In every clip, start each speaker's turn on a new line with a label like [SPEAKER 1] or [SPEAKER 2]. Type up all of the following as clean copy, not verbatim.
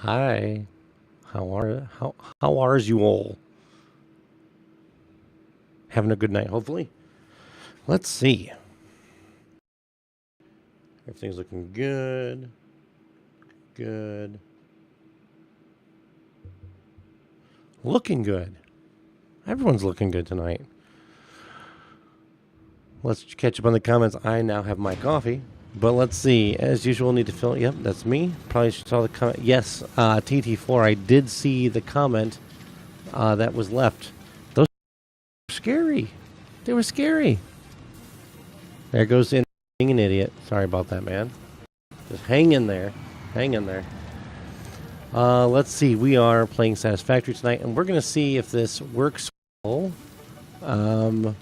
[SPEAKER 1] Hi. How are you all? Having a good night, hopefully. Let's see. Everything's looking good. Good. Looking good. Everyone's looking good tonight. Let's catch up on the comments. I now have my coffee. But let's see. As usual, need to fill. Yep, that's me. Probably saw the comment. Yes, TT4. I did see the comment that was left. Those were scary. They were scary. There goes in being an idiot. Sorry about that, man. Just hang in there. Hang in there. Let's see. We are playing Satisfactory tonight, and we're going to see if this works well. We're going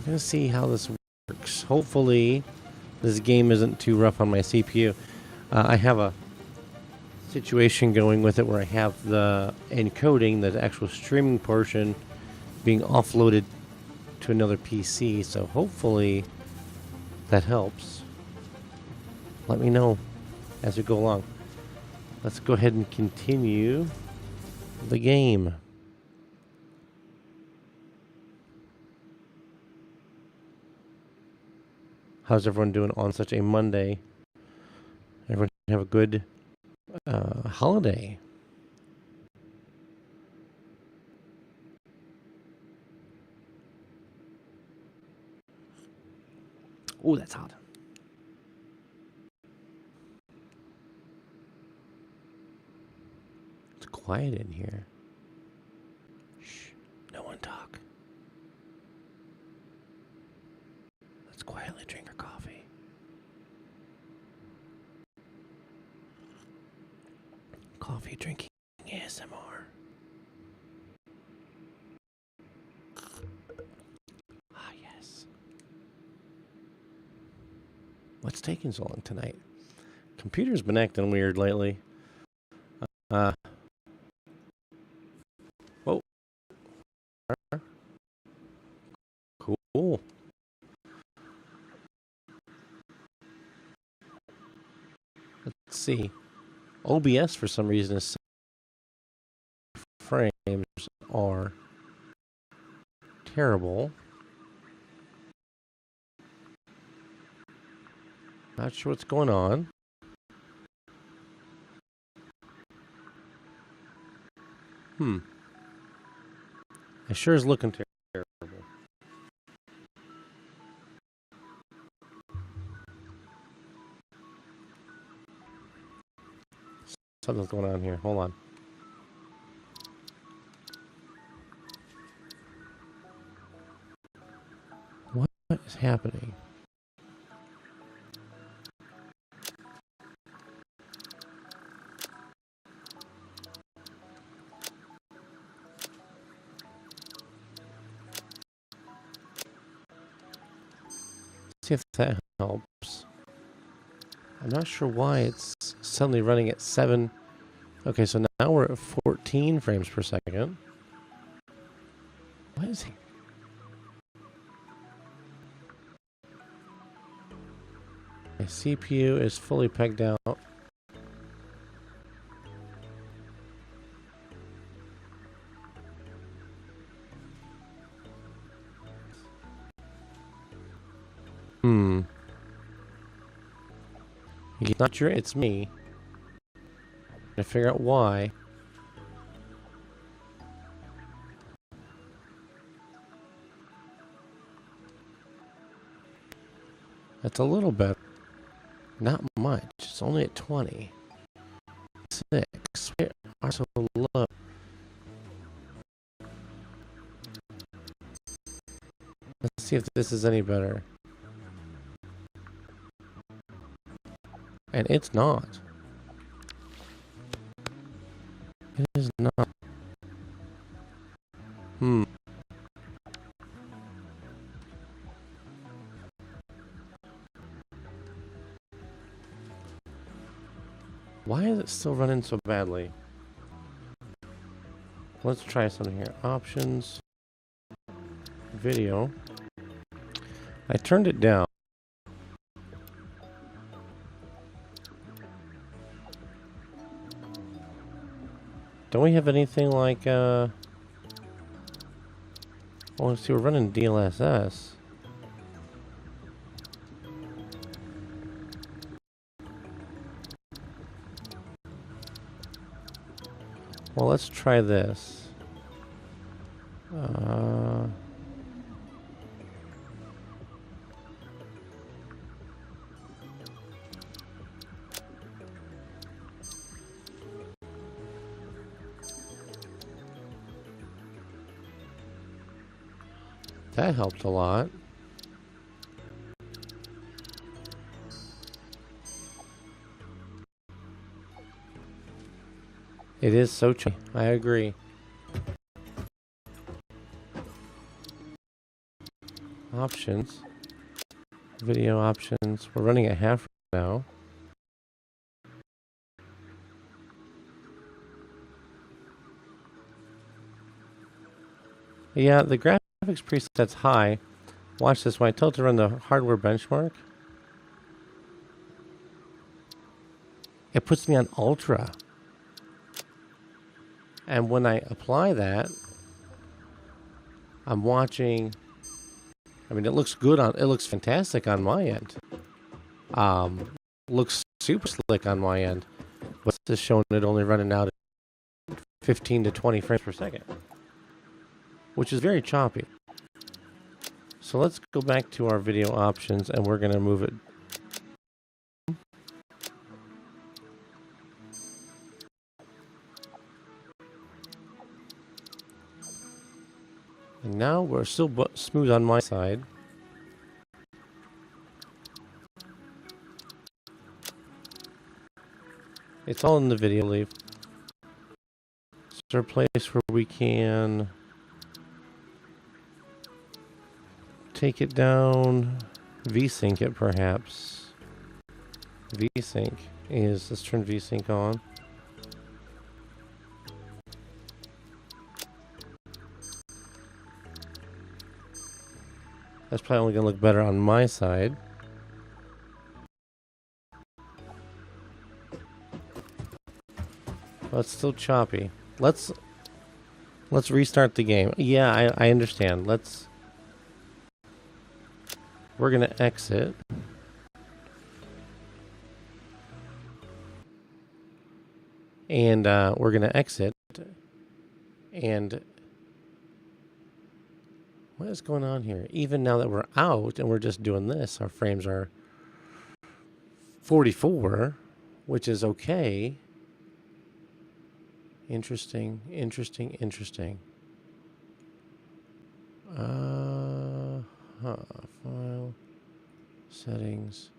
[SPEAKER 1] to see how this works. Hopefully, this game isn't too rough on my CPU. I have a situation going with it where I have the encoding, the actual streaming portion, being offloaded to another PC. So hopefully that helps. Let me know as we go along. Let's go ahead and continue the game. How's everyone doing on such a Monday? Everyone have a good holiday. Oh, that's hot. It's quiet in here. Shh, no one talk. Let's quietly drink our coffee. Coffee drinking ASMR. Ah, yes. What's taking so long tonight? Computer's been acting weird lately. Whoa. Cool. Let's see. OBS for some reason is frames are terrible. Not sure what's going on. It sure is looking terrible. Something's going on here. Hold on. What is happening? See if that helps. I'm not sure why it's suddenly running at 7. Okay, so now we're at 14 frames per second. What is he? My CPU is fully pegged out. It's not sure it's me. To figure out why. That's a little better. Not much. It's only at 20. 6. We are so low. Let's see if this is any better. And it's not. It is not. Why is it still running so badly? Let's try something here. Options. Video. I turned it down. Don't we have anything like, oh, let's see, we're running DLSS. Well, let's try this. That helped a lot. It is so chilly. I agree. Options. Video options. We're running at half now. Yeah, the graphics preset's high. Watch this. When I tell it to run the hardware benchmark, it puts me on ultra. And when I apply that, I'm watching I mean, it looks good on. It looks fantastic on my end. Looks super slick on my end. What's this showing it only running out at 15 to 20 frames per second, which is very choppy. So let's go back to our video options, and we're gonna move it. And now we're still smooth on my side. It's all in the video, leave. Is there a place where we can take it down, VSync it perhaps? VSync is, let's turn VSync on. That's probably only gonna look better on my side. But it's still choppy. Let's restart the game. Yeah, I understand. We're gonna exit. And we're gonna exit. And what is going on here? Even now that we're out and we're just doing this, our frames are 44, which is okay. Interesting. File. Settings.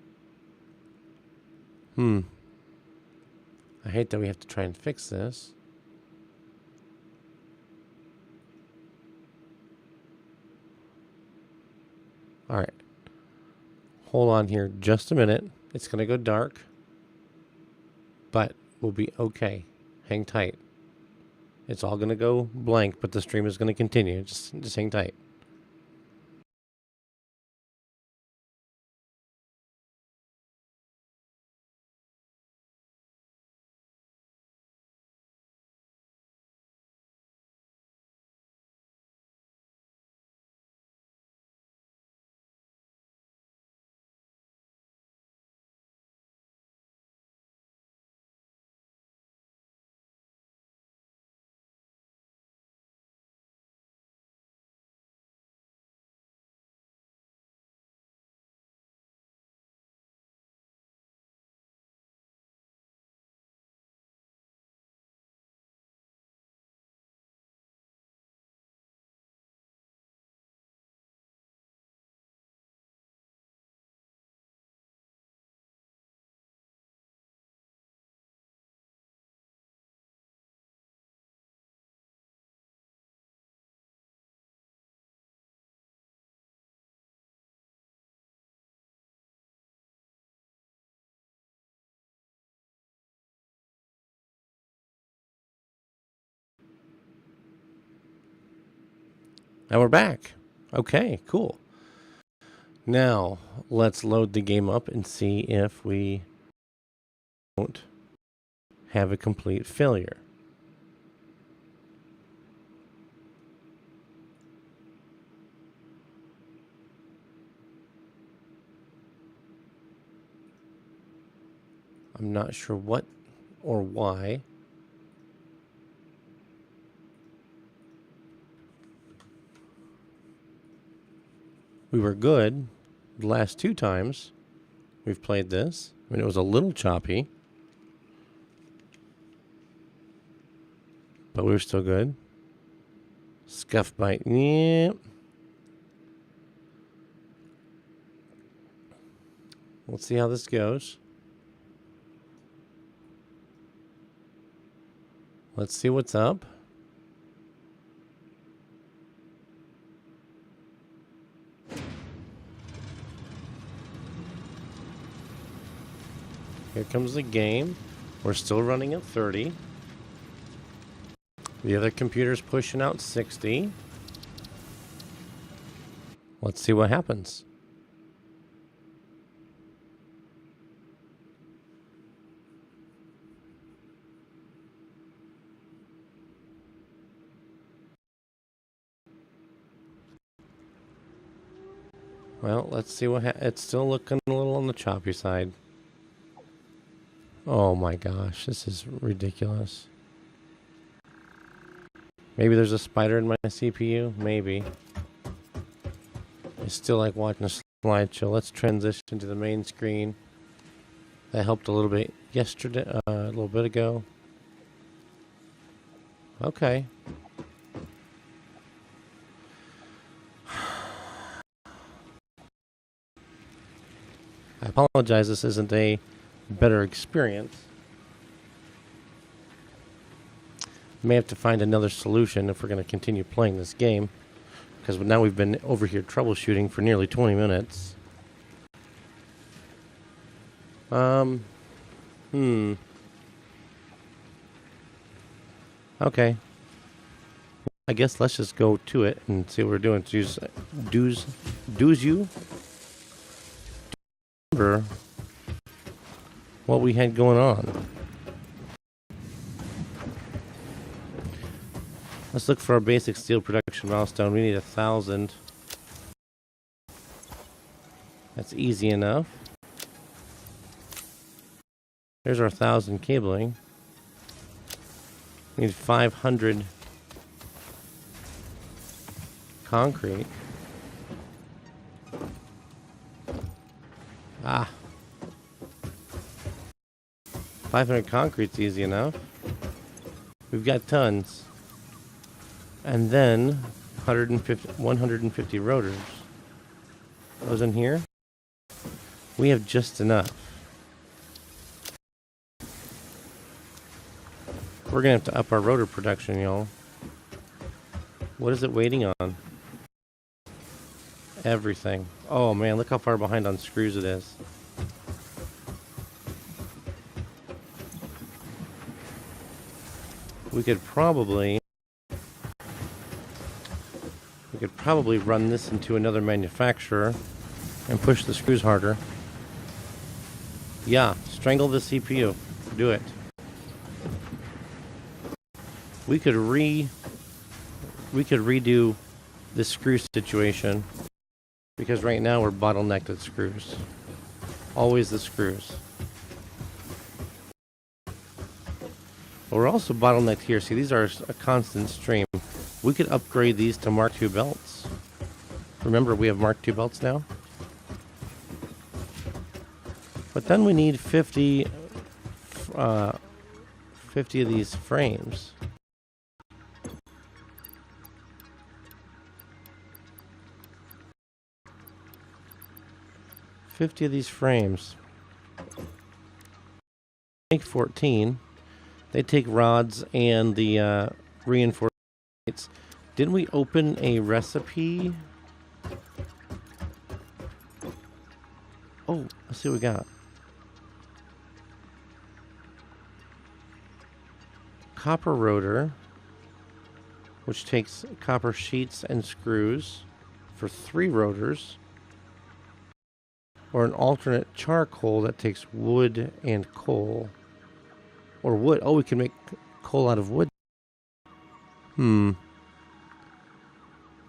[SPEAKER 1] I hate that we have to try and fix this. All right. Hold on here just a minute. It's going to go dark, but we'll be okay. Hang tight. It's all going to go blank, but the stream is going to continue. Just hang tight. Now we're back. Okay, cool. Now, let's load the game up and see if we don't have a complete failure. I'm not sure what or why. We were good the last two times we've played this. I mean, it was a little choppy, but we were still good. Scuff bite. Yeah. Let's see how this goes. Let's see what's up. Here comes the game. We're still running at 30. The other computer's pushing out 60. Let's see what happens. Well, let's see what it's still looking a little on the choppy side. Oh my gosh, this is ridiculous. Maybe there's a spider in my CPU. Maybe. I still like watching a slideshow. Let's transition to the main screen. That helped a little bit yesterday, a little bit ago. Okay. I apologize, this isn't a better experience. May have to find another solution if we're going to continue playing this game. Because now we've been over here troubleshooting for nearly 20 minutes. Okay. I guess let's just go to it and see what we're doing. Does you remember what we had going on? Let's look for our basic steel production milestone. We need 1,000. That's easy enough. There's our 1,000 cabling. We need 500 concrete. 500 concrete's easy enough. We've got tons. And then 150 rotors. Those in here. We have just enough. We're going to have to up our rotor production, y'all. What is it waiting on? Everything. Oh man, look how far behind on screws it is. We could probably run this into another manufacturer and push the screws harder. Yeah, strangle the CPU. Do it. We could redo this screw situation because right now we're bottlenecked at screws. Always the screws. But we're also bottlenecked here. See, these are a constant stream. We could upgrade these to Mark II belts. Remember, we have Mark II belts now. But then we need 50 of these frames. Of these frames. Make 14. They take rods and the reinforced plates. Didn't we open a recipe? Oh, let's see what we got. Copper rotor, which takes copper sheets and screws for 3 rotors. Or an alternate charcoal that takes wood and coal. Or wood. Oh, we can make coal out of wood. Yeah,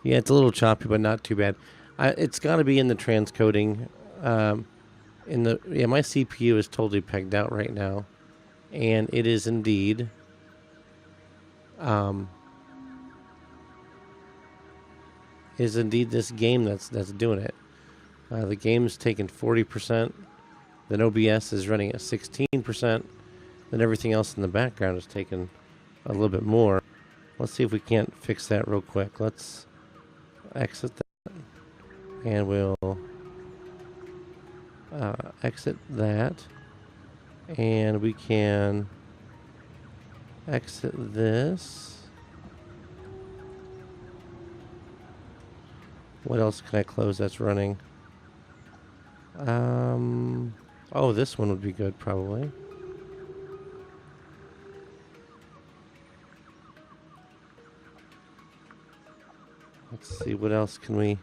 [SPEAKER 1] it's a little choppy, but not too bad. It's got to be in the transcoding. My CPU is totally pegged out right now, and it is indeed. Is indeed this game that's doing it. The game's taken 40%. Then OBS is running at 16%. Then everything else in the background is taking a little bit more. Let's see if we can't fix that real quick. Let's exit that. And we'll exit that. And we can exit this. What else can I close that's running? Oh, this one would be good, probably. Let's see, what else can we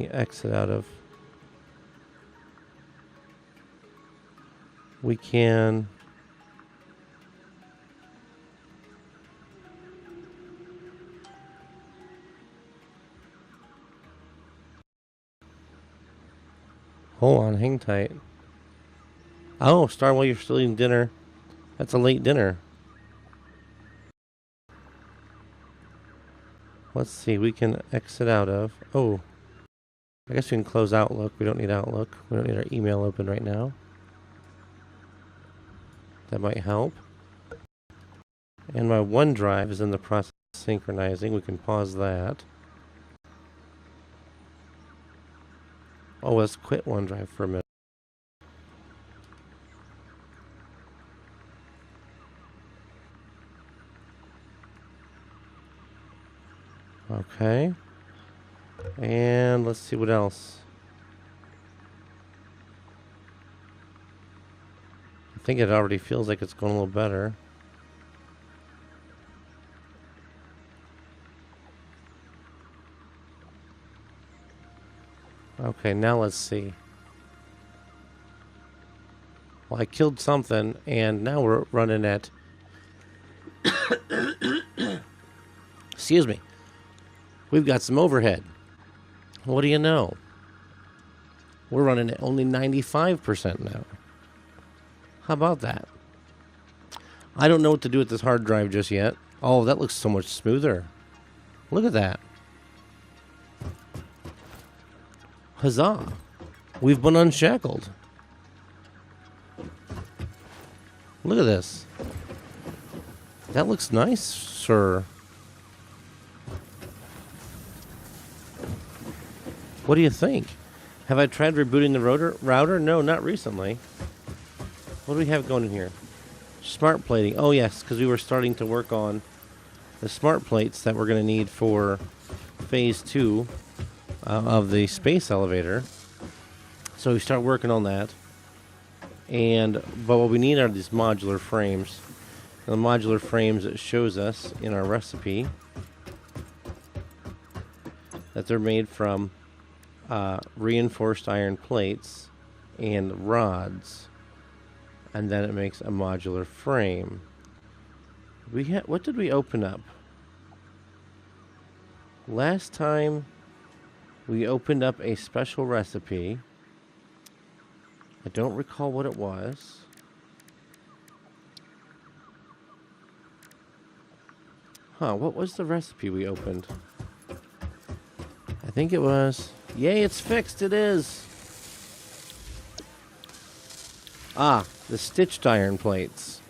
[SPEAKER 1] exit out of? We can on, hang tight. Oh, start while you're still eating dinner. That's a late dinner. Let's see, we can exit out of. Oh, I guess we can close Outlook. We don't need Outlook. We don't need our email open right now. That might help. And my OneDrive is in the process of synchronizing. We can pause that. Oh, let's quit OneDrive for a minute. Okay. And let's see what else. I think it already feels like it's going a little better. Okay, now let's see. Well, I killed something, and now we're running at... Excuse me. We've got some overhead. What do you know? We're running at only 95% now. How about that? I don't know what to do with this hard drive just yet. Oh, that looks so much smoother. Look at that. Huzzah. We've been unshackled. Look at this. That looks nice, sir. What do you think? Have I tried rebooting the router? No, not recently. What do we have going in here? Smart plating. Oh, yes, because we were starting to work on the smart plates that we're going to need for phase 2 of the space elevator. So we start working on that. But what we need are these modular frames. The modular frames, it shows us in our recipe that they're made from reinforced iron plates and rods, and then it makes a modular frame. What did we open up? Last time we opened up a special recipe. I don't recall what it was. What was the recipe we opened? I think it was... Yay, it's fixed, it is! The stitched iron plates.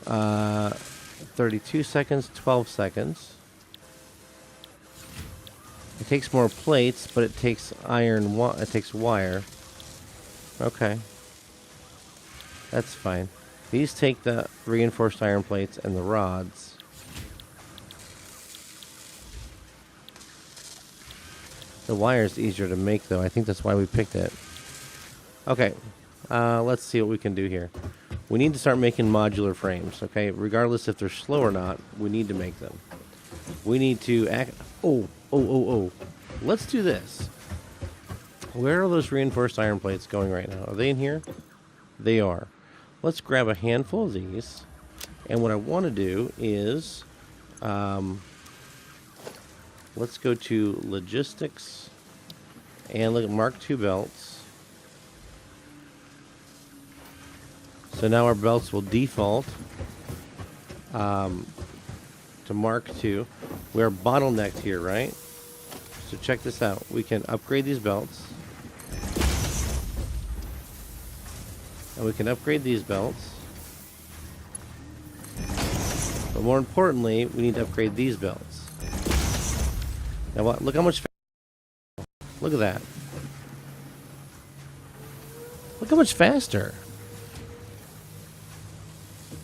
[SPEAKER 1] 32 seconds, 12 seconds. It takes more plates, but it takes it takes wire. Okay. That's fine. These take the reinforced iron plates and the rods. The wire is easier to make, though. I think that's why we picked it. Okay. Let's see what we can do here. We need to start making modular frames, okay? Regardless if they're slow or not, we need to make them. We need to act... Oh. Let's do this. Where are those reinforced iron plates going right now? Are they in here? They are. Let's grab a handful of these. And what I want to do is... let's go to logistics and look at Mark II belts. So now our belts will default to Mark II. We are bottlenecked here, right? So check this out. We can upgrade these belts. And we can upgrade these belts. But more importantly, we need to upgrade these belts. Now what? Look how much look at that. Look how much faster.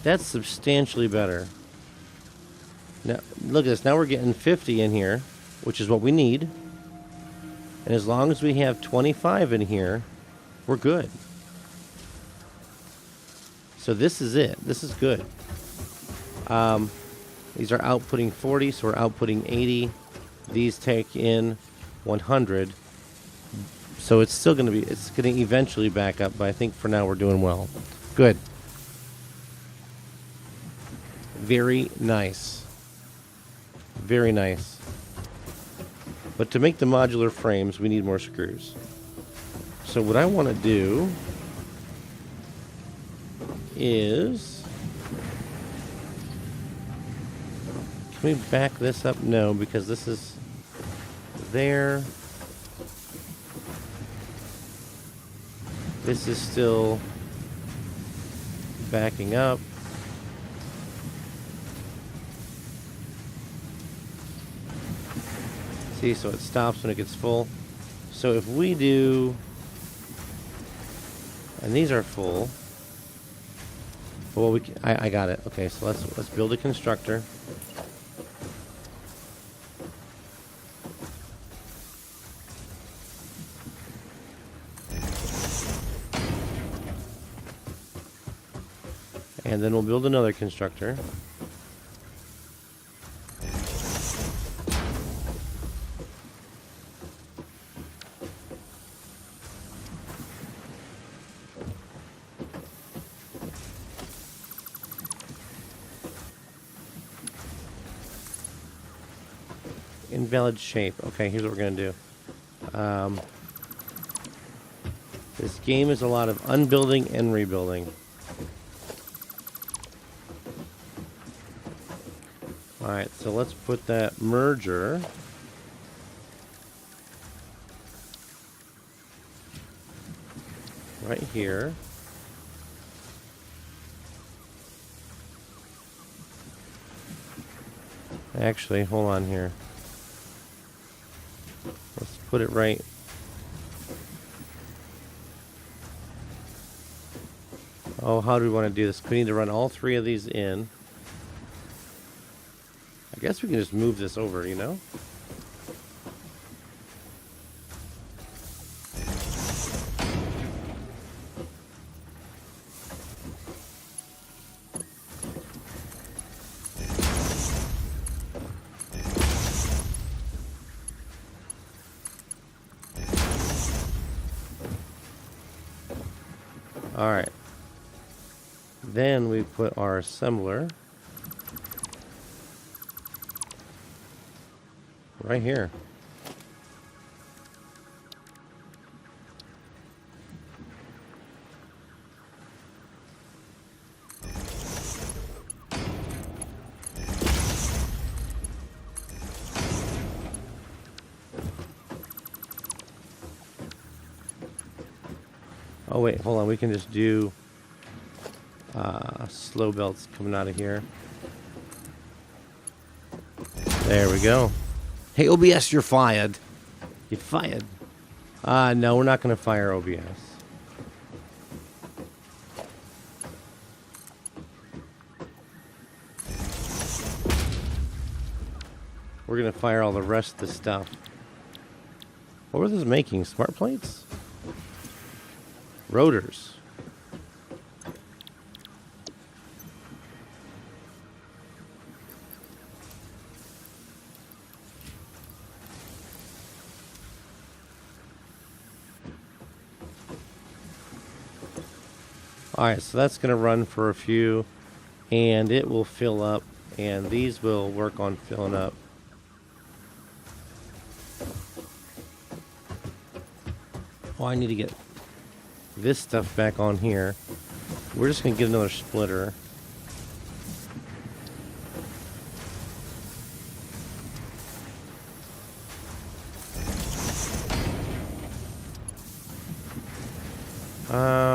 [SPEAKER 1] That's substantially better. Now, look at this. Now we're getting 50 in here, which is what we need. And as long as we have 25 in here, we're good. So this is it. This is good. These are outputting 40, so we're outputting 80. These take in 100. So it's still going to be, it's going to eventually back up, but I think for now we're doing well. Good. Very nice. Very nice. But to make the modular frames, we need more screws. So what I want to do is, can we back this up? No, because this is there. This is still backing up. See, so it stops when it gets full. So if we do, and these are full. Well, I got it. Okay, so let's build a constructor. And then we'll build another constructor. Invalid shape. Okay, here's what we're going to do. This game is a lot of unbuilding and rebuilding. Alright, so let's put that merger right here. Actually, hold on here. Let's put it right. Oh, how do we want to do this? We need to run all three of these in. I guess we can just move this over, you know? Alright. Then we put our assembler right here. Oh wait, hold on, we can just do slow belts coming out of here. There we go. Hey OBS, you're fired. You're fired. No, we're not going to fire OBS. We're going to fire all the rest of the stuff. What was this making? Smart plates? Rotors. Alright, so that's going to run for a few, and it will fill up, and these will work on filling up. Oh, I need to get this stuff back on here. We're just going to get another splitter.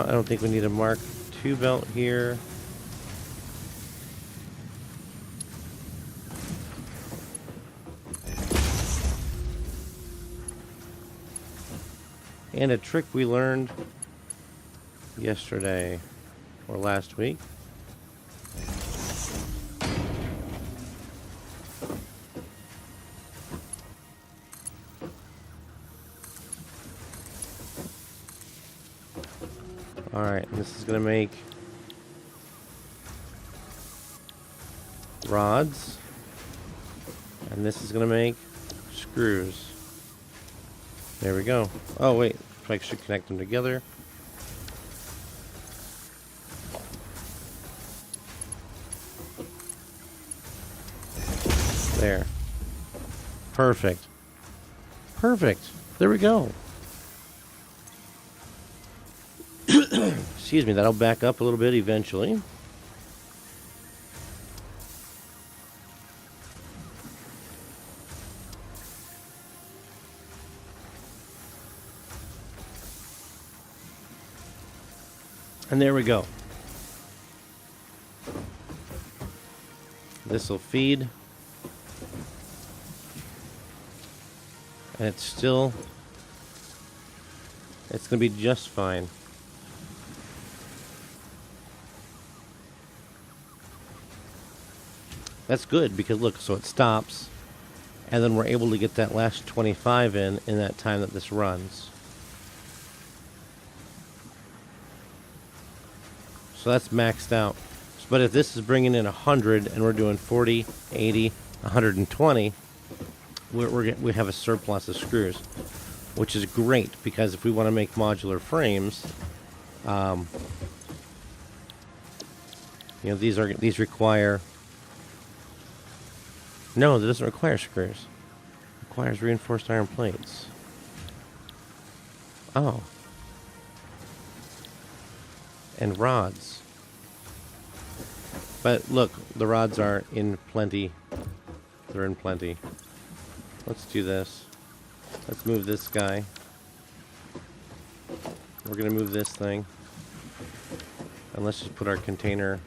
[SPEAKER 1] I don't think we need a Mark II belt here. And a trick we learned yesterday or last week. Alright, this is going to make rods, and this is going to make screws. There we go. Oh wait, I should connect them together. There. Perfect. Perfect. There we go. Excuse me, that'll back up a little bit eventually. And there we go. This will feed. And it's going to be just fine. That's good because look, so it stops. And then we're able to get that last 25 in that time that this runs. So that's maxed out. But if this is bringing in 100 and we're doing 40, 80, 120, we have a surplus of screws, which is great because if we want to make modular frames, these require. No, it doesn't require screws. It requires reinforced iron plates. Oh. And rods. But look, the rods are in plenty. They're in plenty. Let's do this. Let's move this guy. We're going to move this thing. And let's just put our container.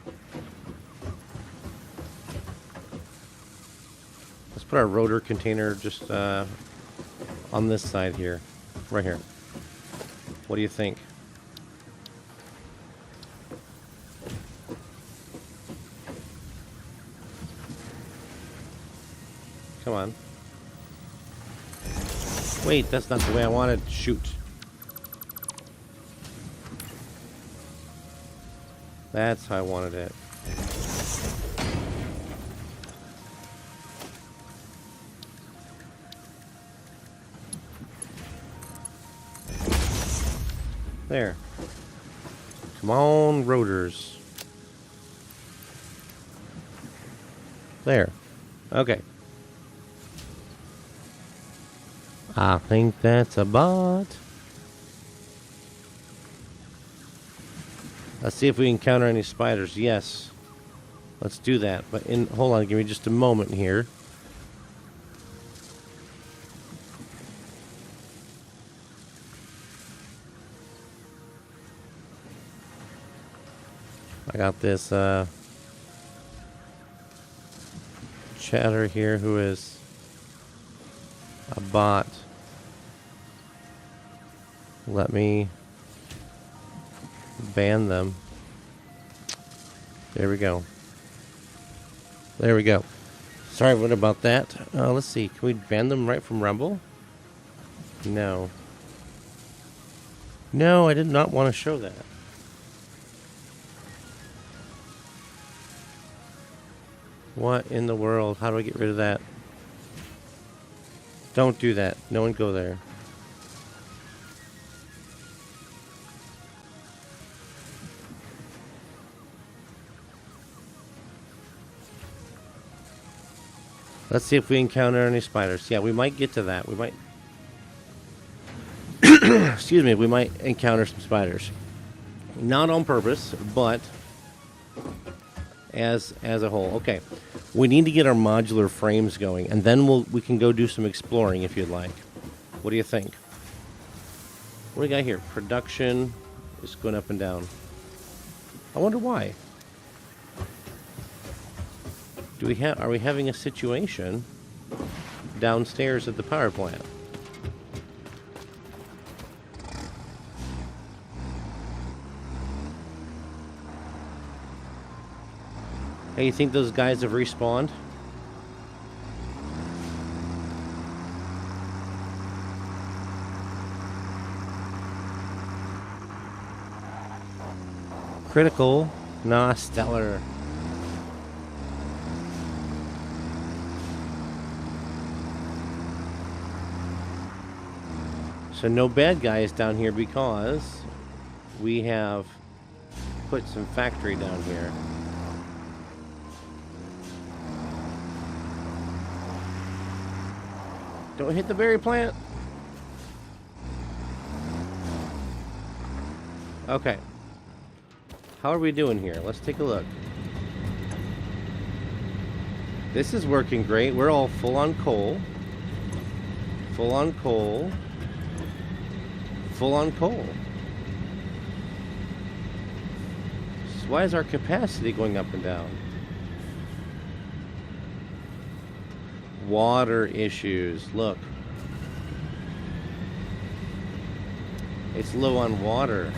[SPEAKER 1] Let's put our rotor container just on this side here. Right here. What do you think? Come on. Wait, that's not the way I wanted to shoot. That's how I wanted it. There. Come on, rotors. There. Okay. I think that's a bot. Let's see if we encounter any spiders. Yes. Let's do that. But hold on, give me just a moment here. I got this chatter here who is a bot. Let me ban them. There we go. There we go. Sorry, what about that? Let's see. Can we ban them right from Rumble? No. No, I did not want to show that. What in the world? How do I get rid of that? Don't do that. No one go there. Let's see if we encounter any spiders. Yeah, we might get to that. We might... Excuse me. We might encounter some spiders. Not on purpose, but as a whole. Okay. We need to get our modular frames going, and then we can go do some exploring if you'd like. What do you think? What do we got here? Production is going up and down. I wonder why. Are we having a situation downstairs at the power plant? Hey, you think those guys have respawned? Critical, nah, stellar. So no bad guys down here because we have put some factory down here. Don't hit the berry plant. Okay. How are we doing here? Let's take a look. This is working great. We're all full on coal. Full on coal. Full on coal. So why is our capacity going up and down? Water issues. Look. It's low on water.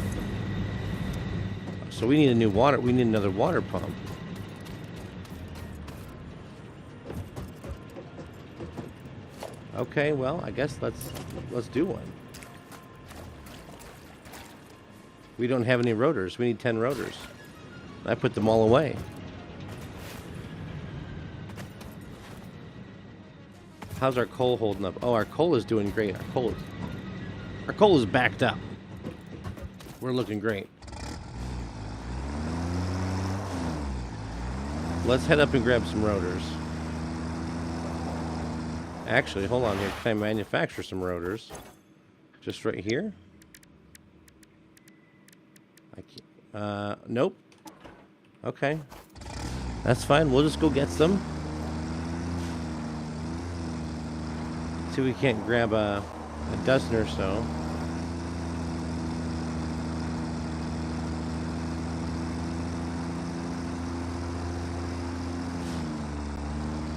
[SPEAKER 1] So we need a new water. We need another water pump. Okay, well, I guess let's do one. We don't have any rotors. We need 10 rotors. I put them all away. How's our coal holding up? Oh, our coal is doing great. Our coal is backed up. We're looking great. Let's head up and grab some rotors. Actually, hold on here. Can I manufacture some rotors? Just right here? I can't. Nope. Okay. That's fine. We'll just go get some. See if we can't grab a dozen or so.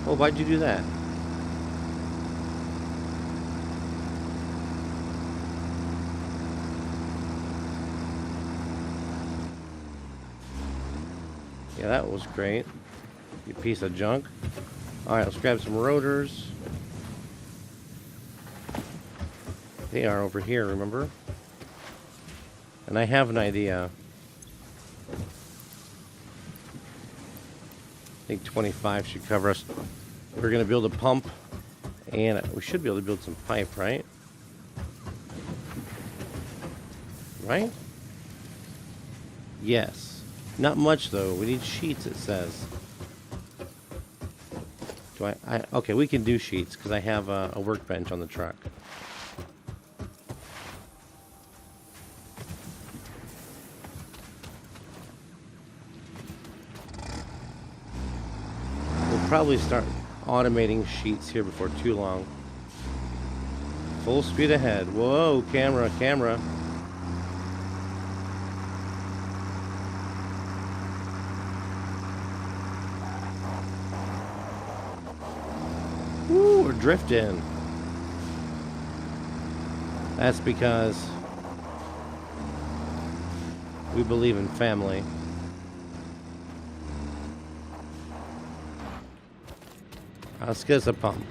[SPEAKER 1] Oh, why'd you do that? Yeah, that was great. You piece of junk. Alright, let's grab some rotors. They are over here, remember? And I have an idea. I think 25 should cover us. We're going to build a pump, and we should be able to build some pipe, right? Right? Yes. Not much, though. We need sheets, it says. Do I okay, we can do sheets, because I have a workbench on the truck. Probably start automating sheets here before too long. Full speed ahead. Whoa, camera. Woo, we're drifting. That's because we believe in family. Let's get us a pump.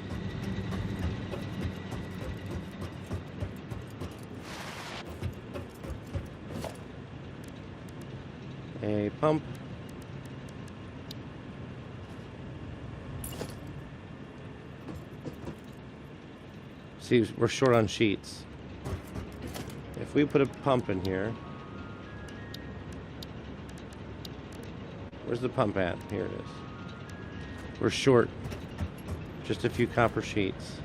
[SPEAKER 1] A pump. See, we're short on sheets. If we put a pump in here. Where's the pump at? Here it is. We're short. Just a few copper sheets.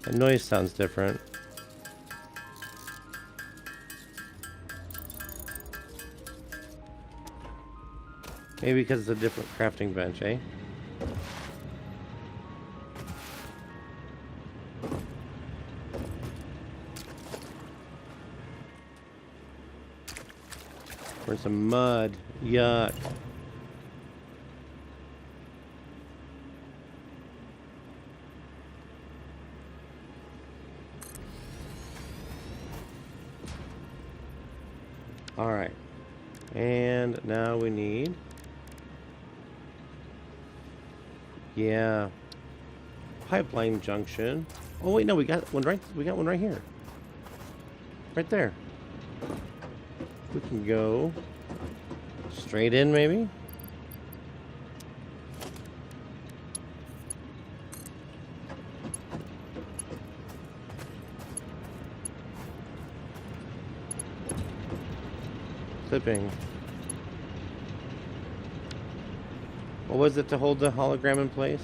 [SPEAKER 1] The noise sounds different. Maybe because it's a different crafting bench, eh? We're in some mud. Yuck. All right. And now we need... Yeah. Pipeline junction. Oh wait, no, we got one right here. Right there. We can go straight in, maybe. clipping. What was it to hold the hologram in place?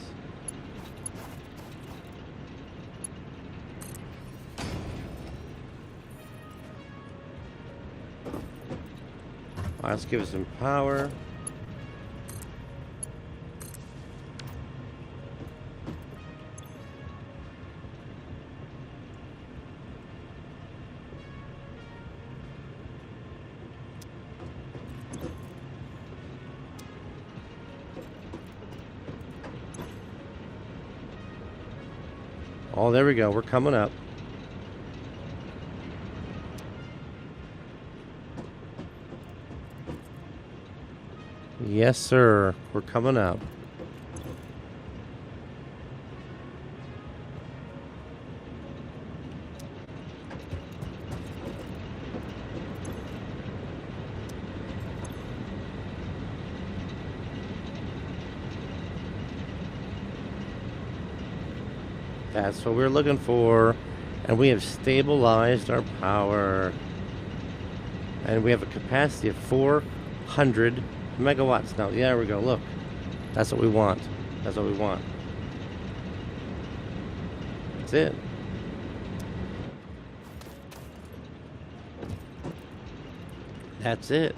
[SPEAKER 1] Let's give it some power. Oh, there we go. We're coming up. Yes, sir. We're coming up. That's what we're looking for. And we have stabilized our power. And we have a capacity of 400 megawatts now. Yeah, there we go. Look. That's what we want. That's what we want. That's it. That's it.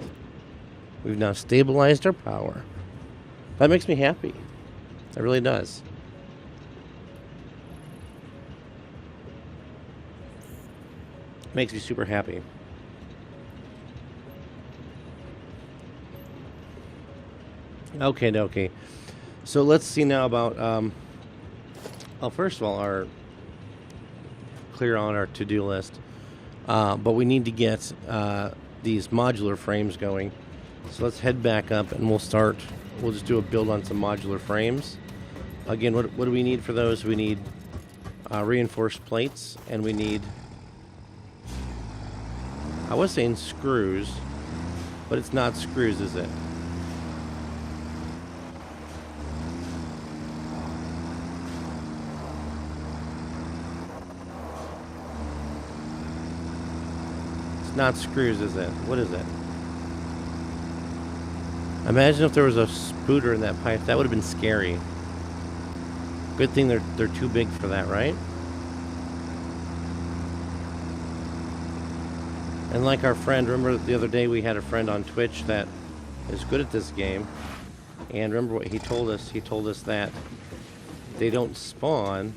[SPEAKER 1] We've now stabilized our power. That makes me happy. It really does. Makes me super happy. Okay. So let's see now about, well, first of all, our clear on our to-do list. But we need to get these modular frames going. So let's head back up and we'll just do a build on some modular frames. Again, what do we need for those? We need reinforced plates, and we need, I was saying screws, but it's not screws, is it? It's not screws, is it? What is it? Imagine if there was a spooter in that pipe. That would have been scary. Good thing they're too big for that, right? And like our friend, remember the other day we had a friend on Twitch that is good at this game. And remember what he told us? He told us that they don't spawn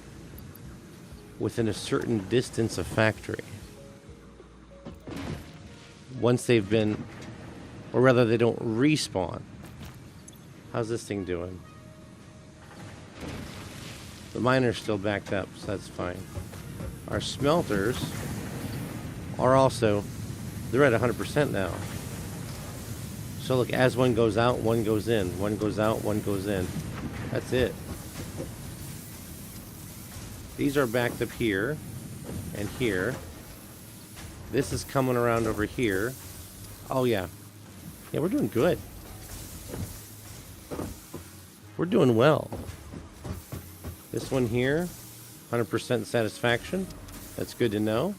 [SPEAKER 1] within a certain distance of factory. Once they've been, or rather they don't respawn. How's this thing doing? The miner's still backed up, so that's fine. Our smelters are also, they're at 100% now. So look, as one goes out, one goes in. One goes out, one goes in. That's it. These are backed up here and here. This is coming around over here. Oh yeah. Yeah, we're doing good. We're doing well. This one here, 100% satisfaction. That's good to know.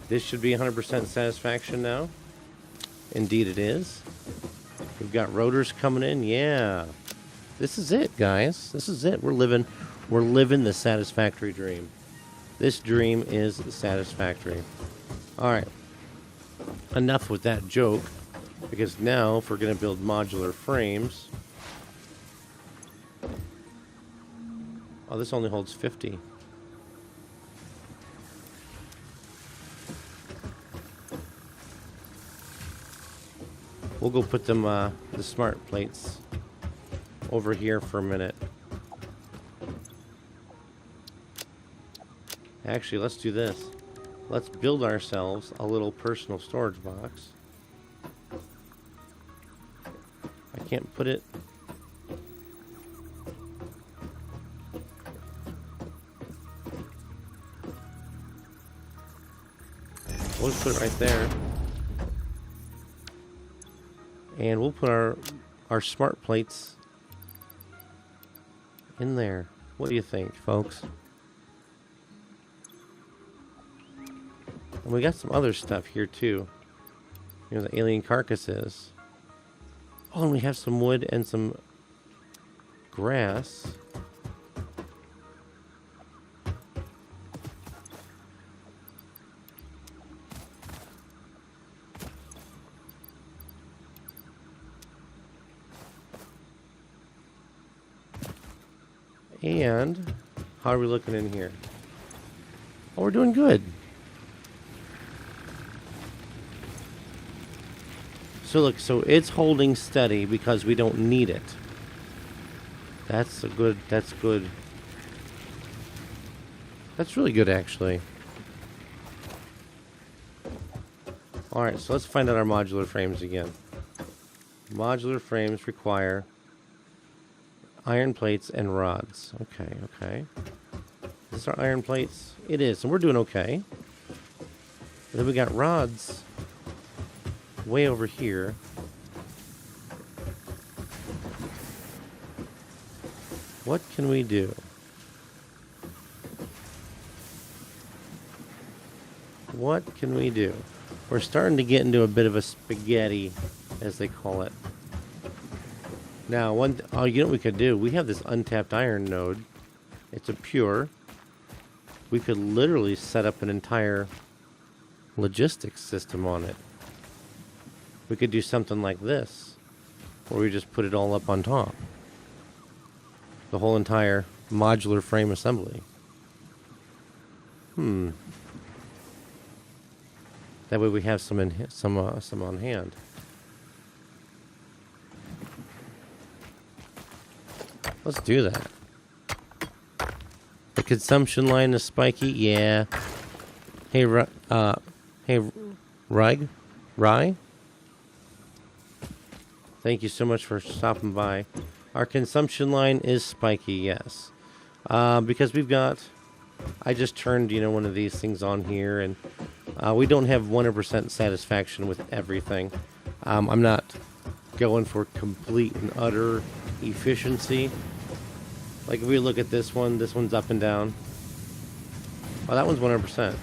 [SPEAKER 1] This should be 100% satisfaction now. Indeed it is. We've got rotors coming in. Yeah. This is it, guys. This is it. We're living the satisfactory dream. This dream is satisfactory. All right. Enough with that joke, because now if we're going to build modular frames. Oh, this only holds 50. We'll go put them, the smart plates over here for a minute. Actually, let's do this. Let's build ourselves a little personal storage box. I can't put it. We'll just put it right there. And we'll put our smart plates in there. What do you think, folks? And we got some other stuff here too. You know, the alien carcasses. Oh, and we have some wood and some grass. And how are we looking in here? Oh, we're doing good. So look, so it's holding steady because we don't need it. That's good. That's really good, actually. Alright, so let's find out our modular frames again. Modular frames require iron plates and rods. Okay, okay. Is this our iron plates? It is, and we're doing okay. But then we got rods way over here. What can we do? What can we do? We're starting to get into a bit of a spaghetti, as they call it. Now, you know what we could do? We have this untapped iron node. It's a pure. We could literally set up an entire logistics system on it. We could do something like this, where we just put it all up on top. The whole entire modular frame assembly. That way we have some on hand. Let's do that. The consumption line is spiky, yeah. Hey, Rye. Thank you so much for stopping by. Our consumption line is spiky, yes. Because we've got... I just turned, one of these things on here, and we don't have 100% satisfaction with everything. I'm not going for complete and utter efficiency. Like if we look at this one's up and down. Oh, that one's 100%.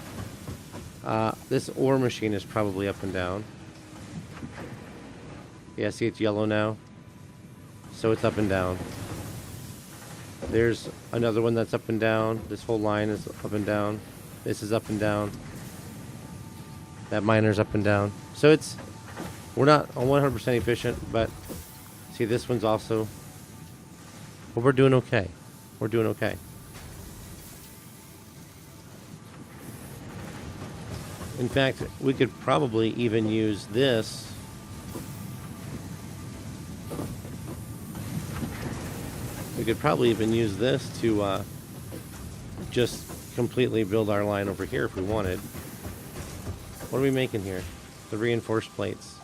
[SPEAKER 1] This ore machine is probably up and down. Yeah, see it's yellow now. So it's up and down. There's another one that's up and down. This whole line is up and down. This is up and down. That miner's up and down. So we're not 100% efficient, but see this one's also, well, we're doing okay. We're doing okay. In fact, we could probably even use this. We could probably even use this to just completely build our line over here if we wanted. What are we making here? The reinforced plates.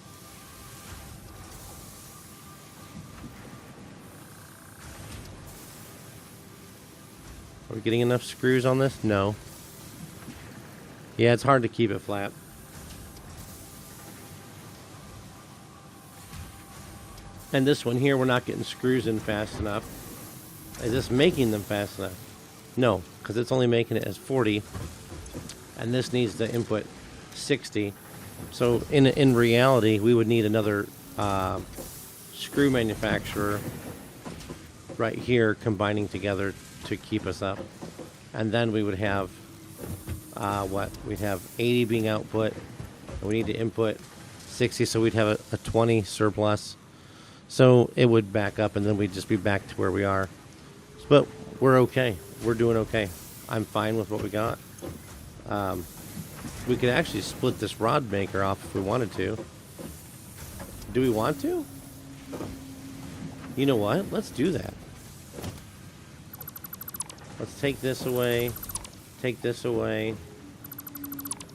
[SPEAKER 1] Are we getting enough screws on this? No. Yeah, it's hard to keep it flat. And this one here, we're not getting screws in fast enough. Is this making them fast enough? No, because it's only making it as 40. And this needs to input 60. So in reality, we would need another screw manufacturer right here combining together to keep us up. And then we would have we'd have 80 being output, and we need to input 60, so we'd have a 20 surplus. So it would back up, and then we'd just be back to where we are. But we're okay. We're doing okay. I'm fine with what we got. We could actually split this rod maker off if we wanted to. Do we want to? You know what? Let's do that. Let's take this away. Take this away.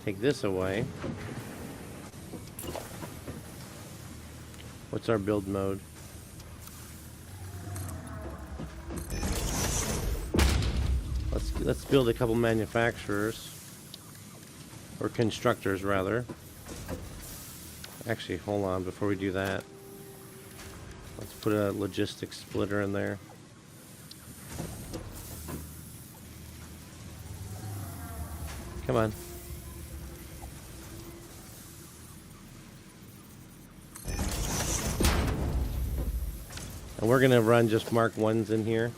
[SPEAKER 1] Take this away. What's our build mode? Let's build a couple manufacturers. Or constructors, rather. Actually, hold on before we do that. Let's put a logistics splitter in there. Come on. And we're going to run just Mark 1s in here.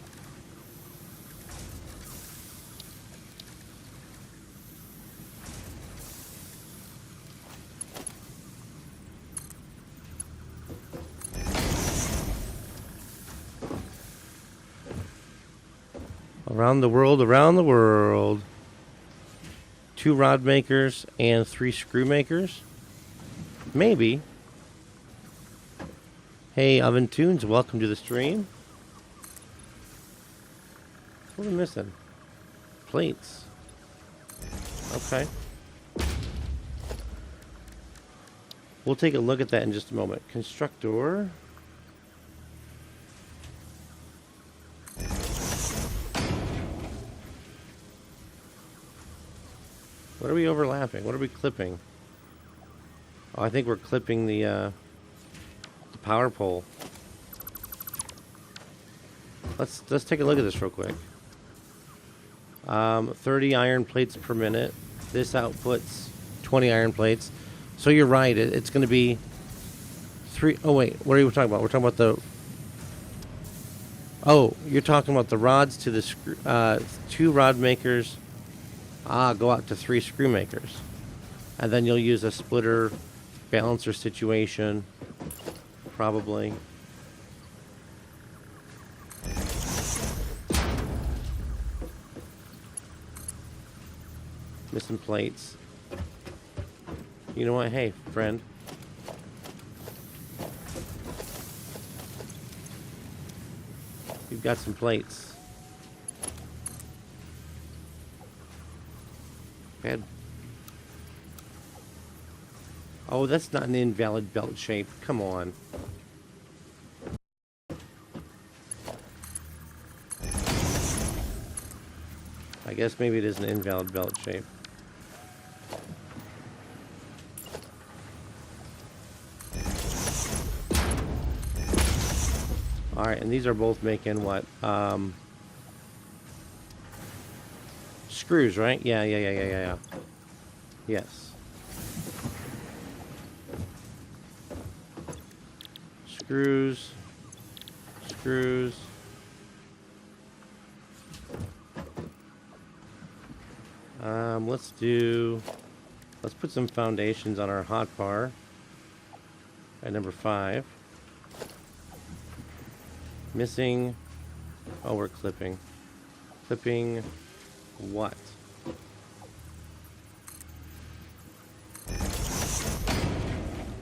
[SPEAKER 1] Around the world, around the world. 2 rod makers and 3 screw makers. Maybe. Hey, Oven Tunes, welcome to the stream. What are we missing? Plates. Okay. We'll take a look at that in just a moment. Constructor. What are we overlapping? What are we clipping? Oh, I think we're clipping the power pole. Let's take a look at this real quick. 30 iron plates per minute. This outputs 20 iron plates. So you're right. It's going to be 3. Oh wait, what are you talking about? We're talking about the. Oh, you're talking about the rods to the 2 rod makers. Go out to 3 screw makers. And then you'll use a splitter balancer situation. Probably. Missing plates. You know what? Hey, friend. You've got some plates. Bad. Oh, that's not an invalid belt shape. Come on. I guess maybe it is an invalid belt shape. Alright, and these are both making what? Screws, right? Yeah. Yes. Screws. Let's put some foundations on our hot bar at number 5. Missing. Oh, we're clipping. Clipping what?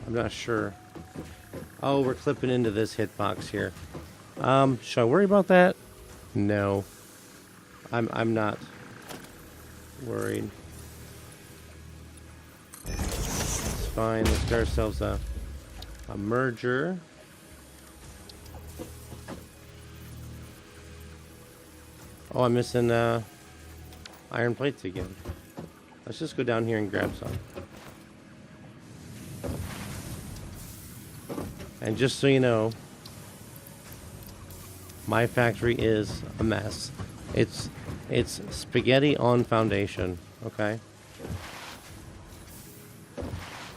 [SPEAKER 1] I'm not sure. Oh, we're clipping into this hitbox here. Should I worry about that? No. I'm not worried. It's fine. Let's get ourselves a merger. Oh, I'm missing iron plates again. Let's just go down here and grab some. And just so you know, my factory is a mess. It's spaghetti on foundation, okay?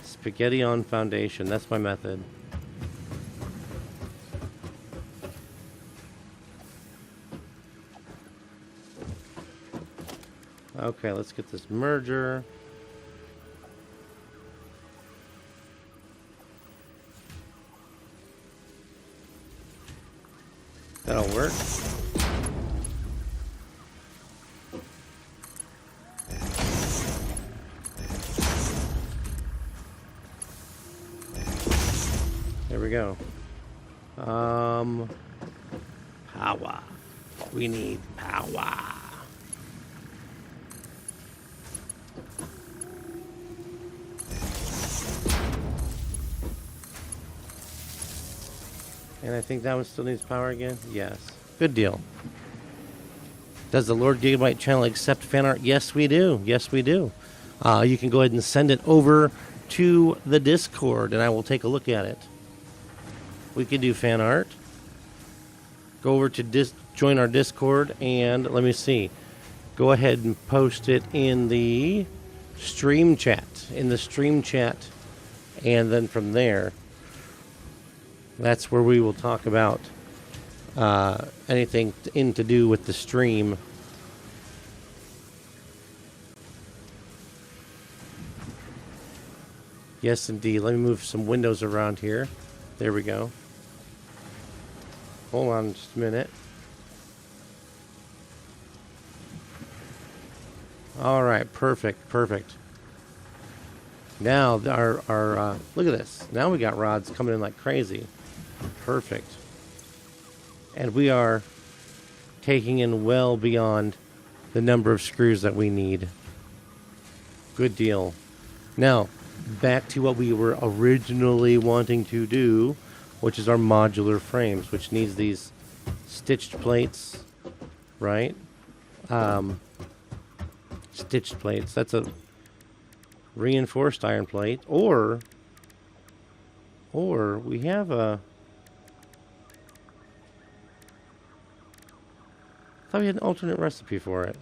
[SPEAKER 1] Spaghetti on foundation. That's my method. Okay, let's get this merger. That'll work. There we go. Power. We need power. And I think that one still needs power again? Yes. Good deal. Does the Lord Gigabyte channel accept fan art? Yes, we do. Yes, we do. You can go ahead and send it over to the Discord, and I will take a look at it. We can do fan art. Go over to join our Discord, and let me see. Go ahead and post it in the stream chat. And then from there, that's where we will talk about anything to do with the stream. Yes, indeed. Let me move some windows around here. There we go. Hold on just a minute. All right, perfect, perfect. Now our look at this. Now we got rods coming in like crazy. Perfect. And we are taking in well beyond the number of screws that we need. Good deal. Now, back to what we were originally wanting to do, which is our modular frames, which needs these stitched plates, right? Stitched plates. That's a reinforced iron plate, or we have a. I thought we had an alternate recipe for it.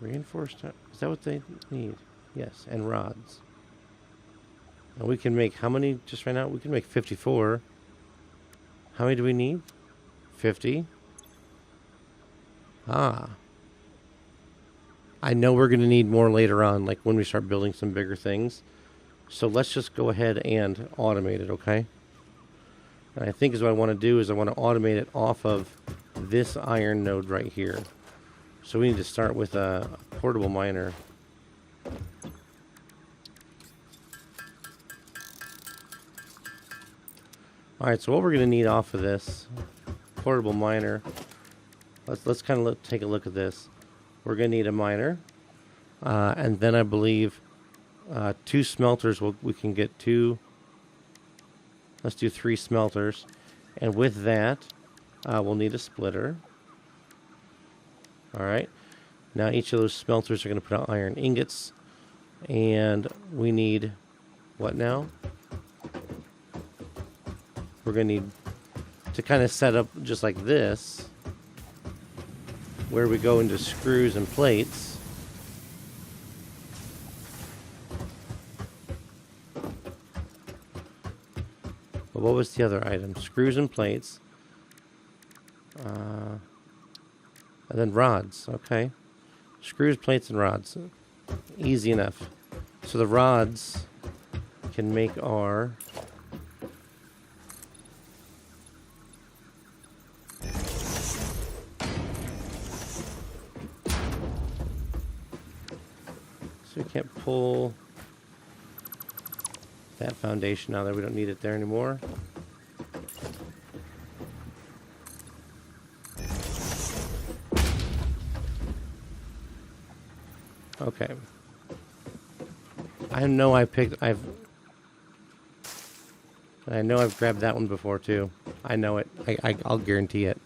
[SPEAKER 1] Reinforced. Is that what they need? Yes, and rods. And we can make how many just right now? We can make 54. How many do we need? 50. Ah. I know we're going to need more later on, like when we start building some bigger things. So let's just go ahead and automate it, okay? And I think is what I want to do is I want to automate it off of this iron node right here. So we need to start with a portable miner. Alright, so what we're going to need off of this portable miner, let's kind of take a look at this. We're going to need a miner, and then I believe 2 smelters. We can get 2. Let's do 3 smelters, and with that, we'll need a splitter. All right. Now each of those smelters are going to put out iron ingots, and we need what now? We're going to need to kind of set up just like this, where we go into screws and plates. But what was the other item? Screws and plates. And then rods. Okay. Screws, plates, and rods. Easy enough. So the rods can make our... So we can't pull that foundation out there. We don't need it there anymore. Okay. I know I've grabbed that one before too. I know it. I'll guarantee it.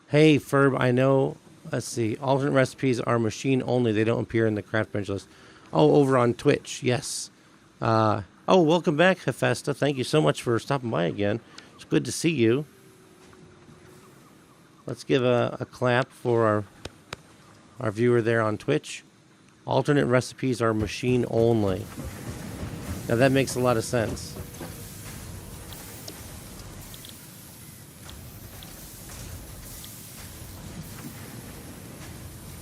[SPEAKER 1] Hey, Ferb, I know. Let's see. Alternate recipes are machine only. They don't appear in the craft bench list. Oh, over on Twitch. Yes. Oh, welcome back, Hephaestus. Thank you so much for stopping by again. It's good to see you. Let's give a clap for our viewer there on Twitch. Alternate recipes are machine only. Now that makes a lot of sense.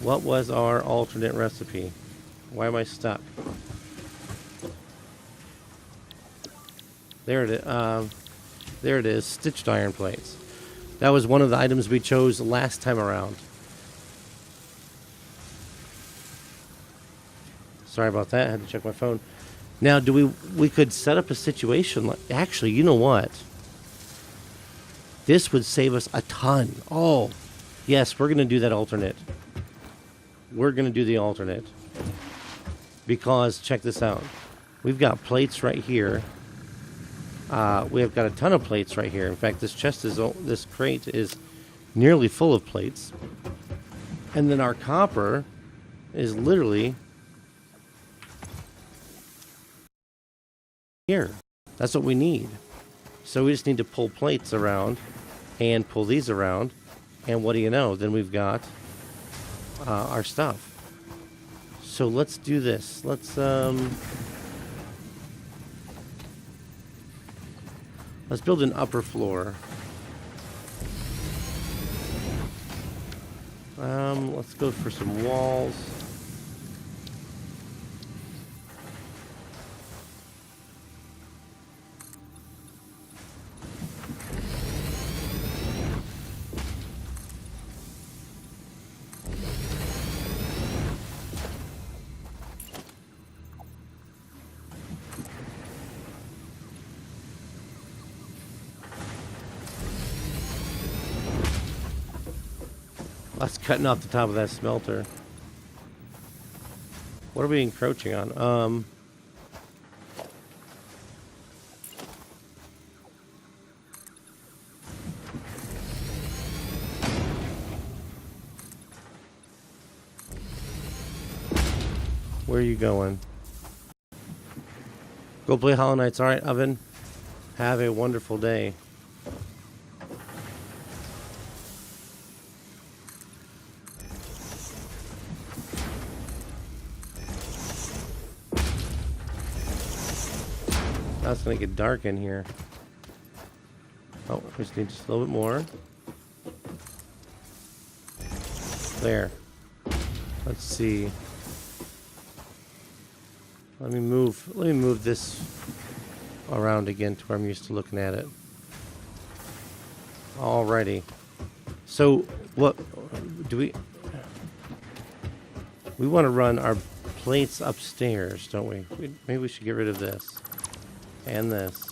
[SPEAKER 1] What was our alternate recipe? Why am I stuck? There it is. There it is. Stitched iron plates. That was one of the items we chose last time around. Sorry about that. I had to check my phone. Now, we could set up a situation like... Actually, you know what? This would save us a ton. Oh, yes, we're going to do that alternate. We're going to do the alternate. Because, check this out. We've got plates right here. We have got a ton of plates right here. In fact, this crate is nearly full of plates. And then our copper is literally here. That's what we need. So we just need to pull plates around and pull these around. And what do you know? Then we've got our stuff. So let's do this. Let's build an upper floor. Let's go for some walls. That's cutting off the top of that smelter. What are we encroaching on? Where are you going? Go play Hollow Knights. All right, Oven. Have a wonderful day. Now it's going to get dark in here. Oh, we just need just a little bit more. There. Let's see. Let me move this around again to where I'm used to looking at it. Alrighty. So what do we want to run our plates upstairs, don't we? Maybe we should get rid of this and this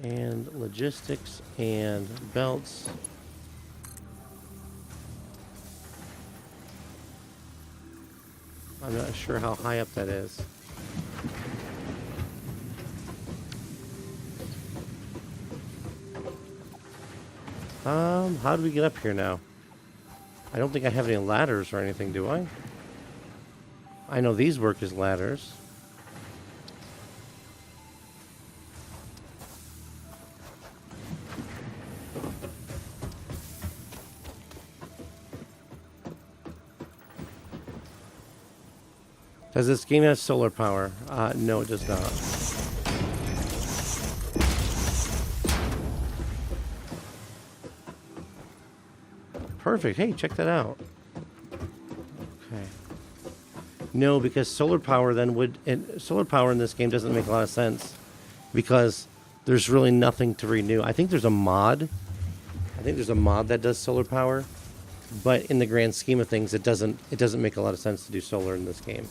[SPEAKER 1] and logistics and belts. I'm not sure how high up that is. How do we get up here now? I don't think I have any ladders or anything, do I? I know these work as ladders. Does this game have solar power? No, it does not. Perfect. Hey, check that out. Okay. No, because solar power then would... And solar power in this game doesn't make a lot of sense. Because there's really nothing to renew. I think there's a mod. I think there's a mod that does solar power. But in the grand scheme of things, it doesn't make a lot of sense to do solar in this game.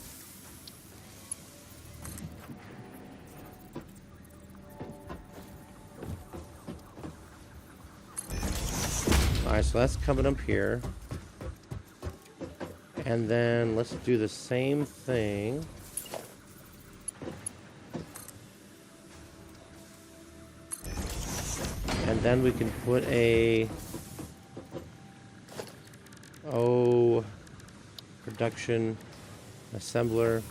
[SPEAKER 1] Alright, so that's coming up here. And then let's do the same thing. And then we can put a... production assembler.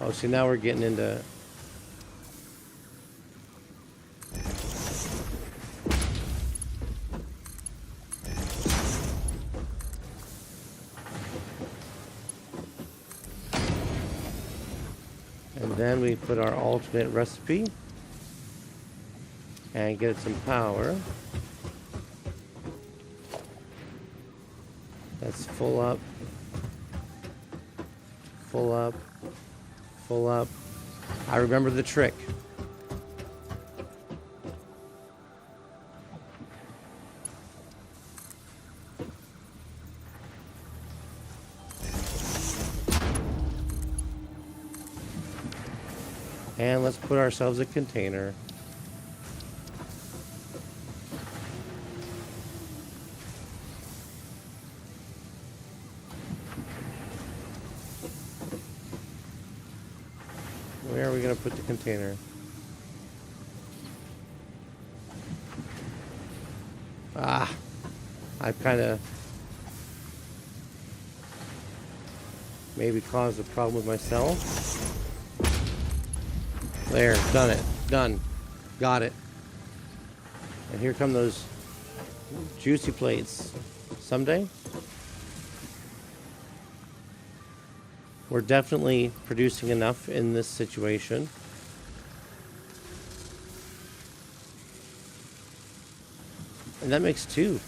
[SPEAKER 1] Oh, see, now we're getting into... And then we put our alternate recipe and get it some power. That's full up, full up, full up. I remember the trick. And let's put ourselves a container. Where are we going to put the container? I've kind of maybe caused a problem with myself. There, done it. Done. Got it. And here come those juicy plates. Someday. We're definitely producing enough in this situation. And that makes 2.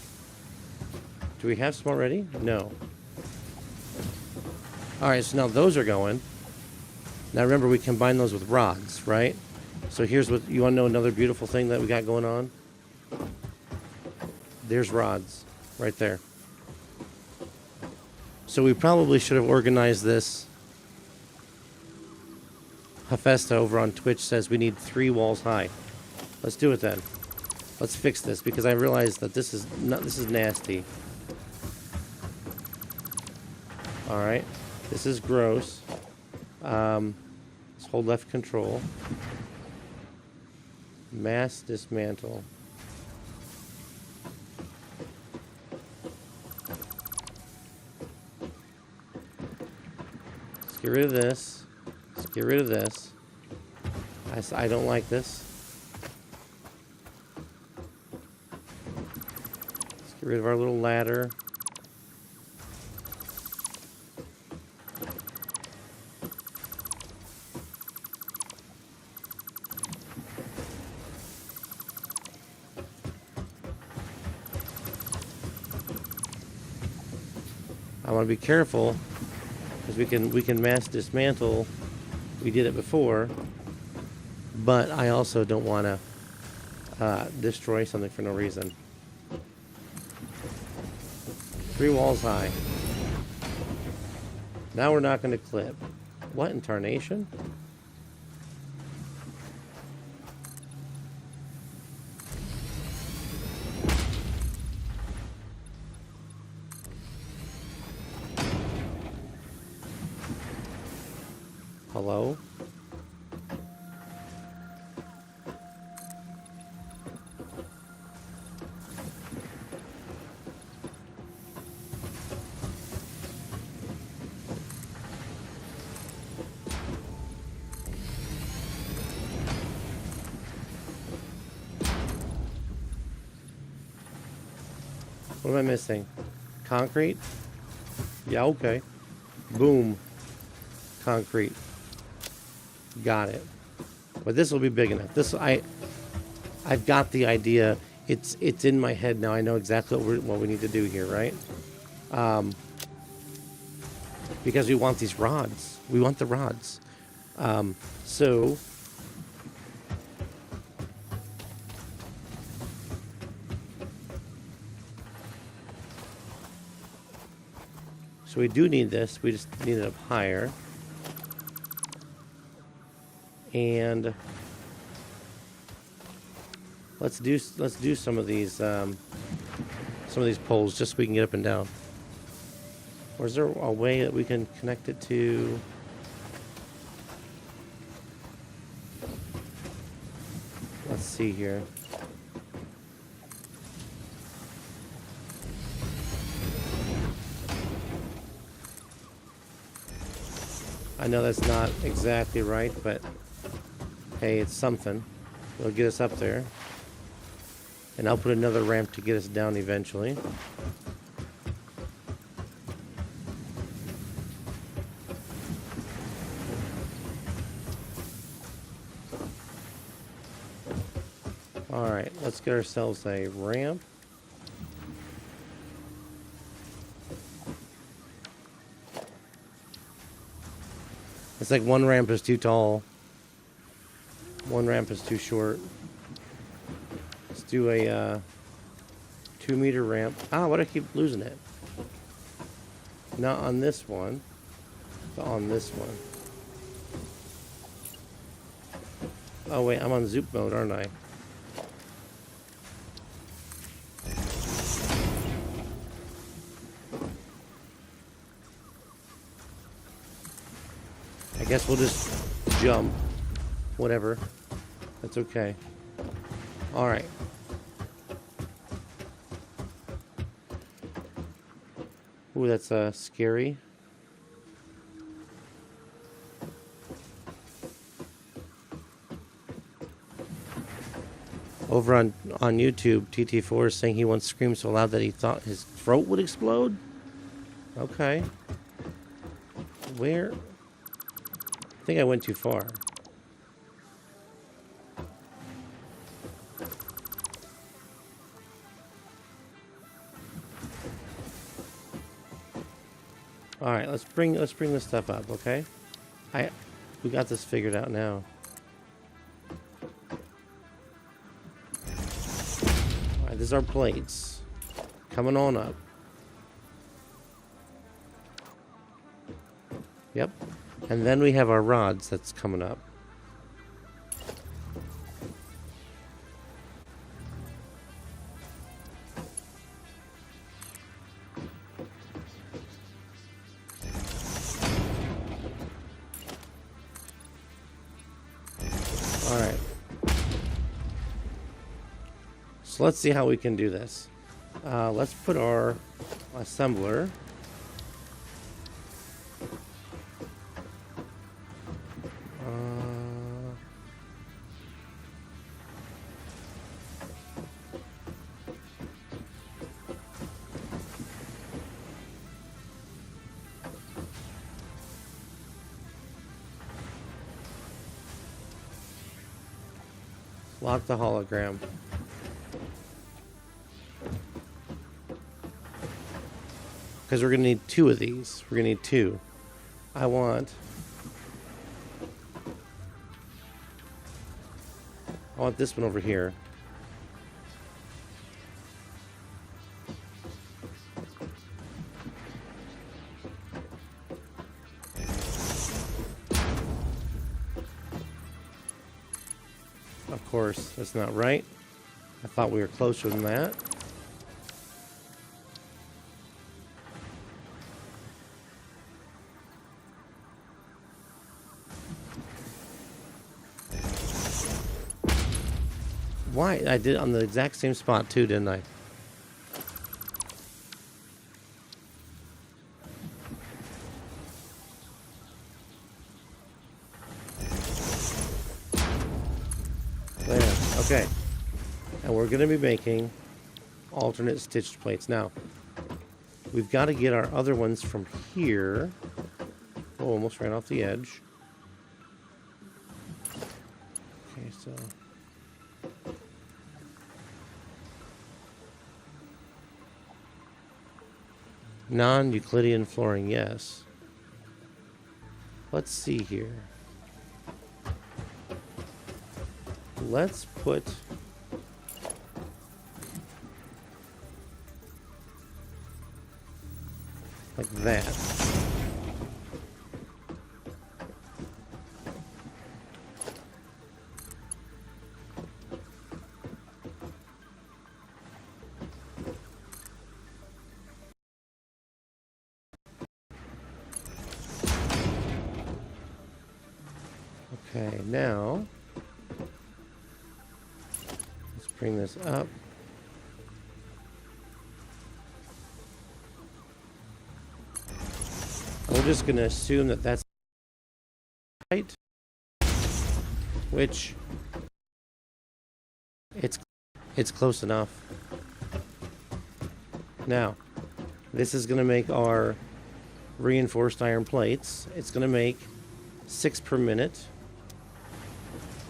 [SPEAKER 1] Do we have some already? No. Alright, so now those are going. Now remember, we combine those with rods, right? So here's what, you want to know another beautiful thing that we got going on? There's rods, right there. So we probably should have organized this. Hephaestus over on Twitch says we need 3 walls high. Let's do it then. Let's fix this, because I realize that this is nasty. Alright. This is gross. Let's hold left control. Mass dismantle. Let's get rid of this. Let's get rid of this. I don't like this. Let's get rid of our little ladder. I want to be careful, because we can mass dismantle. We did it before, but I also don't want to destroy something for no reason. 3 walls high. Now we're not going to clip. What in tarnation? Hello? What am I missing? Concrete? Yeah, okay. Boom. Concrete. Got it. But this will be big enough. I've got the idea. It's in my head now. I know exactly what we need to do here, right? Because we want these rods. We want the rods. So we do need this. We just need it up higher. And let's do some of these poles just so we can get up and down. Or is there a way that we can connect it to? Let's see here. I know that's not exactly right, but hey, it's something. It'll get us up there. And I'll put another ramp to get us down eventually. Alright, let's get ourselves a ramp. It's like one ramp is too tall. One ramp is too short. Let's do a 2-meter ramp. Ah, why do I keep losing it? Not on this one, but on this one. Oh wait, I'm on zoop mode, aren't I? I guess we'll just jump. Whatever. That's okay. Alright. Ooh, that's scary. Over on YouTube, TT4 is saying he once screamed so loud that he thought his throat would explode. Okay. Where? I think I went too far. All right, let's bring this stuff up, okay? We got this figured out now. All right, these are plates coming on up. Yep, and then we have our rods that's coming up. Alright. So let's see how we can do this. Let's put our assembler. Lock the hologram. Because we're going to need 2 of these. We're going to need 2. I want this one over here. Of course, that's not right. I thought we were closer than that. Why? I did it on the exact same spot too, didn't I? There. Okay. And we're going to be making alternate stitched plates. Now, we've got to get our other ones from here. Oh, almost ran off the edge. Okay, so... non-Euclidean flooring, yes. Let's see here. Let's put... like that. Okay, now let's bring this up. We're just going to assume that that's right, which it's close enough. Now, this is going to make our reinforced iron plates. It's going to make 6 per minute.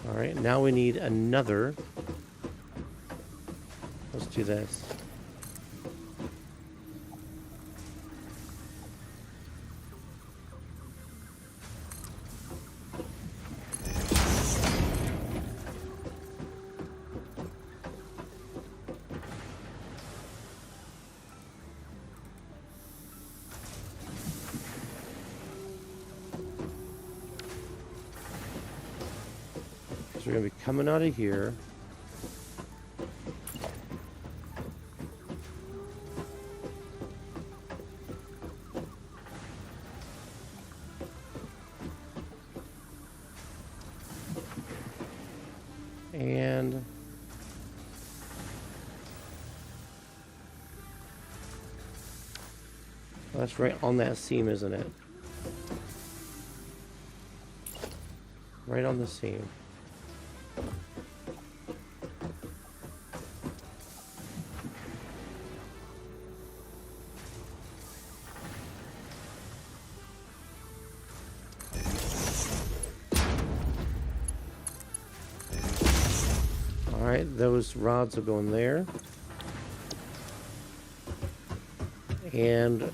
[SPEAKER 1] All right, now we need another. Let's do this. So we're going to be coming out of here. And that's right on that seam, isn't it? Right on the seam. Alright, those rods will go in there. And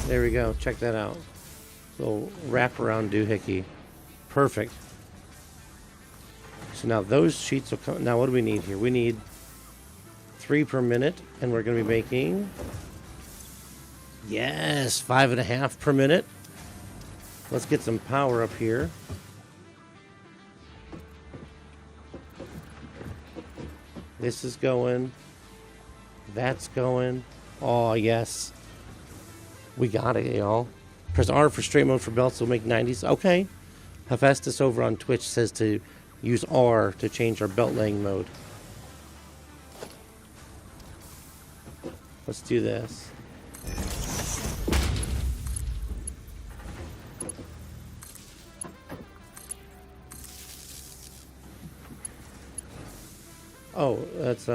[SPEAKER 1] there we go. Check that out. Little wraparound doohickey. Perfect. So now those sheets will come. Now what do we need here? We need 3 per minute, and we're going to be making, yes, 5.5 per minute. Let's get some power up here. This is going. That's going. Oh, yes. We got it, y'all. Press R for straight mode for belts. Will make 90s. Okay. Hephaestus over on Twitch says to use R to change our belt laying mode. Let's do this. Oh, that's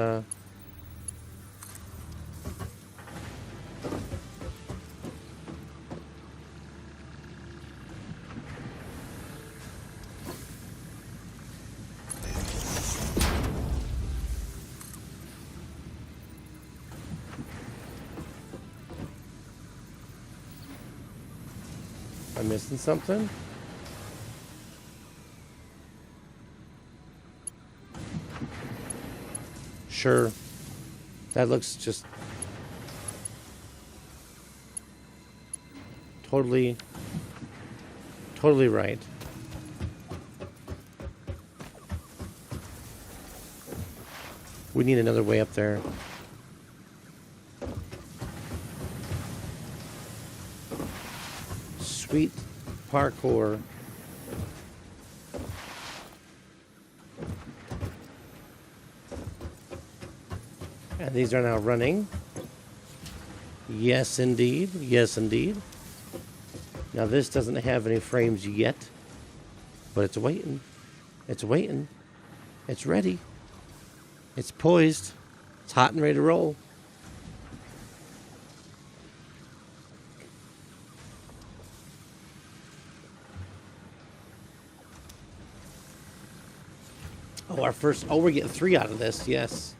[SPEAKER 1] I'm missing something? Sure. That looks just totally right. We need another way up there. Sweet parkour. And these are now running. Yes, indeed. Yes, indeed. Now this doesn't have any frames yet, but it's waiting. It's waiting. It's ready. It's poised. It's hot and ready to roll. Oh, our first. Oh, we're getting 3 out of this. Yes.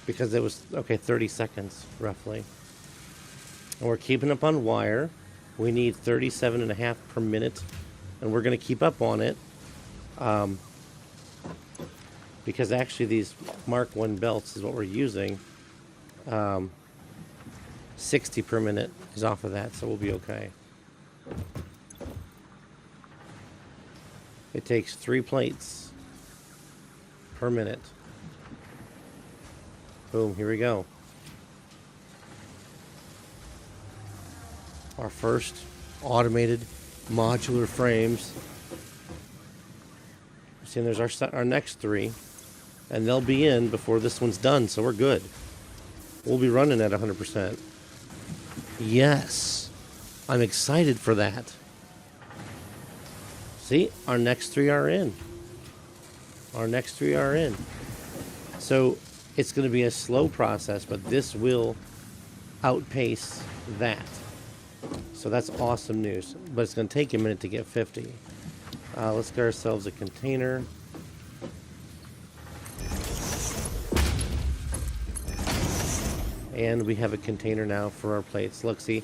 [SPEAKER 1] Because it was, okay, 30 seconds, roughly. And we're keeping up on wire. We need 37.5 per minute. And we're going to keep up on it. Because actually these Mark 1 belts is what we're using. 60 per minute is off of that, so we'll be okay. It takes 3 plates per minute. Boom, here we go. Our first automated modular frames. See, and there's our next 3. And they'll be in before this one's done, so we're good. We'll be running at 100%. Yes. I'm excited for that. See, our next 3 are in. Our next 3 are in. So it's going to be a slow process, but this will outpace that. So that's awesome news. But it's going to take a minute to get 50. Let's get ourselves a container. And we have a container now for our plates. Look, see,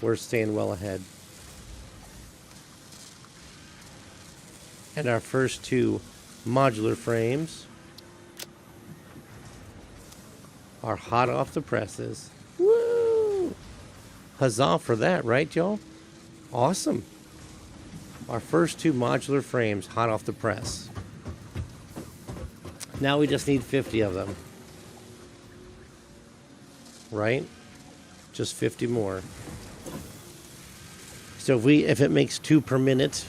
[SPEAKER 1] we're staying well ahead. And our first 2 modular frames are hot off the presses. Woo! Huzzah for that, right, y'all? Awesome. Our first 2 modular frames hot off the press. Now we just need 50 of them. Right? Just 50 more. So if it makes 2 per minute,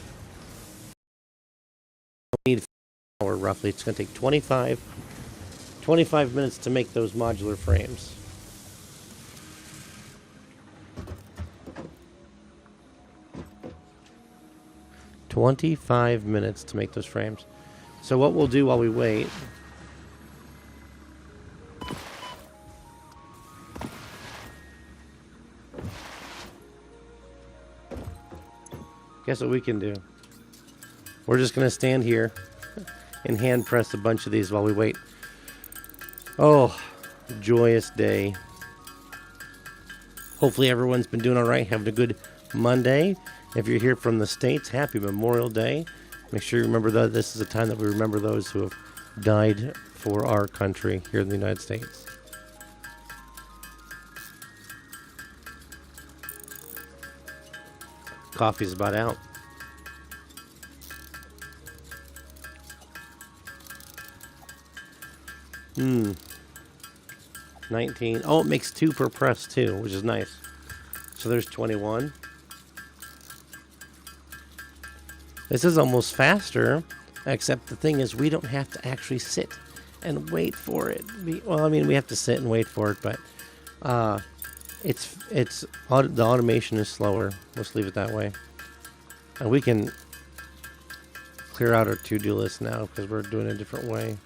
[SPEAKER 1] we need an hour roughly. It's going to take 25 minutes to make those modular frames. $25 minutes to make those frames. So what we'll do while we wait, guess what we can do? We're just going to stand here and hand press a bunch of these while we wait. Oh, joyous day. Hopefully everyone's been doing all right, having a good Monday. If you're here from the States, happy Memorial Day. Make sure you remember that this is a time that we remember those who have died for our country here in the United States. Coffee's about out. 19. Oh, it makes 2 per press too, which is nice. So there's 21. This is almost faster, except the thing is we don't have to actually sit and wait for it. Well, I mean, we have to sit and wait for it, but the automation is slower. Let's leave it that way. And we can clear out our to-do list now because we're doing it a different way.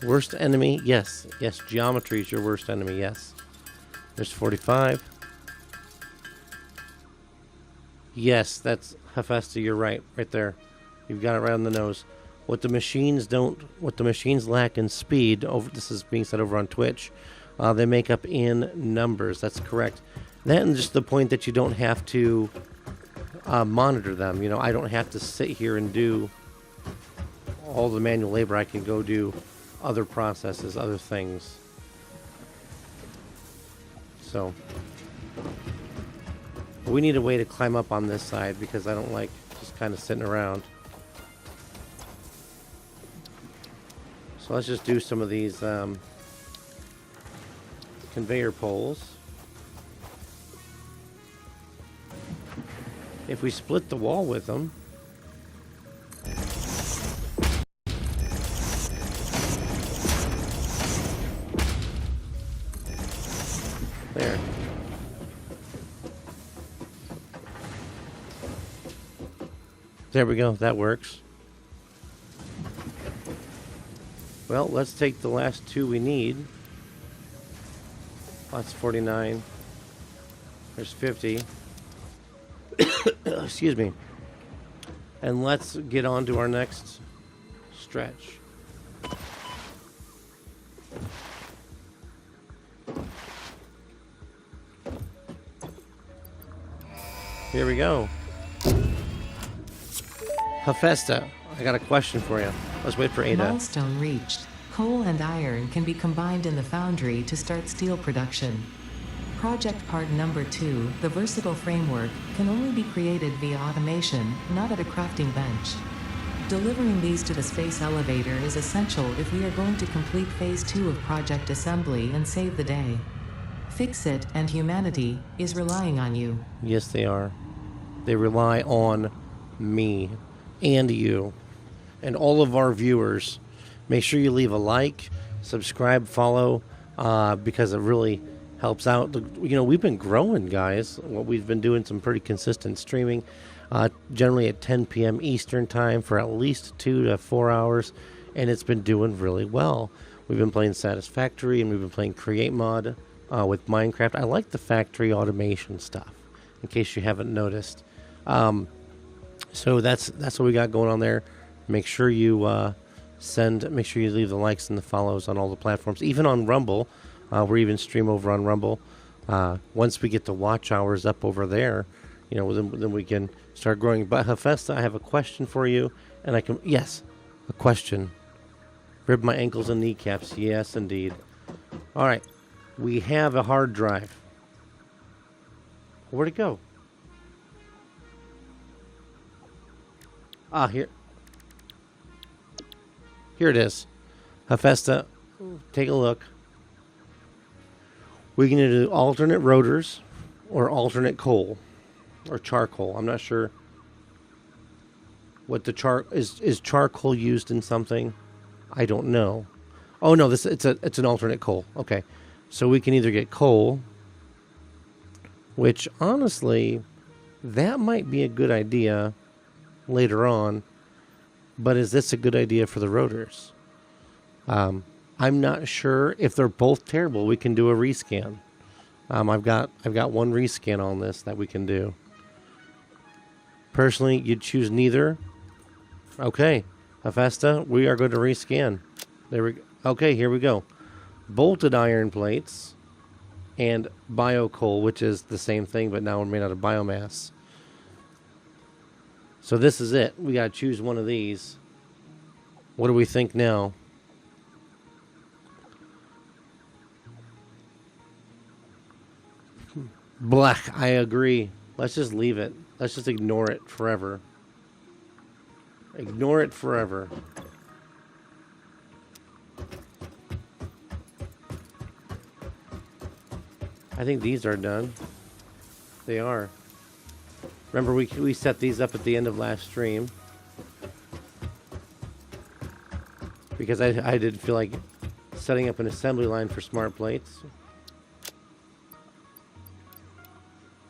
[SPEAKER 1] Worst enemy? Yes. Yes, geometry is your worst enemy, yes. There's 45. Yes, that's Hephaestus, you're right there. You've got it right on the nose. What the machines lack in speed, this is being said over on Twitch, they make up in numbers. That's correct. That and just the point that you don't have to monitor them. You know, I don't have to sit here and do all the manual labor. I can go do other processes, other things. So we need a way to climb up on this side because I don't like just kind of sitting around. So let's just do some of these conveyor poles. If we split the wall with them, there. There we go. That works. Well, let's take the last 2 we need. That's 49. There's 50. Excuse me. And let's get on to our next stretch. Here we go. Hephaestus, I got a question for you. Let's wait for Ada.
[SPEAKER 2] Milestone reached. Coal and iron can be combined in the foundry to start steel production. Project part number 2, the versatile framework, can only be created via automation, not at a crafting bench. Delivering these to the space elevator is essential if we are going to complete phase 2 of project assembly and save the day. Fix-It and humanity is relying on you.
[SPEAKER 1] Yes, they are. They rely on me and you and all of our viewers. Make sure you leave a like, subscribe, follow, because it really helps out. You know, we've been growing, guys. We've been doing some pretty consistent streaming, generally at 10 p.m. Eastern time for at least 2 to 4 hours, and it's been doing really well. We've been playing Satisfactory, and we've been playing Create Mod with Minecraft. I like the factory automation stuff, in case you haven't noticed. So that's what we got going on there. Make sure you make sure you leave the likes and the follows on all the platforms, even on Rumble. We're even stream over on Rumble. Once we get the watch hours up over there, you know, then we can start growing. But Hephaestus, I have a question for you, and a question. Rib my ankles and kneecaps. Yes, indeed. All right, we have a hard drive. Where'd it go? Ah, here. Here it is. Hephaestus, take a look. We can do alternate rotors or alternate coal or charcoal. I'm not sure what the is charcoal used in something? I don't know. Oh no, it's an alternate coal. Okay. So we can either get coal, which honestly that might be a good idea later on, but is this a good idea for the rotors? I'm not sure. If they're both terrible, we can do a rescan. I've got one rescan on this that we can do. Personally, you'd choose neither. Okay, Hephaestus, we are going to rescan. There we go. Okay, here we go. Bolted iron plates and biocoal, which is the same thing, but now we're made out of biomass. So this is it. We got to choose one of these. What do we think now? Black, I agree. Let's just leave it. Let's just ignore it forever. Ignore it forever. I think these are done. They are. Remember, we set these up at the end of last stream. Because I did feel like setting up an assembly line for smart plates.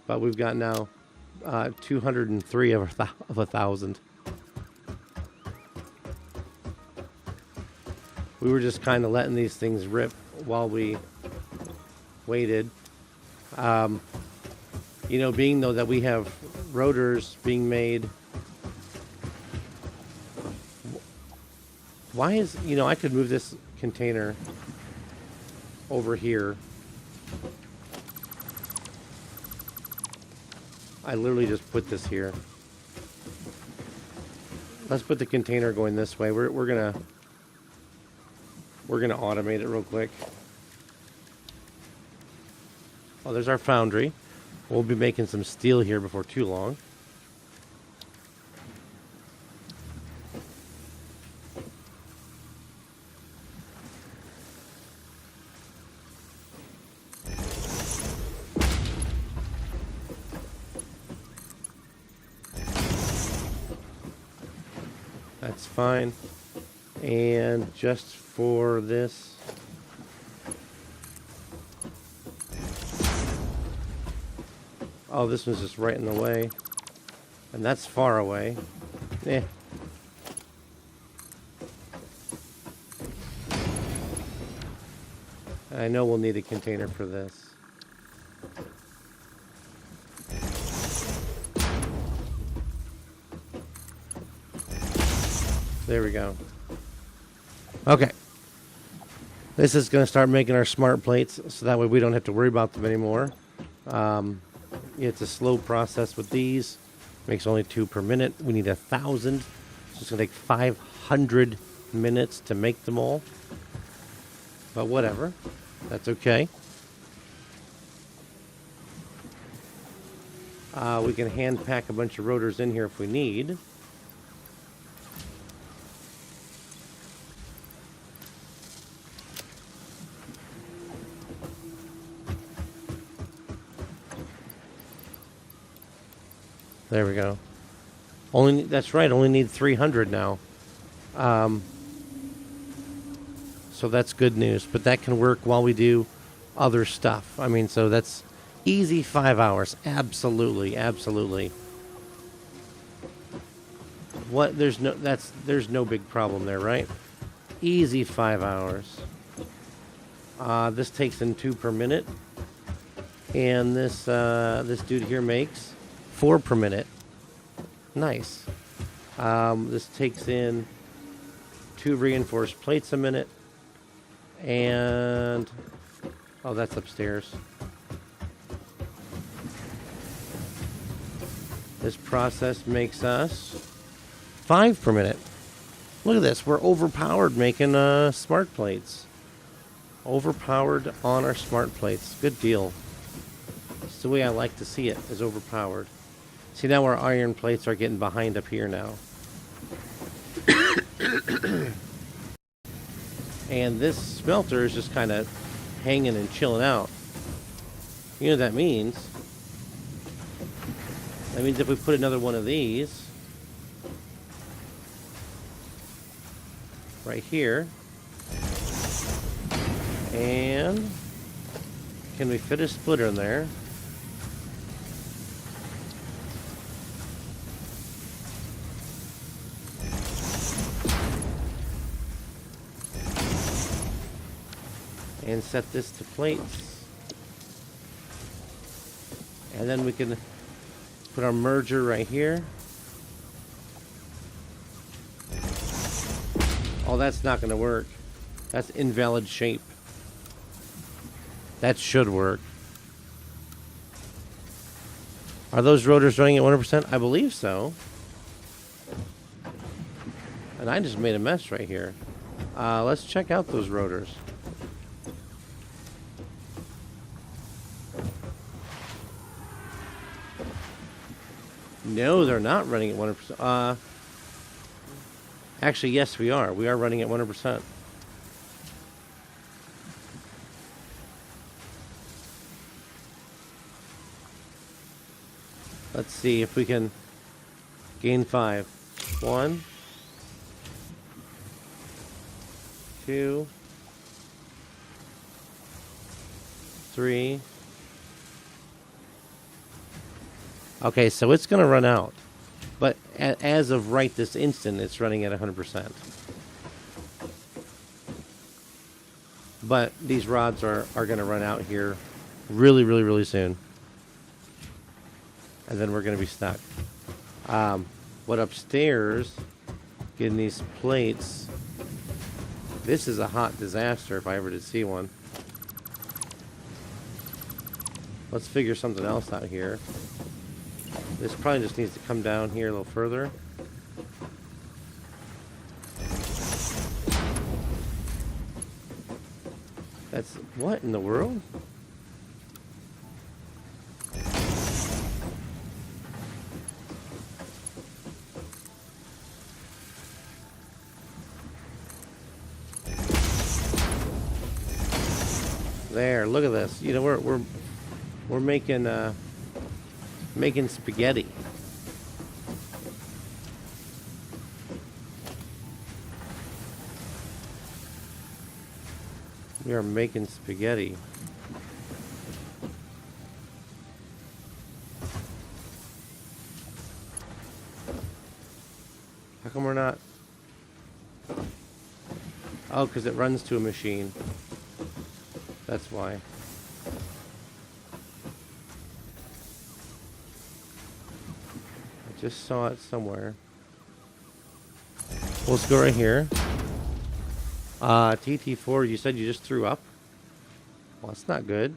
[SPEAKER 1] But we've got now 203 of 1,000. We were just kind of letting these things rip while we waited. You know, being though that we have rotors being made. Why is, you know, I could move this container over here. I literally just put this here. Let's put the container going this way. We're gonna automate it real quick. Oh, there's our foundry. We'll be making some steel here before too long. That's fine. And just for this, oh, this one's just right in the way. And that's far away. Eh. I know we'll need a container for this. There we go. Okay. This is going to start making our smart plates, so that way we don't have to worry about them anymore. It's a slow process with these. Makes only 2 per minute. We need 1,000. So it's going to take 500 minutes to make them all. But whatever. That's okay. We can hand pack a bunch of rotors in here if we need. There we go. That's right. Only need 300 now. So that's good news. But that can work while we do other stuff. I mean, so that's easy 5 hours. Absolutely, absolutely. What? There's no big problem there, right? Easy 5 hours. This takes in 2 per minute, and this dude here makes 4 per minute. Nice. This takes in 2 reinforced plates a minute. And oh, that's upstairs. This process makes us 5 per minute. Look at this. We're overpowered making smart plates. Overpowered on our smart plates. Good deal. That's the way I like to see it, is overpowered. See, now our iron plates are getting behind up here now. And this smelter is just kind of hanging and chilling out. You know what that means? That means if we put another one of these right here, and can we fit a splitter in there? And set this to plates. And then we can put our merger right here. Oh, that's not going to work. That's invalid shape. That should work. Are those rotors running at 100%? I believe so. And I just made a mess right here. Let's check out those rotors. No, they're not running at 100%. Actually, yes, we are. We are running at 100%. Let's see if we can gain 5. 1, 2, 3. Okay, so it's going to run out. But as of right this instant, it's running at 100%. But these rods are going to run out here really, really, really soon. And then we're going to be stuck. But upstairs, getting these plates, this is a hot disaster if I ever did see one. Let's figure something else out here. This probably just needs to come down here a little further. That's... what in the world? There, look at this. You know, we're making spaghetti. We are making spaghetti. How come we're not? Oh, because it runs to a machine. That's why. I just saw it somewhere. Well, let's go right here. TT4, you said you just threw up? Well, that's not good.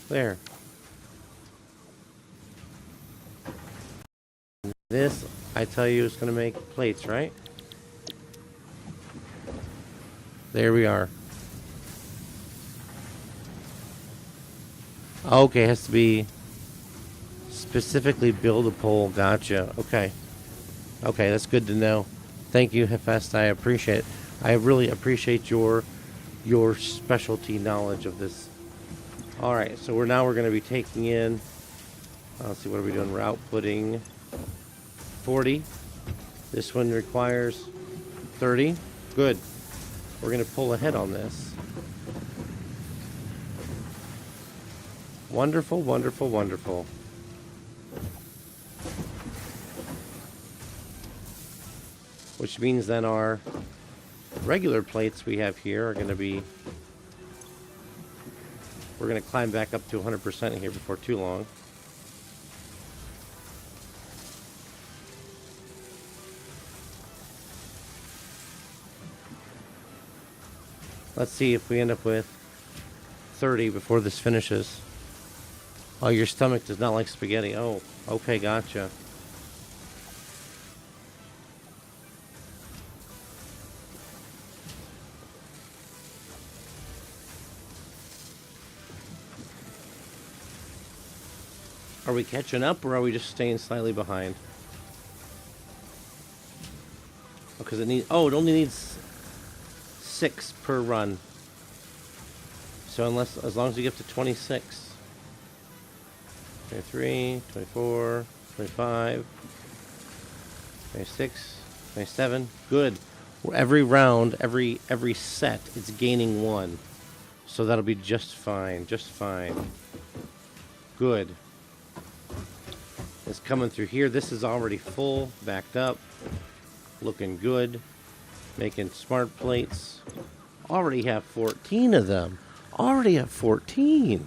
[SPEAKER 1] There. This, I tell you, is going to make plates, right? There we are. Okay, it has to be specifically buildable. Gotcha. Okay. Okay, that's good to know. Thank you, Hefest. I appreciate it. I really appreciate your specialty knowledge of this. All right, so we're going to be taking in. Let's see, what are we doing? We're outputting 40. This one requires 30. Good. We're going to pull ahead on this. Wonderful, wonderful, wonderful. Which means then our regular plates we have here are going to be... we're going to climb back up to 100% here before too long. Let's see if we end up with 30 before this finishes. Oh, your stomach does not like spaghetti. Oh, okay, gotcha. Are we catching up, or are we just staying slightly behind? Because it needs. Oh, it only needs 6 per run. So as long as we get to 26. 23, 24, 25, 26, 27. Good. Every round, every set, it's gaining 1. So that'll be just fine. Just fine. Good. It's coming through here. This is already full, backed up. Looking good. Making smart plates. Already have 14 of them. Already have 14.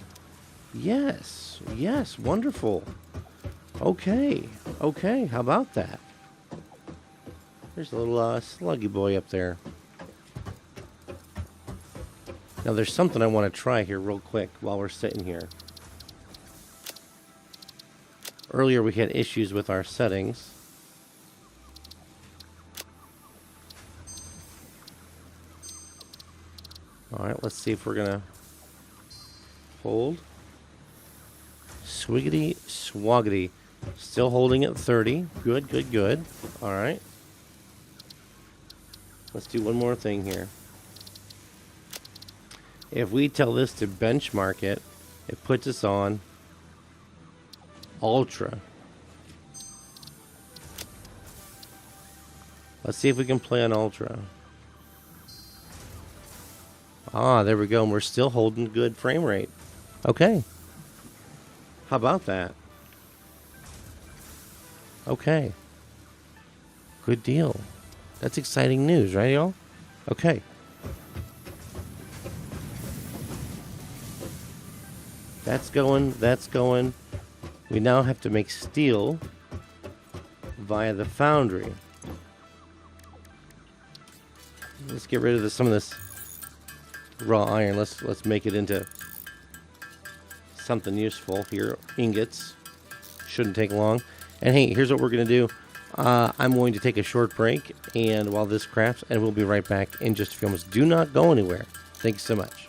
[SPEAKER 1] Yes. Yes. Wonderful. Okay. Okay. How about that? There's a little sluggy boy up there. Now there's something I want to try here real quick while we're sitting here. Earlier we had issues with our settings. Alright, let's see if we're gonna hold. Swiggity swaggity. Still holding at 30. Good, good, good. Alright. Let's do one more thing here. If we tell this to benchmark it, it puts us on Ultra. Let's see if we can play on Ultra. Ah, there we go. And we're still holding good frame rate. Okay. How about that? Okay. Good deal. That's exciting news, right, y'all? Okay. That's going. That's going. We now have to make steel via the foundry. Let's get rid of some of this raw iron. Let's make it into something useful here. Ingots. Shouldn't take long. And hey, here's what we're going to do. I'm going to take a short break, and while this crafts, and we'll be right back in just a few moments. Do not go anywhere. Thank you so much.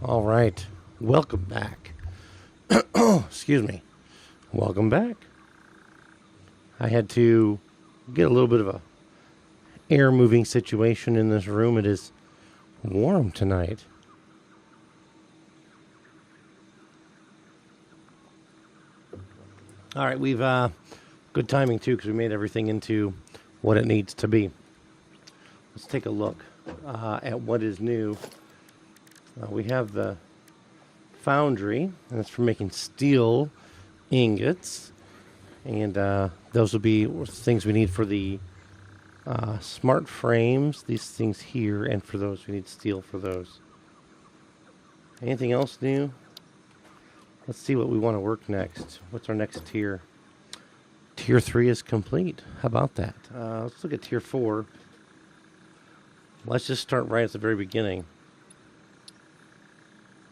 [SPEAKER 1] All right. Welcome back. Excuse me. Welcome back. I had to get a little bit of a air moving situation in this room. It is warm tonight. All right, we've good timing too because we made everything into what it needs to be. Let's take a look at what is new. We have the foundry, and that's for making steel ingots, and those will be things we need for the smart frames. These things here, and for those we need steel for those. Anything else new? Let's see what we want to work next. What's our next tier? Tier 3 is complete. How about that? Let's look at Tier 4. Let's just start right at the very beginning.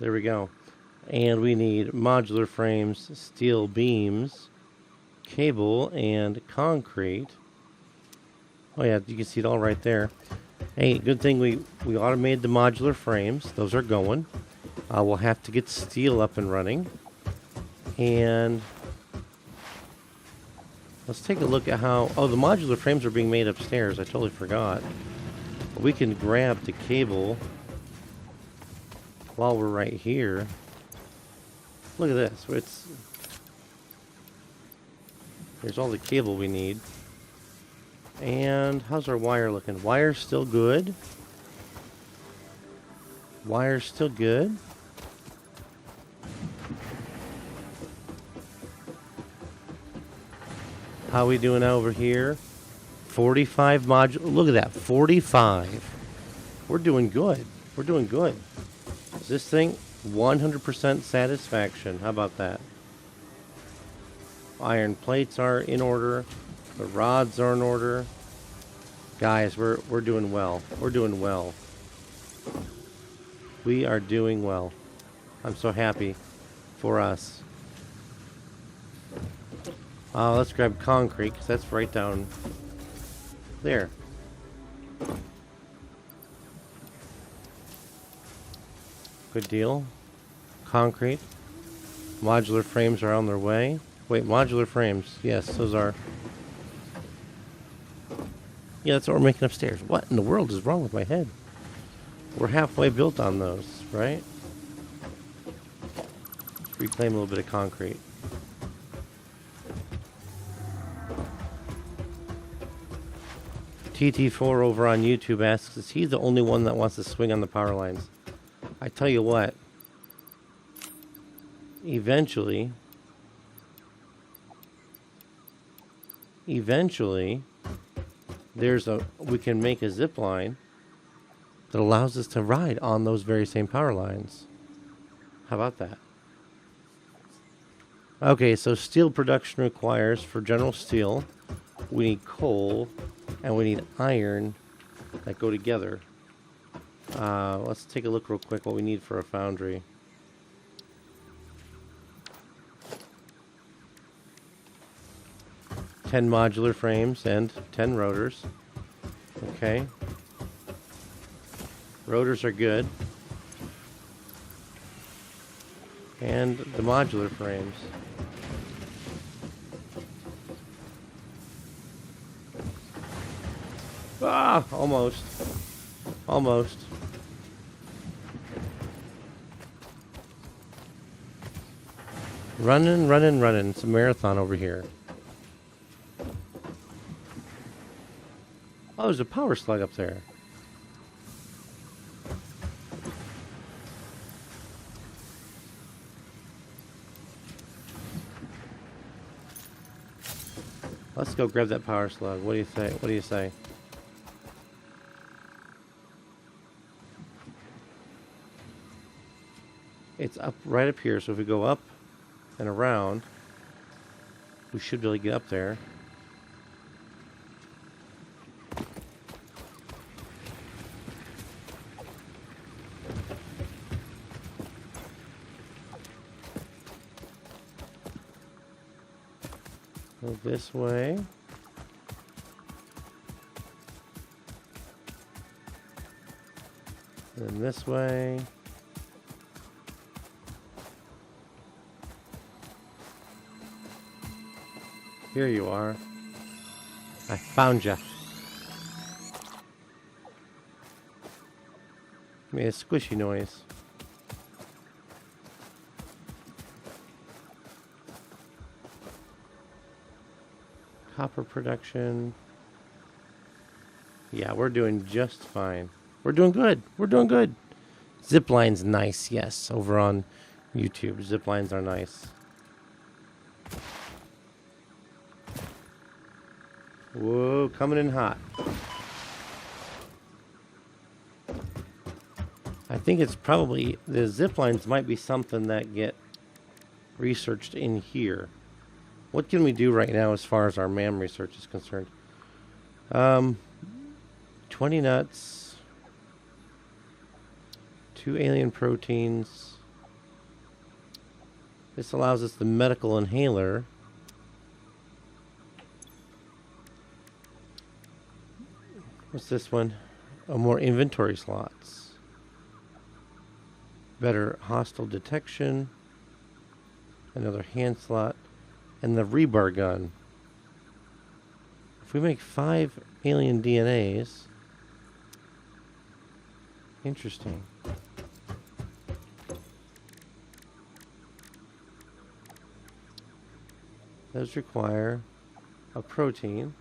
[SPEAKER 1] There we go. And we need modular frames, steel beams, cable, and concrete. Oh yeah, you can see it all right there. Hey, good thing we automated the modular frames. Those are going. We'll have to get steel up and running. And let's take a look at how... Oh, the modular frames are being made upstairs. I totally forgot. We can grab the cable while we're right here. Look at this. There's all the cable we need. And how's our wire looking? Wire's still good. Wire's still good. How we doing over here? 45 module. Look at that. 45. We're doing good. We're doing good. Is this thing 100% satisfaction? How about that? Iron plates are in order. The rods are in order. Guys, we're doing well. We're doing well. We are doing well. I'm so happy for us. Let's grab concrete, because that's right down there. Good deal. Concrete. Modular frames are on their way. Wait, modular frames. Yes, those are... Yeah, that's what we're making upstairs. What in the world is wrong with my head? We're halfway built on those, right? Let's reclaim a little bit of concrete. TT4 over on YouTube asks, is he the only one that wants to swing on the power lines? I tell you what, eventually, we can make a zip line that allows us to ride on those very same power lines. How about that? Okay, so steel production requires, for General Steel, we need coal and we need iron that go together. Let's take a look real quick what we need for a foundry. Ten modular frames and 10 rotors. Okay. Rotors are good. And the modular frames. Ah, almost. Almost. Running. It's a marathon over here. Oh, there's a power slug up there. Let's go grab that power slug. What do you say? What do you say? It's up right up here, so if we go up and around, we should be able to get up there. Go this way. And then this way. Here you are. I found ya. Made a squishy noise. Copper production. Yeah, we're doing just fine. We're doing good. We're doing good. Zipline's nice, yes. Over on YouTube, ziplines are nice. Whoa, coming in hot. I think it's probably, the ziplines might be something that get researched in here. What can we do right now as far as our MAM research is concerned? 20 nuts. 2 alien proteins. This allows us the medical inhaler. What's this one? Oh, more inventory slots. Better hostile detection. Another hand slot. And the rebar gun. If we make 5 alien DNAs. Interesting. Those require a protein.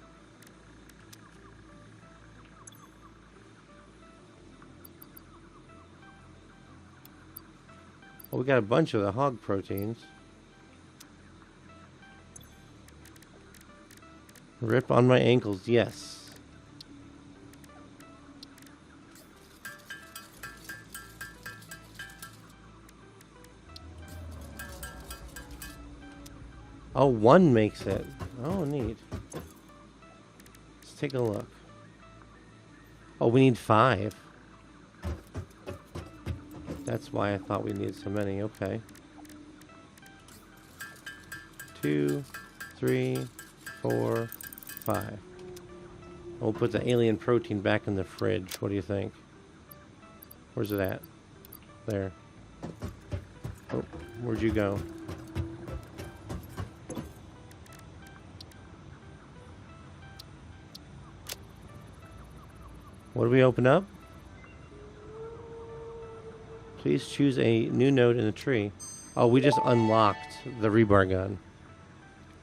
[SPEAKER 1] Well, we got a bunch of the hog proteins. Rip on my ankles, yes. Oh, 1 makes it. Oh, neat. Let's take a look. Oh, we need 5. That's why I thought we needed so many. Okay. 2, 3, 4, 5. We'll put the alien protein back in the fridge. What do you think? Where's it at? There. Oh, where'd you go? What do we open up? Please choose a new node in the tree. Oh, we just unlocked the rebar gun.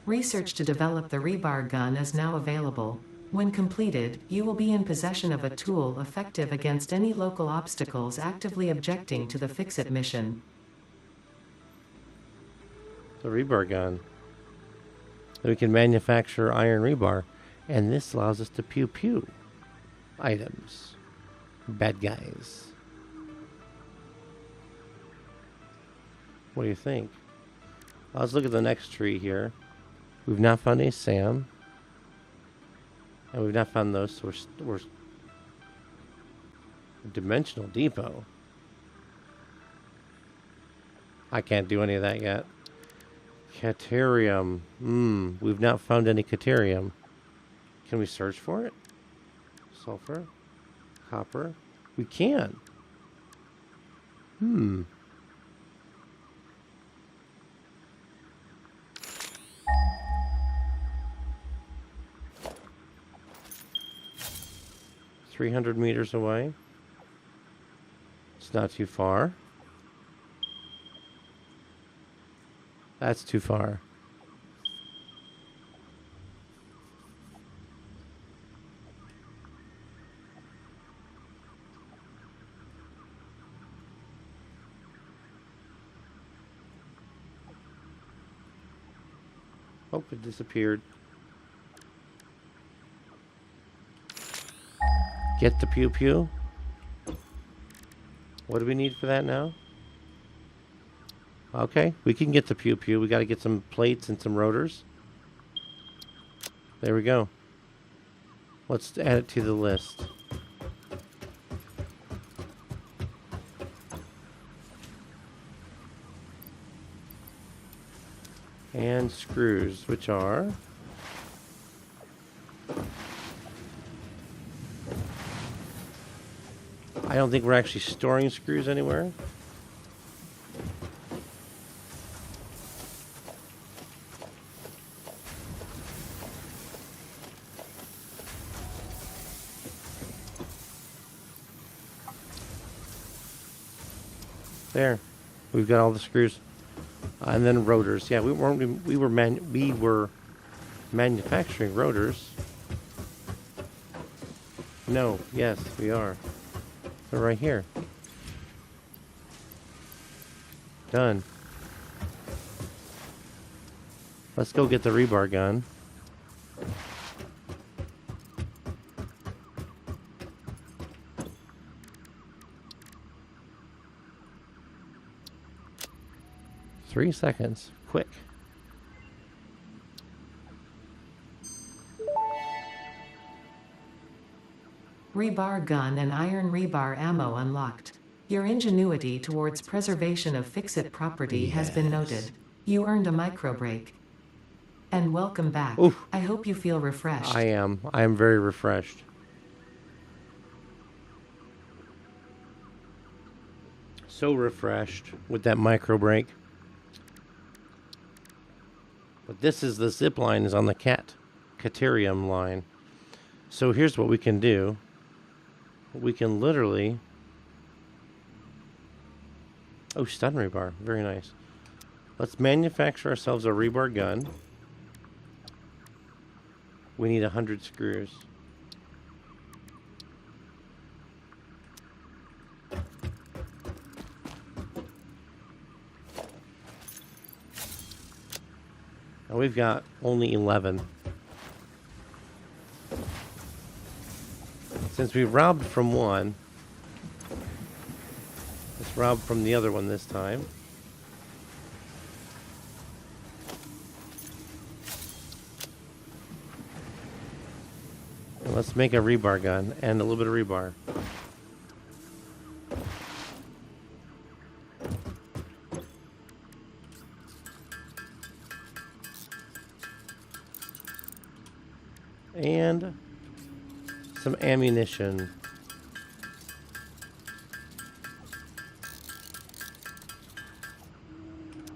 [SPEAKER 2] Research to develop the rebar gun is now available. When completed, you will be in possession of a tool effective against any local obstacles actively objecting to the Fix-It mission.
[SPEAKER 1] The rebar gun. Then we can manufacture iron rebar. And this allows us to pew-pew items. Bad guys. What do you think? Let's look at the next tree here. We've not found a SAM. And we've not found those, so we're Dimensional Depot. I can't do any of that yet. Caterium. We've not found any caterium. Can we search for it? Sulfur. Copper. We can. 300 meters away. It's not too far. That's too far. Oh, it disappeared. Get the pew pew. What do we need for that now? Okay, we can get the pew pew. We got to get some plates and some rotors. There we go. Let's add it to the list. And screws, which are... I don't think we're actually storing screws anywhere. There. We've got all the screws. And then rotors. Yeah, we were manufacturing rotors. No, yes, we are. They're right here. Done. Let's go get the rebar gun. Three seconds. Quick.
[SPEAKER 2] Rebar gun and iron rebar ammo unlocked. Your ingenuity towards preservation of fix-it property has been noted. You earned a micro break. And welcome back.
[SPEAKER 1] Oof.
[SPEAKER 2] I hope you feel refreshed.
[SPEAKER 1] I am very refreshed. So refreshed with that micro break. But this is the zip line is on the Caterium line. So here's what we can do. We can literally... Oh, stun rebar. Very nice. Let's manufacture ourselves a rebar gun. We need 100 screws. Now we've got only 11. Since we robbed from one, let's rob from the other one this time. And let's make a rebar gun and a little bit of rebar. And some ammunition.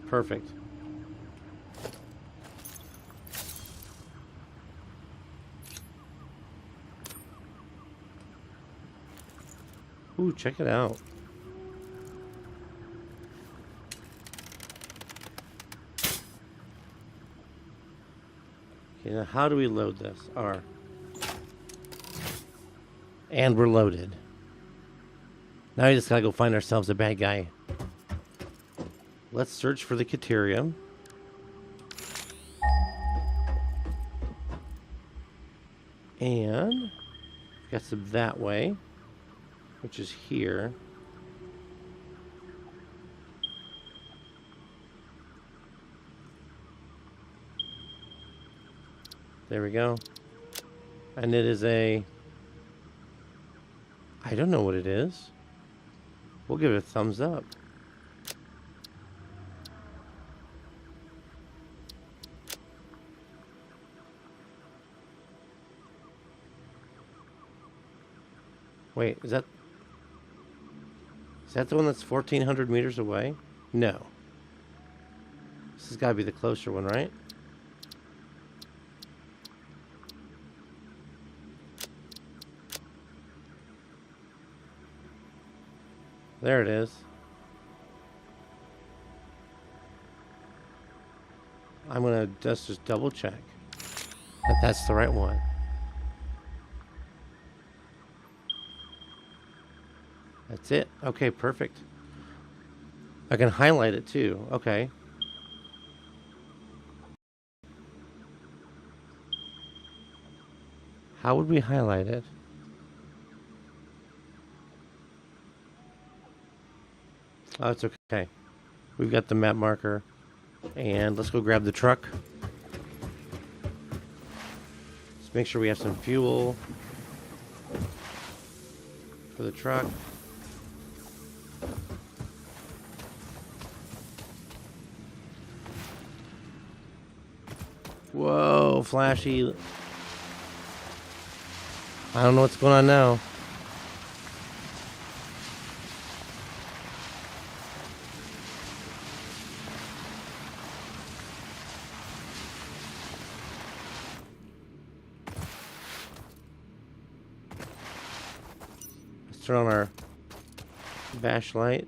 [SPEAKER 1] Perfect. Ooh, check it out. Okay, now how do we load this? R. And we're loaded. Now we just gotta go find ourselves a bad guy. Let's search for the Caterium. And got some that way, which is here. There we go. And it is a... I don't know what it is. We'll give it a thumbs up. Wait, is that the one that's 1,400 meters away? No. This has got to be the closer one, right? There it is. I'm going to just double check that that's the right one. That's it. Okay, perfect. I can highlight it too. Okay. How would we highlight it? Oh, it's okay. We've got the map marker. And let's go grab the truck. Let's make sure we have some fuel for the truck. Whoa, flashy. I don't know what's going on now. Let's turn on our bash light.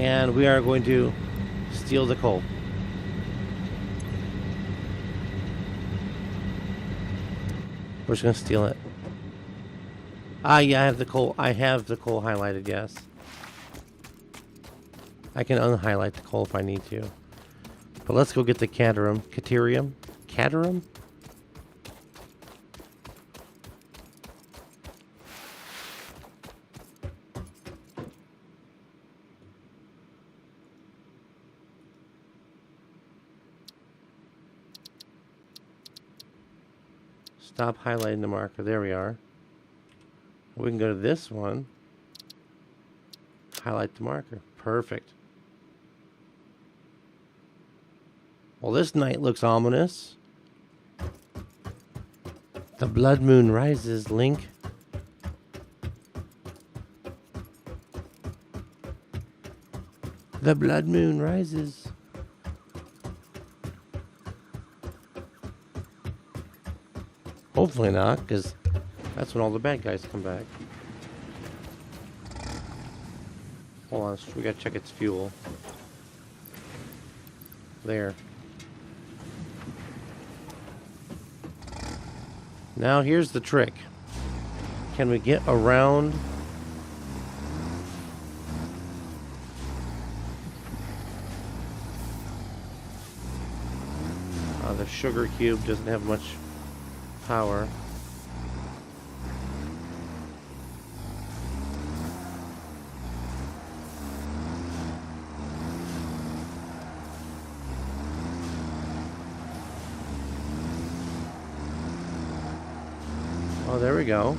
[SPEAKER 1] And we are going to steal the coal. We're just going to steal it. Ah, yeah, I have the coal. I have the coal highlighted, yes. I can unhighlight the coal if I need to. But let's go get the caterium. Caterium? Caterium? Stop highlighting the marker. There we are. We can go to this one. Highlight the marker. Perfect. Well, this night looks ominous. The blood moon rises, Link. The blood moon rises. Hopefully not, because that's when all the bad guys come back. Hold on, we gotta check its fuel. There. Now here's the trick. Can we get around the sugar cube doesn't have much power. Oh, there we go.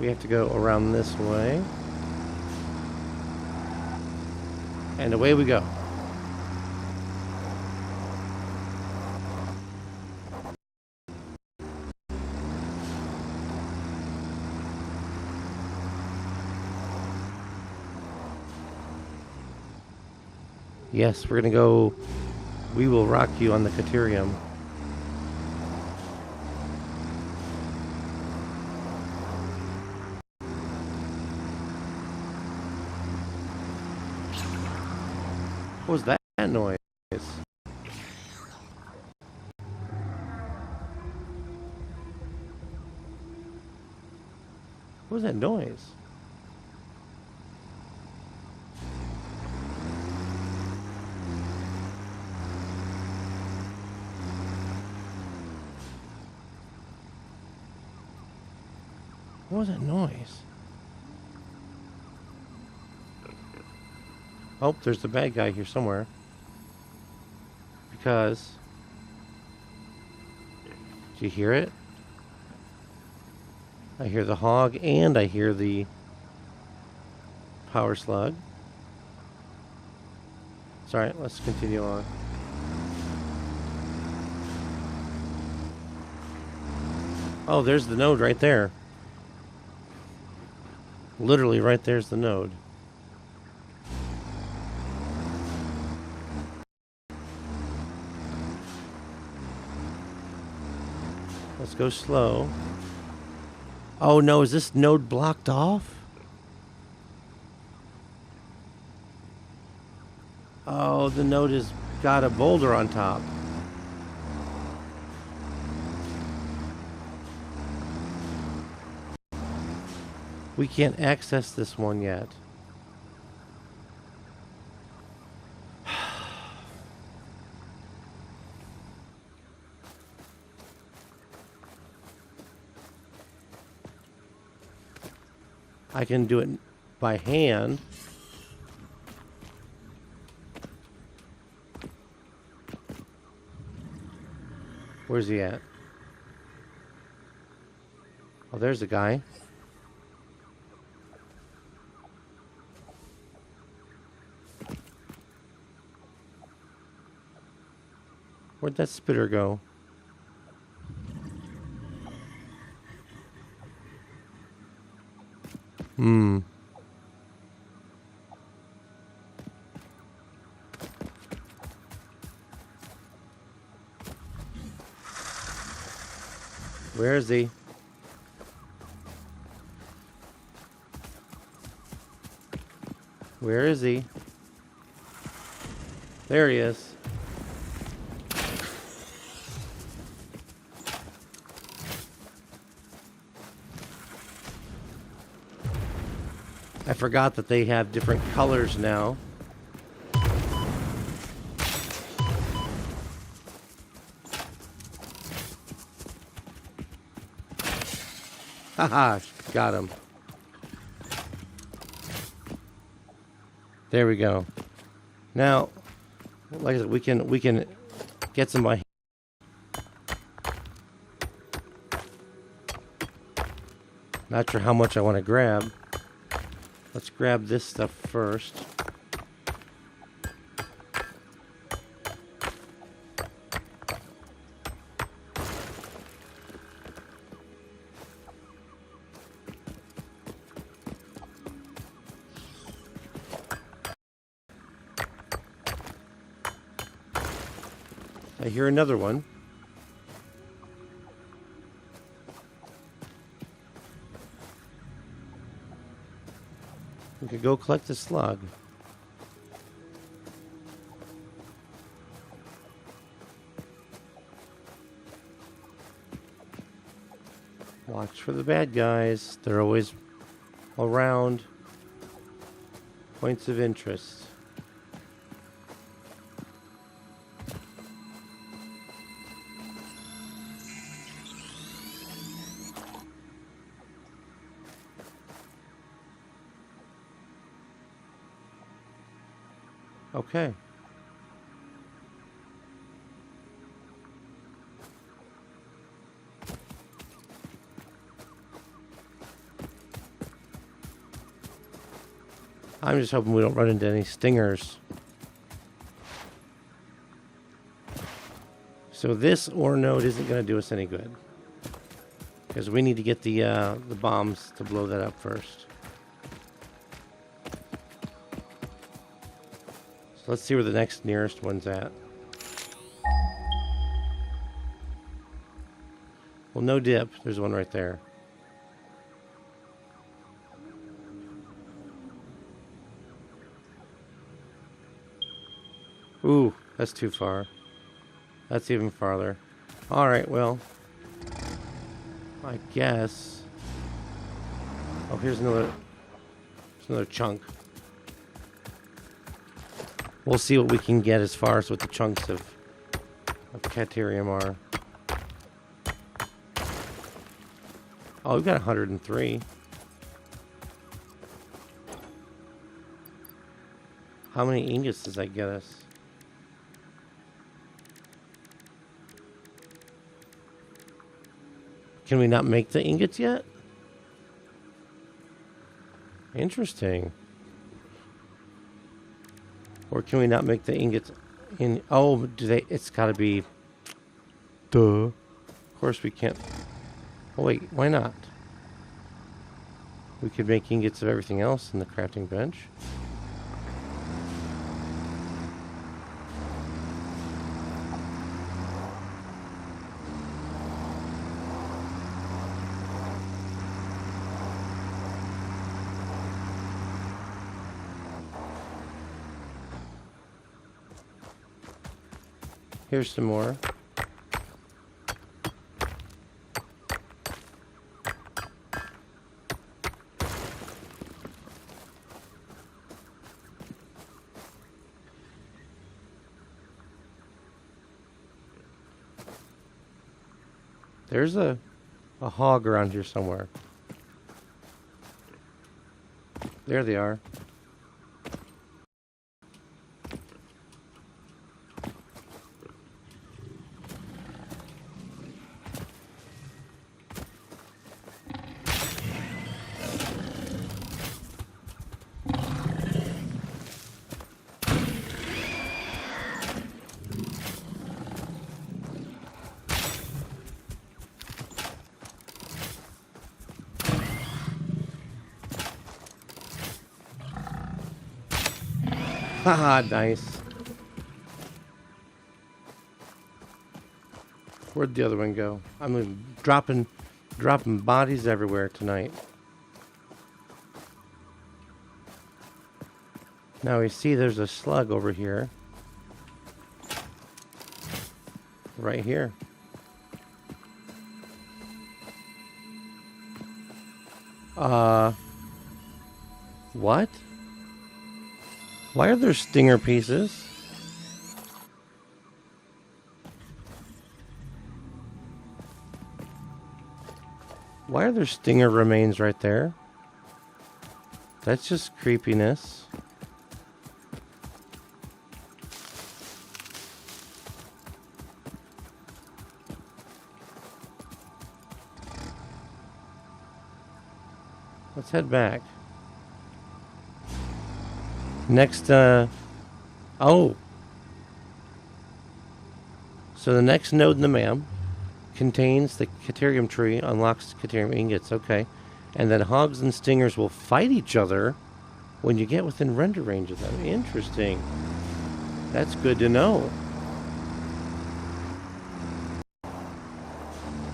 [SPEAKER 1] We have to go around this way. And away we go. Yes, we're gonna go. We will rock you on the Caterium. What was that noise? What was that noise? What was that noise? Oh, there's the bad guy here somewhere. Because... Do you hear it? I hear the hog and I hear the power slug. It's alright, let's continue on. Oh, there's the node right there. Literally right there's the node. Let's go slow. Oh no, is this node blocked off? Oh, the node has got a boulder on top. We can't access this one yet. I can do it by hand. Where's he at? Oh, there's the guy. Where'd that spitter go? Where is he? Where is he? There he is. I forgot that they have different colors now. Haha, got him. There we go. Now, like I said, we can get some by. Not sure how much I want to grab. Let's grab this stuff first. I hear another one. We could go collect the slug. Watch for the bad guys. They're always around. Points of interest. Okay. I'm just hoping we don't run into any stingers. So this ore node isn't going to do us any good, because we need to get the bombs to blow that up first. So let's see where the next nearest one's at. Well, no dip. There's one right there. Ooh, that's too far. That's even farther. Alright, well, I guess. Oh, here's another chunk. We'll see what we can get as far as what the chunks of Caterium are. Oh, we've got 103. How many ingots does that get us? Can we not make the ingots yet? Interesting. Or can we not make the ingots in... Oh, do they... It's gotta be... Duh. Of course we can't... Oh, wait. Why not? We could make ingots of everything else in the crafting bench. Here's some more. There's a hog around here somewhere. There they are. Haha, nice. Where'd the other one go? I'm dropping bodies everywhere tonight. Now we see there's a slug over here. Right here. What? Why are there stinger pieces? Why are there stinger remains right there? That's just creepiness. Let's head back. Next, oh. So the next node in the MAM contains the Caterium tree, unlocks Caterium ingots, okay. And then hogs and stingers will fight each other when you get within render range of them. Interesting. That's good to know.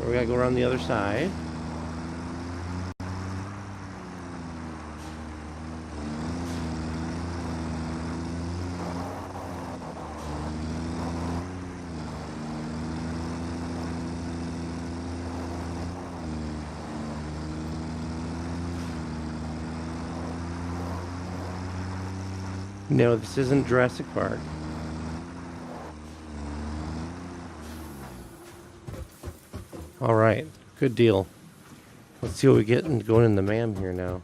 [SPEAKER 1] We gotta go around the other side. No, this isn't Jurassic Park. All right, good deal. Let's see what we get going in the MAM here now.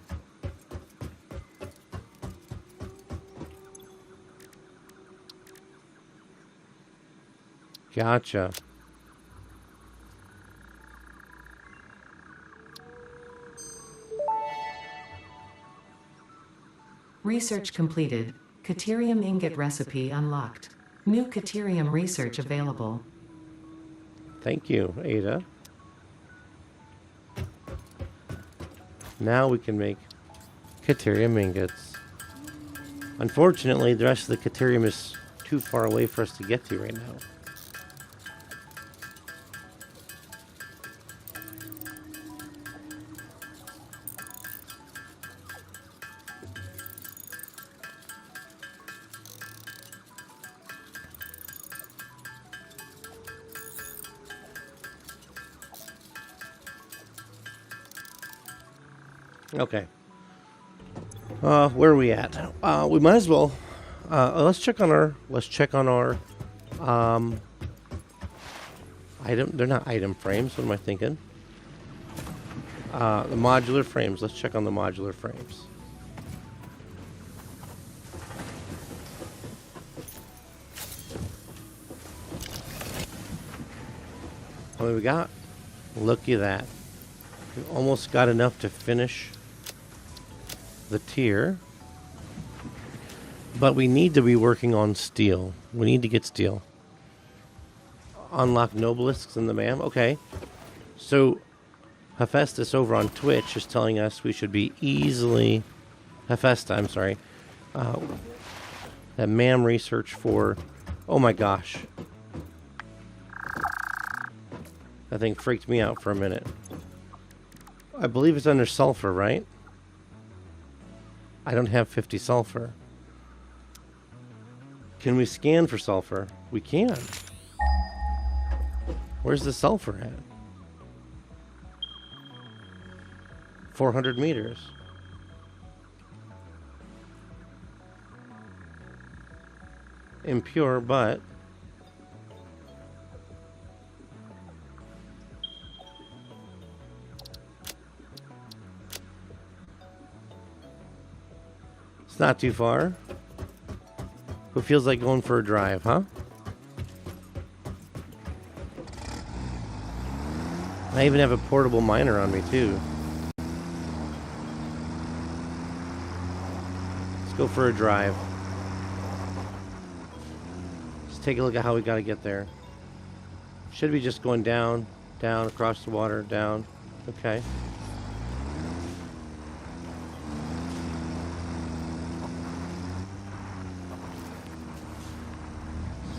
[SPEAKER 1] Gotcha.
[SPEAKER 2] Research completed. Caterium ingot recipe unlocked. New Caterium research available.
[SPEAKER 1] Thank you, Ada. Now we can make Caterium ingots. Unfortunately, the rest of the Caterium is too far away for us to get to right now. Okay. Where are we at? We might as well. Let's check on our item. They're not item frames. What am I thinking? The modular frames. Let's check on the modular frames. What do we got? Look at that. We almost got enough to finish the tier, but we need to be working on steel. We need to get steel. Unlock nobelisks in the MAM. Okay, so Hephaestus over on Twitch is telling us we should be easily Hephaestus, I'm sorry, that MAM research for, oh my gosh, that thing freaked me out for a minute. I believe it's under sulfur, right? I don't have 50 sulfur. Can we scan for sulfur? We can. Where's the sulfur at? 400 meters. Impure, but it's not too far. Who feels like going for a drive, huh? I even have a portable miner on me, too. Let's go for a drive. Let's take a look at how we got to get there. Should be just going down, down, across the water, down. Okay.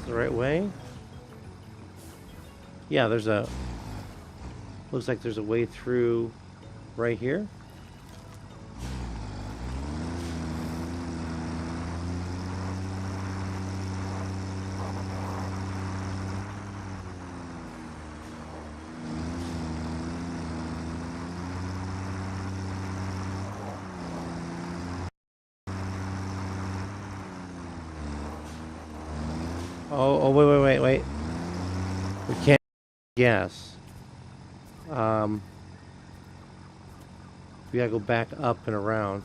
[SPEAKER 1] The right way? Yeah, there's a... Looks like there's a way through right here. Oh, wait. We can't guess. We gotta go back up and around.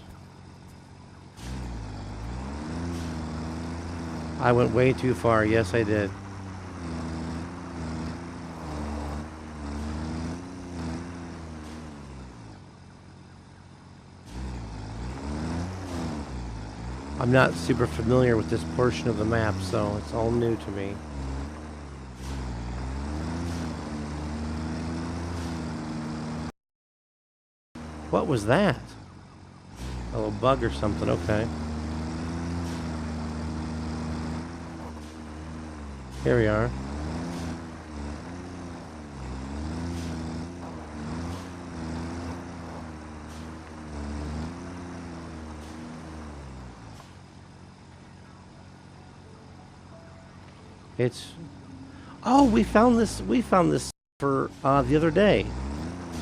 [SPEAKER 1] I went way too far. Yes, I did. I'm not super familiar with this portion of the map, so it's all new to me. What was that? A little bug or something, okay. Here we are. It's... Oh, we found this for the other day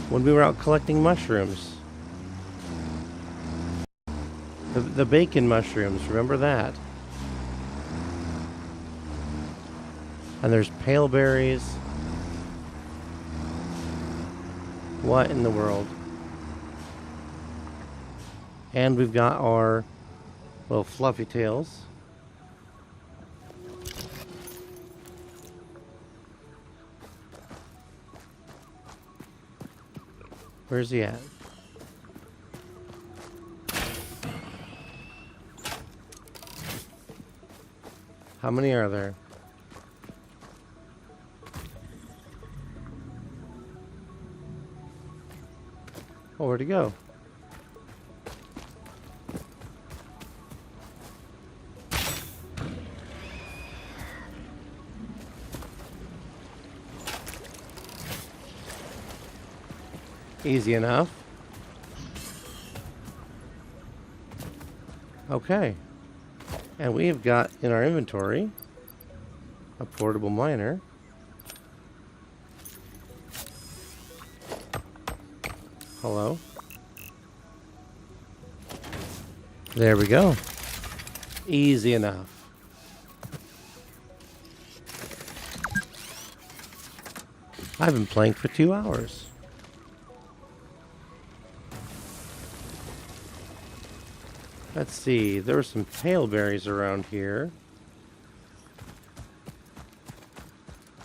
[SPEAKER 1] when we were out collecting mushrooms. The bacon mushrooms, remember that? And there's pale berries. What in the world? And we've got our little fluffy tails. Where's he at? How many are there? Oh, where'd he go? Easy enough. Okay. And we have got in our inventory a portable miner. Hello. There we go. Easy enough. I've been playing for 2 hours. Let's see, there were some pale berries around here.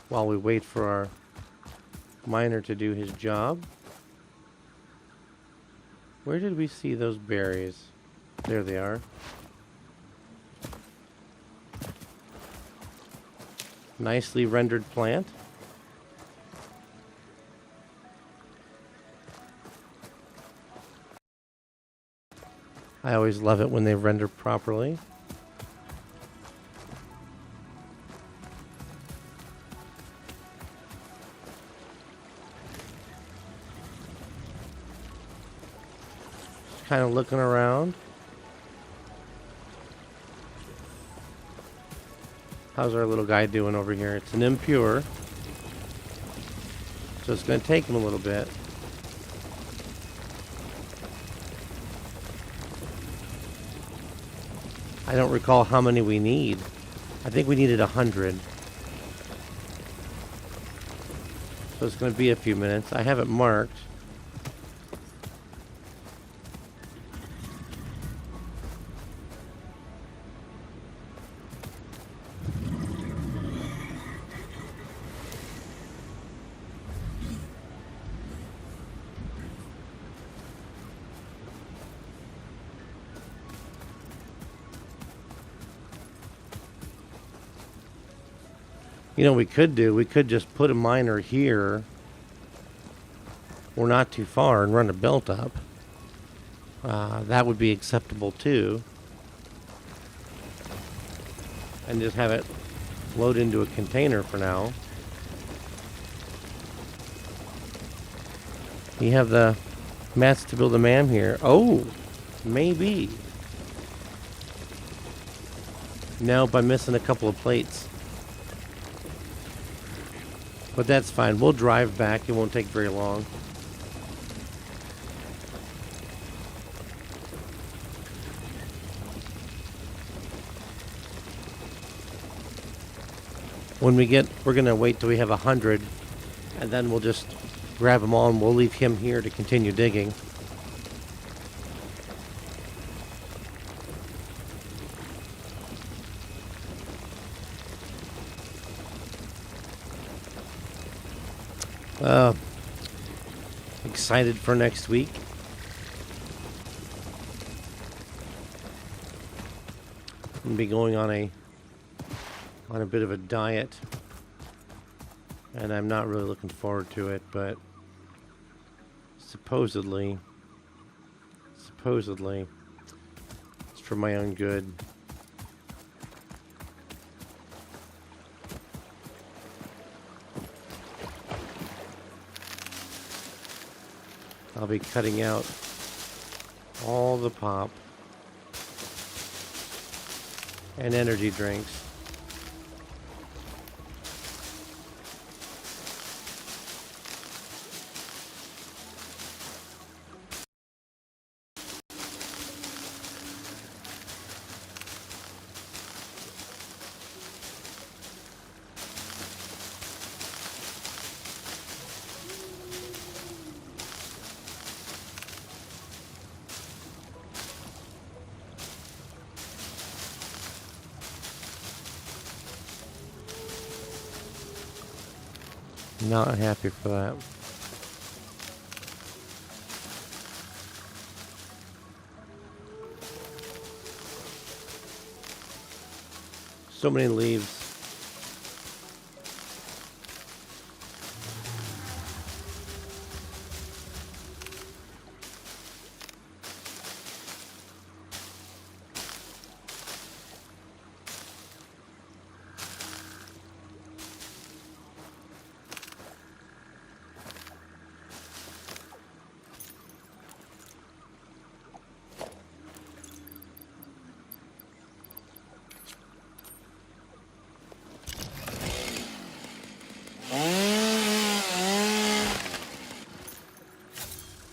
[SPEAKER 1] While we wait for our miner to do his job. Where did we see those berries? There they are. Nicely rendered plant. I always love it when they render properly. Just kind of looking around. How's our little guy doing over here? It's an impure, so it's going to take him a little bit. I don't recall how many we need. I think we needed 100. So it's going to be a few minutes. I have it marked. You know, we could just put a miner here. We're not too far and run a belt up. That would be acceptable too. And just have it load into a container for now. You have the mats to build a man here. Oh, maybe. Nope, I'm missing a couple of plates. But that's fine. We'll drive back. It won't take very long. When we get, we're gonna wait till we have 100, and then we'll just grab them all, and we'll leave him here to continue digging. Excited for next week. I'm gonna be going on a bit of a diet, and I'm not really looking forward to it, but supposedly it's for my own good. I'll be cutting out all the pop and energy drinks. Not happy for that. So many leaves.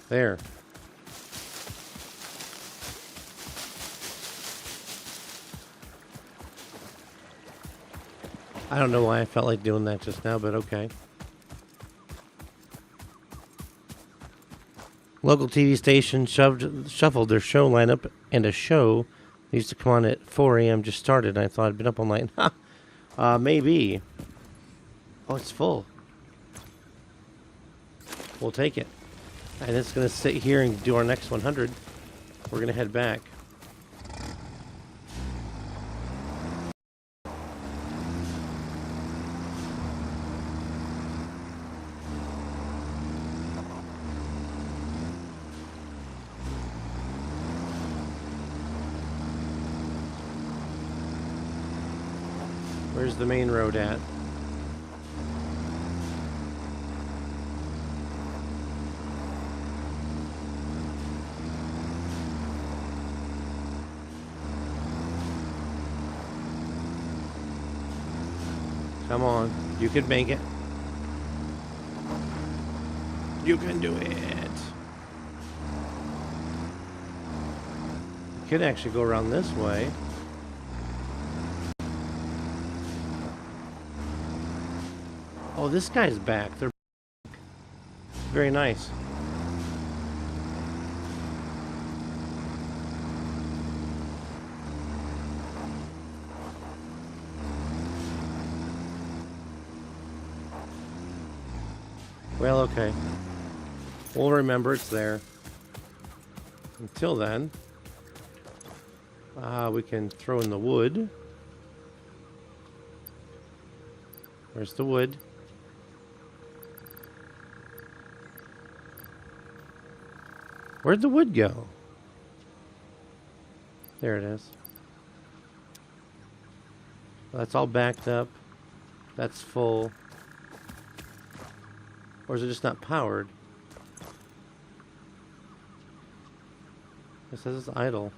[SPEAKER 1] There. I don't know why I felt like doing that just now, but okay. Local TV station shuffled their show lineup, and a show that used to come on at 4 a.m. just started. I thought I'd been up all night. Maybe. Oh, it's full. We'll take it. And it's going to sit here and do our next 100. We're going to head back. Where's the main road at? Come on, you can make it. You can do it. You could actually go around this way. Oh, this guy's back. They're very nice. Well, okay. We'll remember it's there. Until then, we can throw in the wood. Where's the wood? Where'd the wood go? There it is. That's all backed up. That's full. Or is it just not powered? It says it's idle.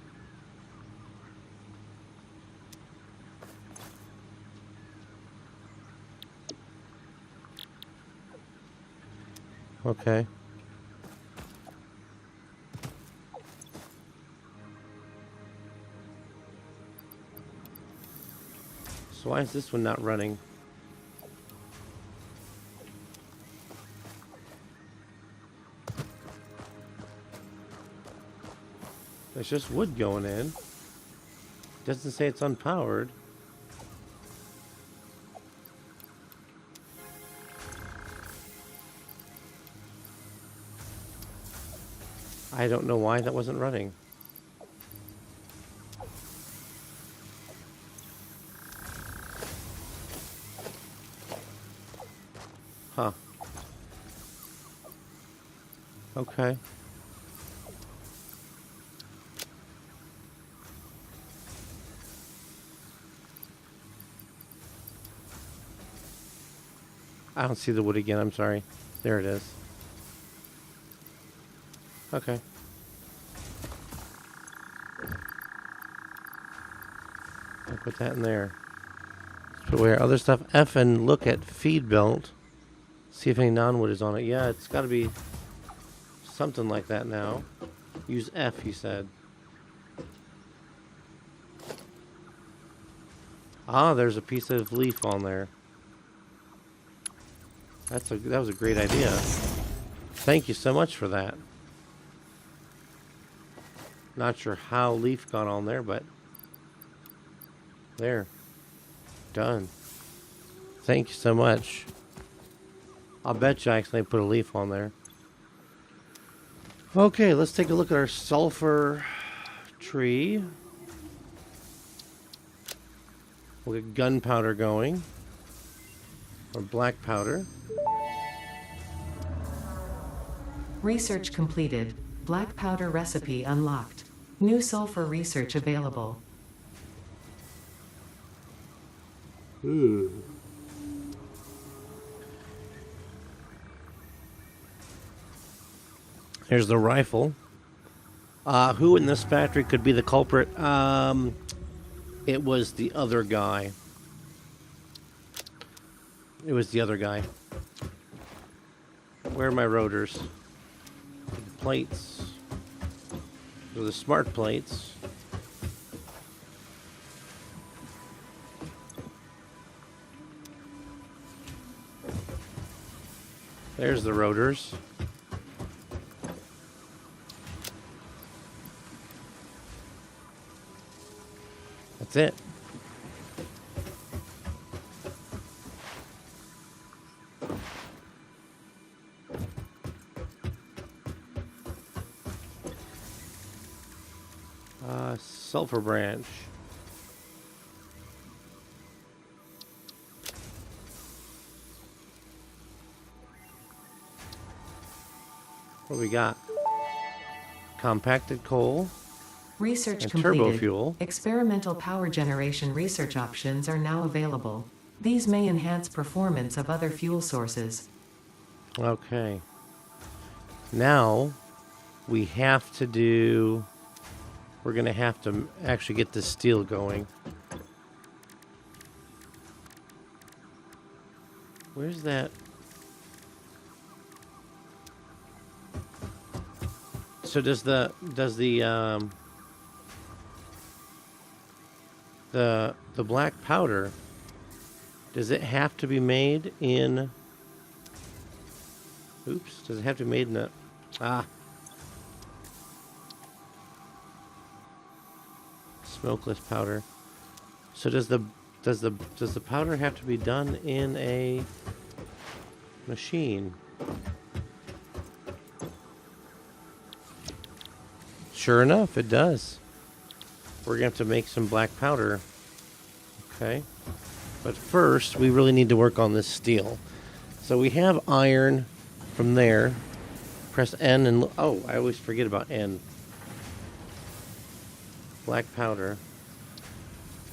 [SPEAKER 1] Okay. So why is this one not running? There's just wood going in. Doesn't say it's unpowered. I don't know why that wasn't running. Huh. Okay. I don't see the wood again, I'm sorry. There it is. Okay. I'll put that in there. Let's put away our other stuff. F and look at feed belt. See if any non-wood is on it. Yeah, it's got to be something like that now. Use F, he said. Ah, there's a piece of leaf on there. That was a great idea. Thank you so much for that. Not sure how leaf got on there, but there. Done. Thank you so much. I'll bet you I accidentally put a leaf on there. Okay, let's take a look at our sulfur tree. We'll get gunpowder going. Or black powder.
[SPEAKER 2] Research completed. Black powder recipe unlocked. New sulfur research available.
[SPEAKER 1] Here's the rifle. Who in this factory could be the culprit? It was the other guy. It was the other guy. Where are my rotors? The plates. They're the smart plates. There's the rotors. That's it. Sulfur branch. What do we got? Compacted coal.
[SPEAKER 2] Research
[SPEAKER 1] And
[SPEAKER 2] completed.
[SPEAKER 1] turbo fuel.
[SPEAKER 2] Experimental power generation research options are now available. These may enhance performance of other fuel sources.
[SPEAKER 1] Okay. Now we have to do... We're going to have to actually get this steel going. Where's that? So does the black powder, does it have to be made in... Oops, does it have to be made in a... Smokeless powder. So does the powder have to be done in a machine? Sure enough, it does. We're gonna have to make some black powder. Okay. But first, we really need to work on this steel. So we have iron from there. Press N and... Oh, I always forget about N. Black powder.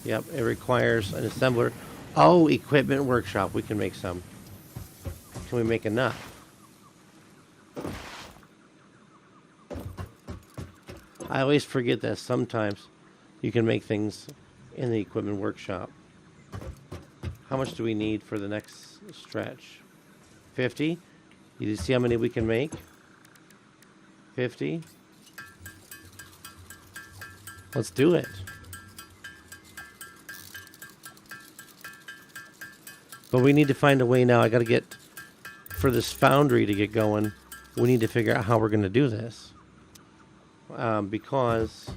[SPEAKER 1] Yep, it requires an assembler. Oh, equipment workshop. We can make some. Can we make enough? I always forget that sometimes you can make things in the equipment workshop. How much do we need for the next stretch? 50? You see how many we can make? 50? Let's do it. But we need to find a way now. I got to get, for this foundry to get going, we need to figure out how we're going to do this. because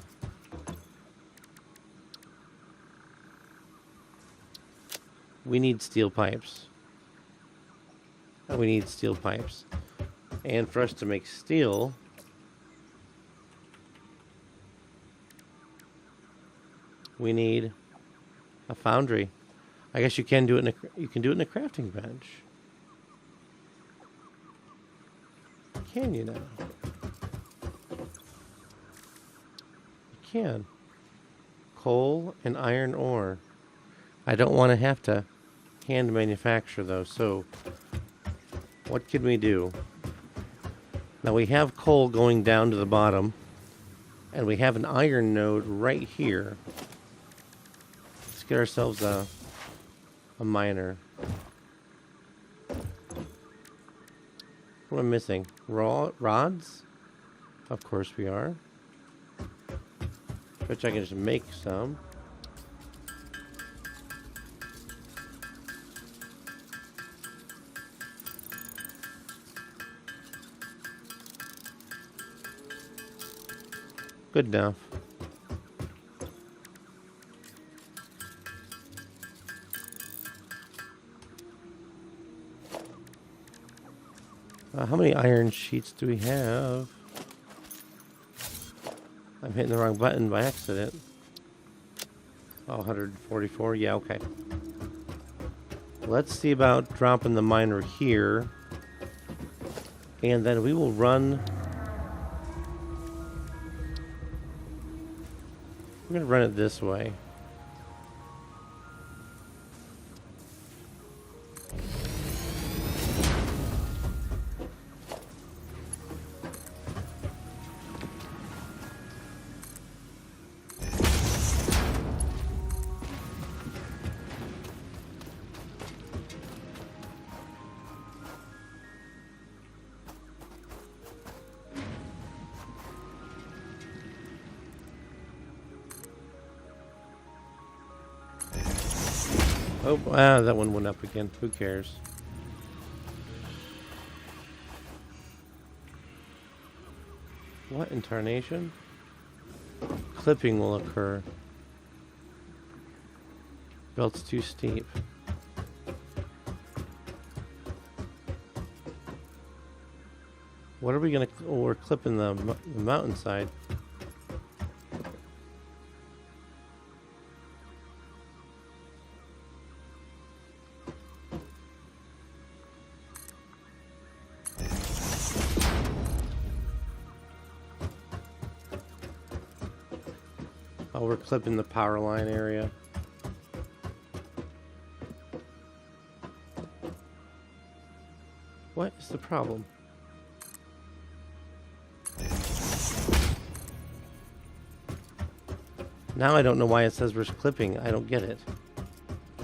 [SPEAKER 1] we need steel pipes. We need steel pipes. And for us to make steel, we need a foundry. I guess you can do it in a crafting bench. Can you now? You can. Coal and iron ore. I don't want to have to hand manufacture those, so what can we do? Now we have coal going down to the bottom, and we have an iron node right here. Let's get ourselves a miner. What am I missing? Rods? Of course we are. Which I can just make some. Good enough. How many iron sheets do we have? I'm hitting the wrong button by accident. Oh, 144. Yeah, okay. Let's see about dropping the miner here. And then we will run... We're going to run it this way. Oh, that one went up again. Who cares? What in tarnation? Clipping will occur. Belt's too steep. What are we gonna... Oh, we're clipping the mountainside. Oh, we're clipping the power line area. What is the problem? Now I don't know why it says we're clipping. I don't get it.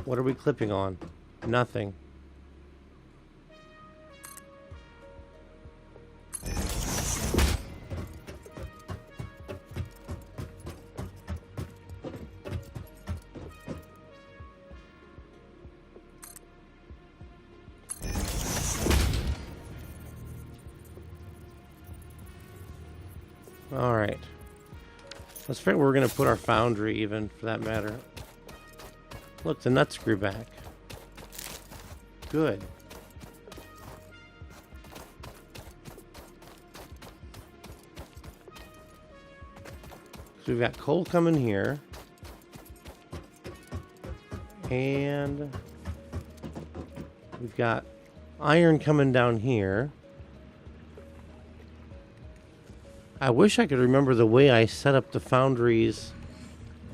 [SPEAKER 1] What are we clipping on? Nothing. All right. Let's figure where we're going to put our foundry, even, for that matter. Look, the nut screw back. Good. So we've got coal coming here. And we've got iron coming down here. I wish I could remember the way I set up the foundries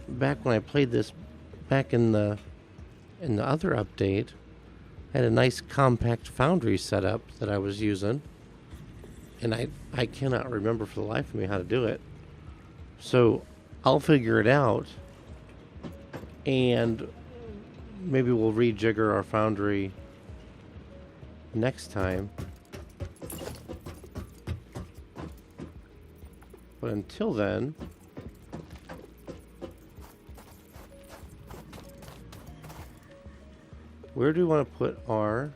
[SPEAKER 1] back when I played this back in the other update. I had a nice compact foundry setup that I was using, and I cannot remember for the life of me how to do it. So I'll figure it out, and maybe we'll rejigger our foundry next time. But until then, where do we want to put our...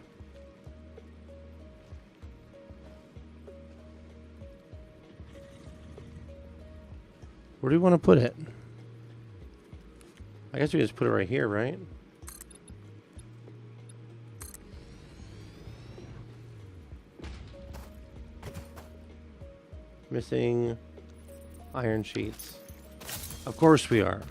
[SPEAKER 1] Where do we want to put it? I guess we just put it right here, right? Missing iron sheets. Of course we are.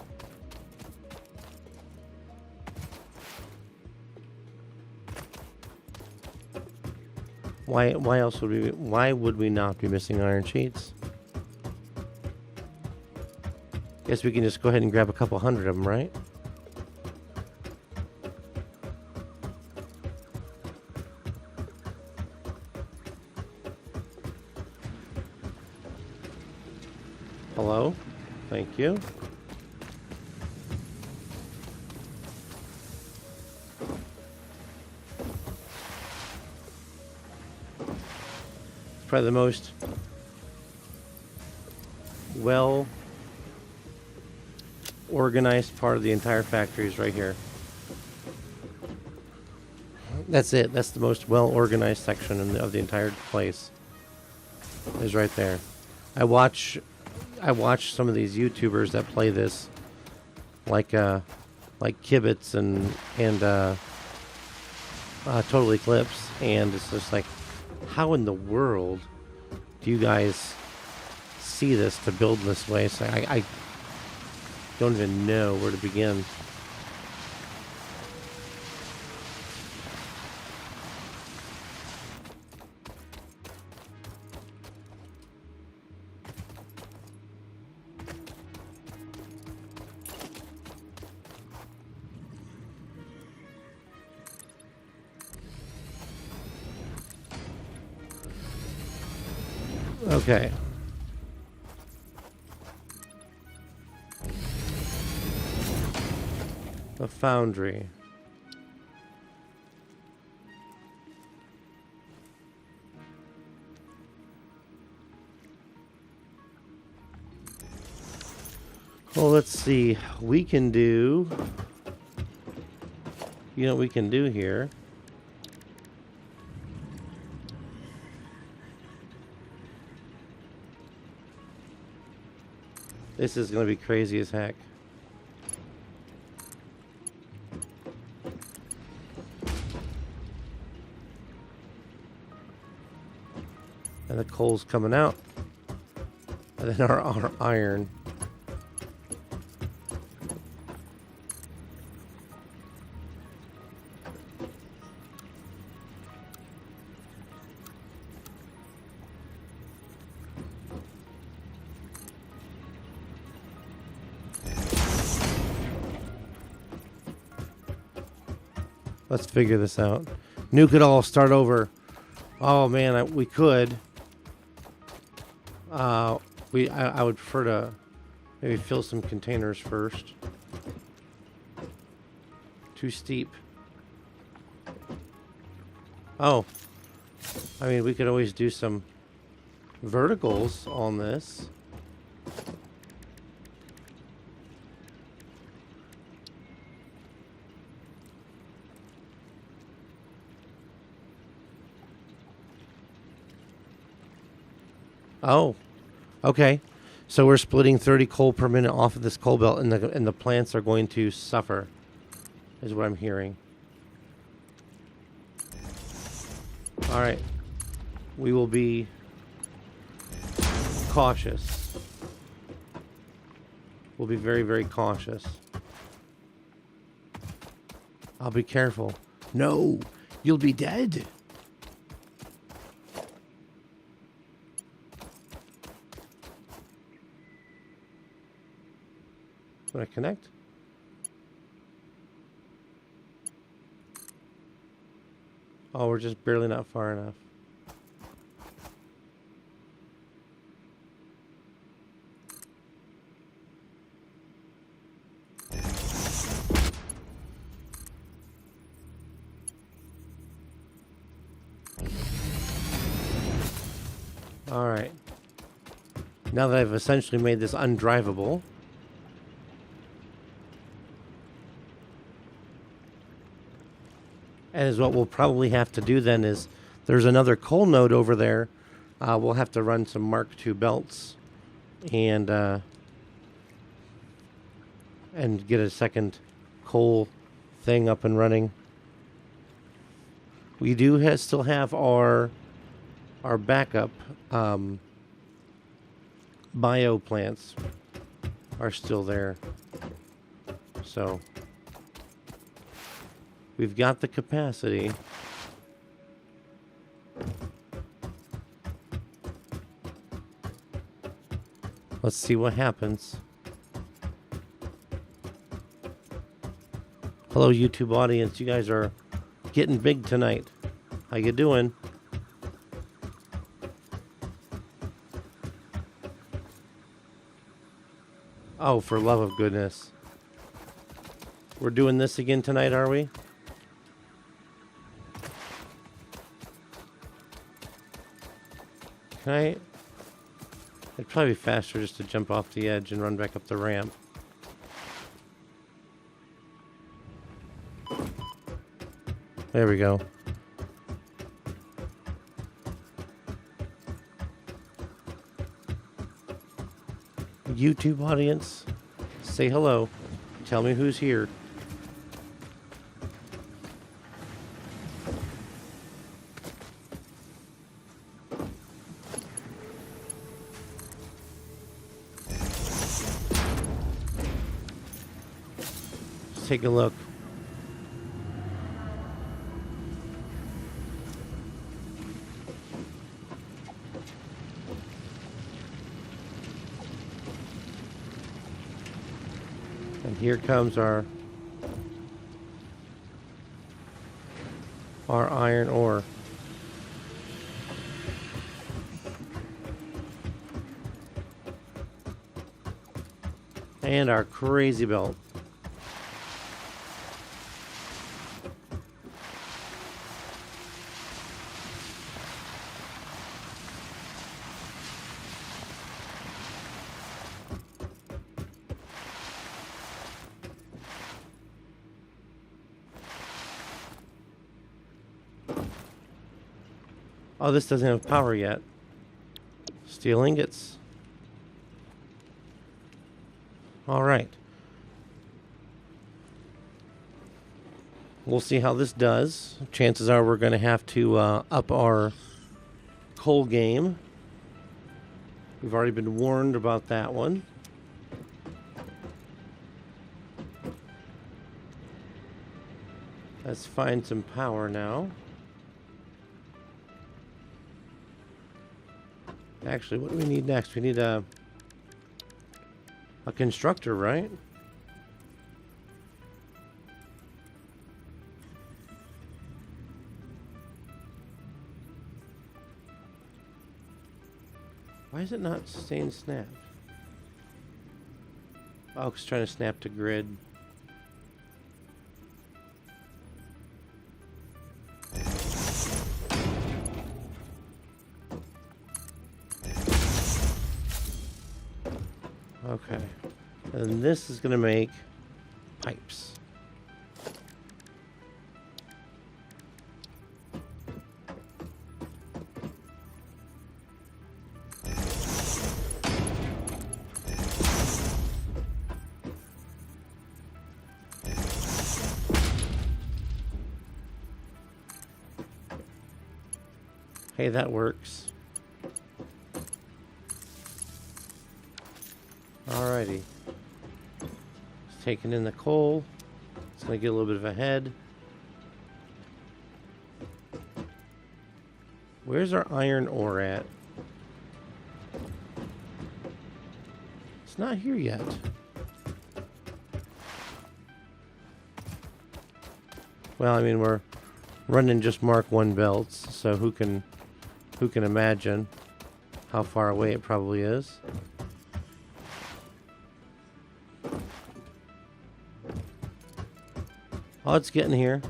[SPEAKER 1] Why else would we? Why would we not be missing iron sheets? Guess we can just go ahead and grab a couple hundred of them, right? Hello? Thank you. Probably the most well organized part of the entire factory is right here. That's it. That's the most well organized section of the entire place. Is right there. I watch some of these YouTubers that play this, like Kibitz and Total Eclipse, and it's just like, how in the world do you guys see this to build this way? So I don't even know where to begin. Okay. A foundry. Well, let's see. We can do... You know what we can do here? This is going to be crazy as heck. And the coal's coming out. And then our iron. Let's figure this out. Nuke it all, start over. Oh man, we could. I would prefer to maybe fill some containers first. Too steep. Oh. I mean, we could always do some verticals on this. Oh, okay. So we're splitting 30 coal per minute off of this coal belt, and the plants are going to suffer, is what I'm hearing. All right. We will be cautious. We'll be very, very cautious. I'll be careful. No, you'll be dead. Can I connect? Oh, we're just barely not far enough. All right. Now that I've essentially made this undrivable, and is what we'll probably have to do then is there's another coal node over there. We'll have to run some Mark II belts and and get a second coal thing up and running. We do still have our backup bio plants are still there. So we've got the capacity. Let's see what happens. Hello, YouTube audience. You guys are getting big tonight. How you doing? Oh, for love of goodness. We're doing this again tonight, are we? Can I... It'd probably be faster just to jump off the edge and run back up the ramp. There we go. YouTube audience, say hello. Tell me who's here. Let's take a look. And here comes our iron ore. And our crazy belt. Oh, this doesn't have power yet. Steel ingots. All right. We'll see how this does. Chances are we're going to have to up our coal game. We've already been warned about that one. Let's find some power now. Actually, what do we need next? We need a constructor, right? Why is it not staying snapped? Oh, it's trying to snap to grid. Okay, and this is going to make pipes. Hey, that works. Alrighty. It's taking in the coal. It's going to get a little bit of a head. Where's our iron ore at? It's not here yet. Well, I mean, we're running just Mark 1 belts, so who can imagine how far away it probably is? Oh, it's getting here.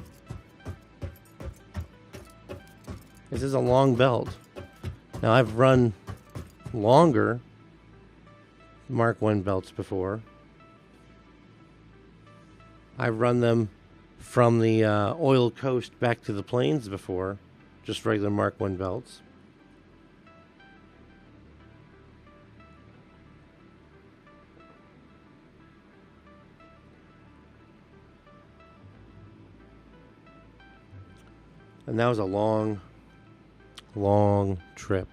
[SPEAKER 1] This is a long belt. Now, I've run longer Mark 1 belts before. I've run them from the oil coast back to the plains before. Just regular Mark 1 belts. And that was a long, long trip.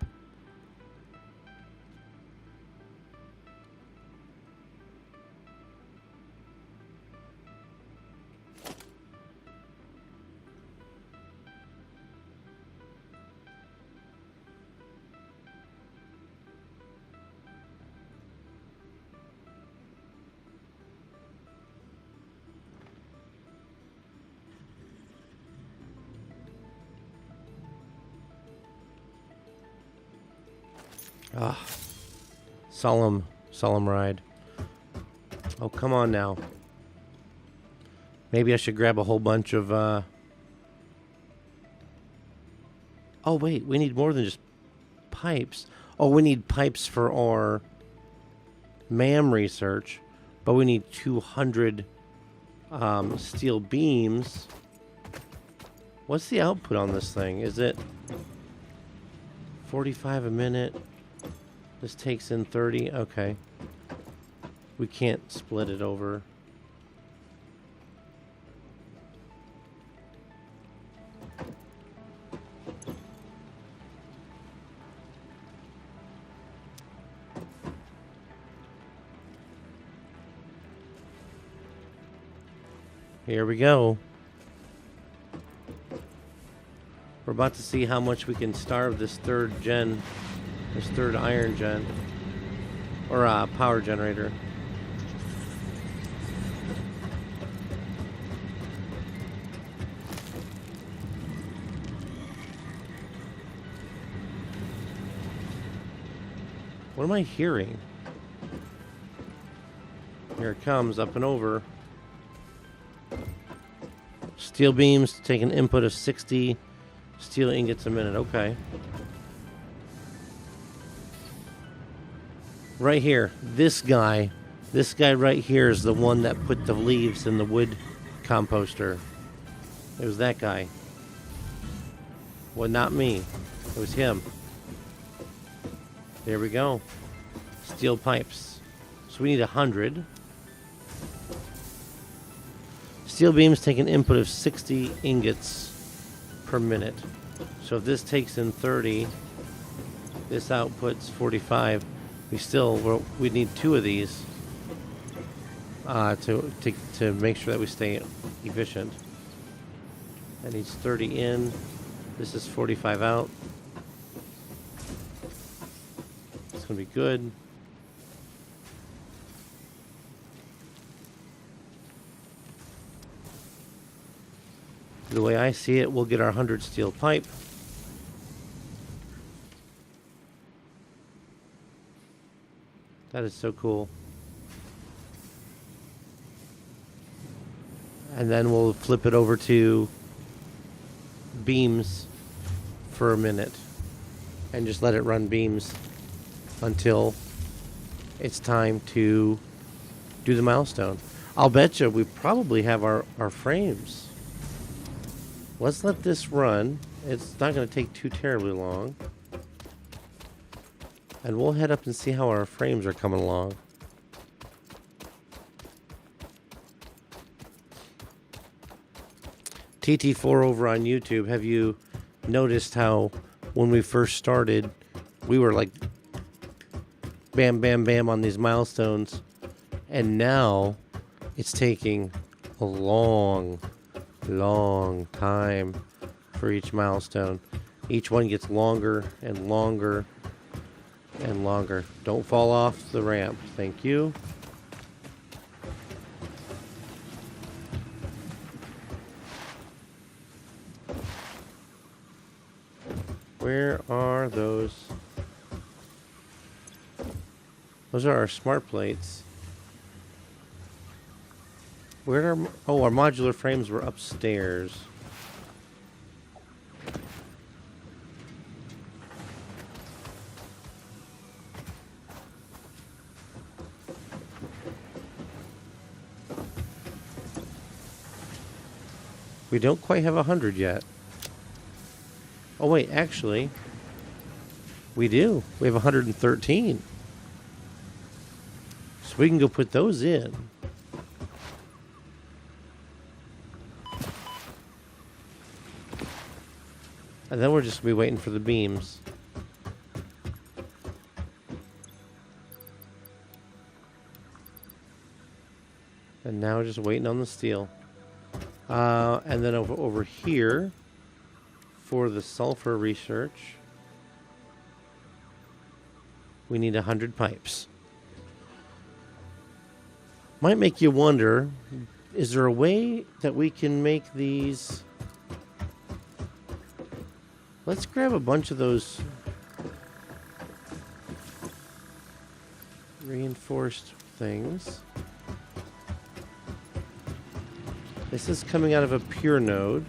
[SPEAKER 1] Ah, solemn ride. Oh, come on now. Maybe I should grab a whole bunch of, Oh, wait, we need more than just pipes. Oh, we need pipes for our MAM research, but we need 200 steel beams. What's the output on this thing? Is it 45 a minute? This takes in 30. Okay. We can't split it over. Here we go. We're about to see how much we can starve this third iron gen, or power generator. What am I hearing? Here it comes, up and over. Steel beams take an input of 60 steel ingots a minute. Okay. Right here, this guy right here is the one that put the leaves in the wood composter. It was that guy. Well, not me. It was him. There we go. Steel pipes. So we need 100. Steel beams take an input of 60 ingots per minute. So if this takes in 30, this outputs 45. We need 2 of these to make sure that we stay efficient. That needs 30 in. This is 45 out. It's gonna be good. The way I see it, we'll get our 100 steel pipe. That is so cool. And then we'll flip it over to beams for a minute and just let it run beams until it's time to do the milestone. I'll bet you we probably have our frames. Let's let this run. It's not going to take too terribly long. And we'll head up and see how our frames are coming along. TT4 over on YouTube, have you noticed how when we first started, we were like bam, bam, bam on these milestones. And now it's taking a long time for each milestone. Each one gets longer and longer and longer. Don't fall off the ramp. Thank you. Where are those? Those are our smart plates. Where are... Oh, our modular frames were upstairs. We don't quite have 100 yet. Oh wait, actually, we do. We have 113. So we can go put those in. And then we're just going to be waiting for the beams. And now we're just waiting on the steel. And then over here, for the sulfur research, we need 100 pipes. Might make you wonder, is there a way that we can make these... Let's grab a bunch of those reinforced things. This is coming out of a pure node,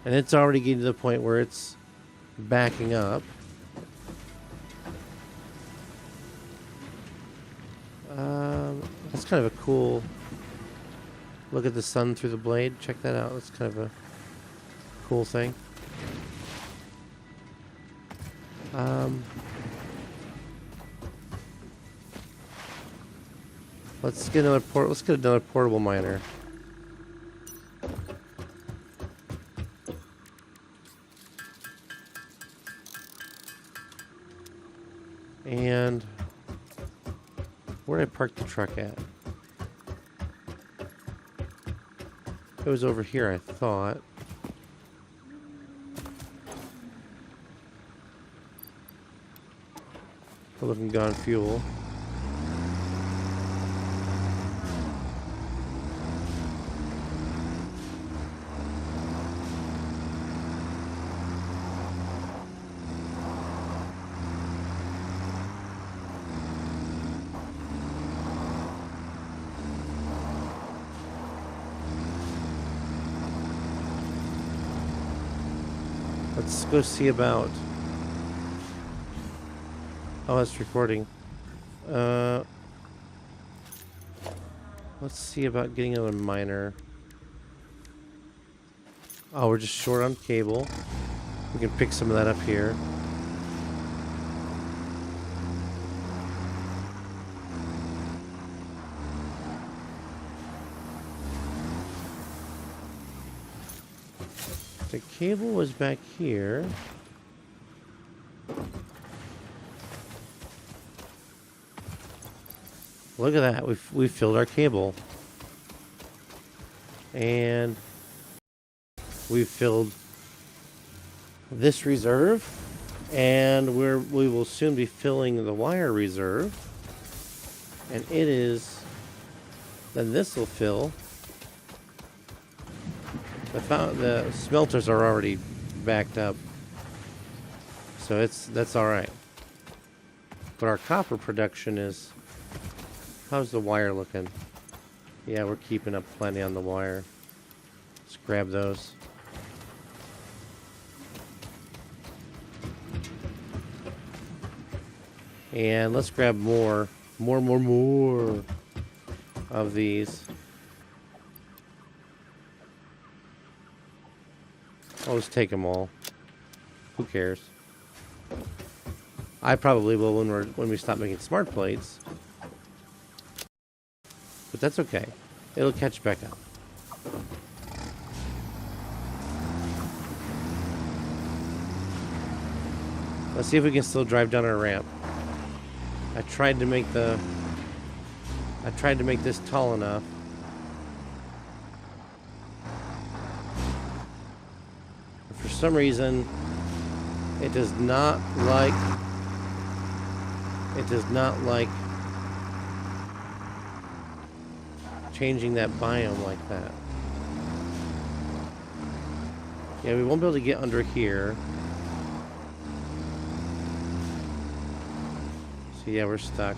[SPEAKER 1] and it's already getting to the point where it's backing up. That's kind of a cool look at the sun through the blade. Check that out. That's kind of a cool thing. Let's get another portable miner. And where did I park the truck at? It was over here, I thought. We're looking gone fuel. Let's go see about... Oh, it's recording. Let's see about getting another miner. Oh, we're just short on cable. We can pick some of that up here. The cable was back here. Look at that. We've filled our cable. And we've filled this reserve. And we will soon be filling the wire reserve. And it is... Then this will fill. The smelters are already backed up, so that's all right. But our copper production is... How's the wire looking? Yeah, we're keeping up plenty on the wire. Let's grab those. And let's grab more of these. I'll just take them all. Who cares? I probably will when we stop making smart plates. But that's okay. It'll catch back up. Let's see if we can still drive down our ramp. I tried to make this tall enough. For some reason, it does not like changing that biome like that. Yeah, we won't be able to get under here. So yeah, we're stuck.